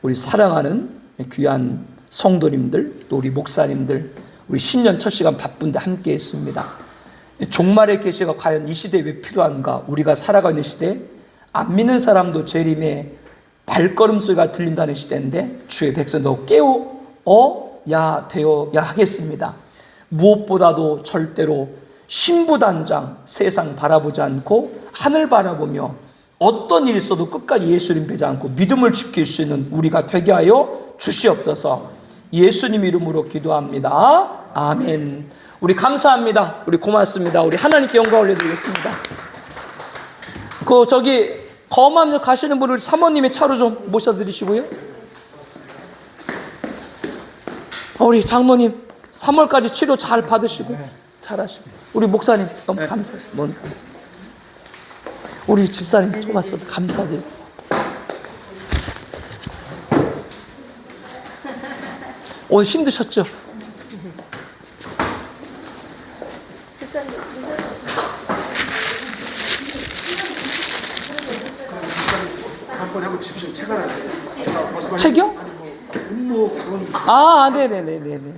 우리 사랑하는 귀한 성도님들, 또 우리 목사님들, 우리 신년 첫 시간 바쁜데 함께 했습니다. 종말의 계시가 과연 이 시대에 왜 필요한가? 우리가 살아가는 시대에 안 믿는 사람도 재림의 발걸음 소리가 들린다는 시대인데 주의 백성도 깨어야 되어야 하겠습니다. 무엇보다도 절대로 신부단장 세상 바라보지 않고 하늘 바라보며 어떤 일이 있어도 끝까지 예수님 배지 않고 믿음을 지킬 수 있는 우리가 되게 하여 주시옵소서. 예수님 이름으로 기도합니다. 아멘. 우리 감사합니다. 우리 고맙습니다. 우리 하나님께 영광 올려드리겠습니다. 저기 검암역 가시는 분을 사모님의 차로 좀 모셔드리시고요. 우리 장로님 3월까지 치료 잘 받으시고 잘하시고, 우리 목사님 너무 감사했습니다. 우리 집사님 초봤어도 감사드립니다. 오늘 힘드셨죠? 한번 하고 집중 책 하나. 책이요? 네네네네.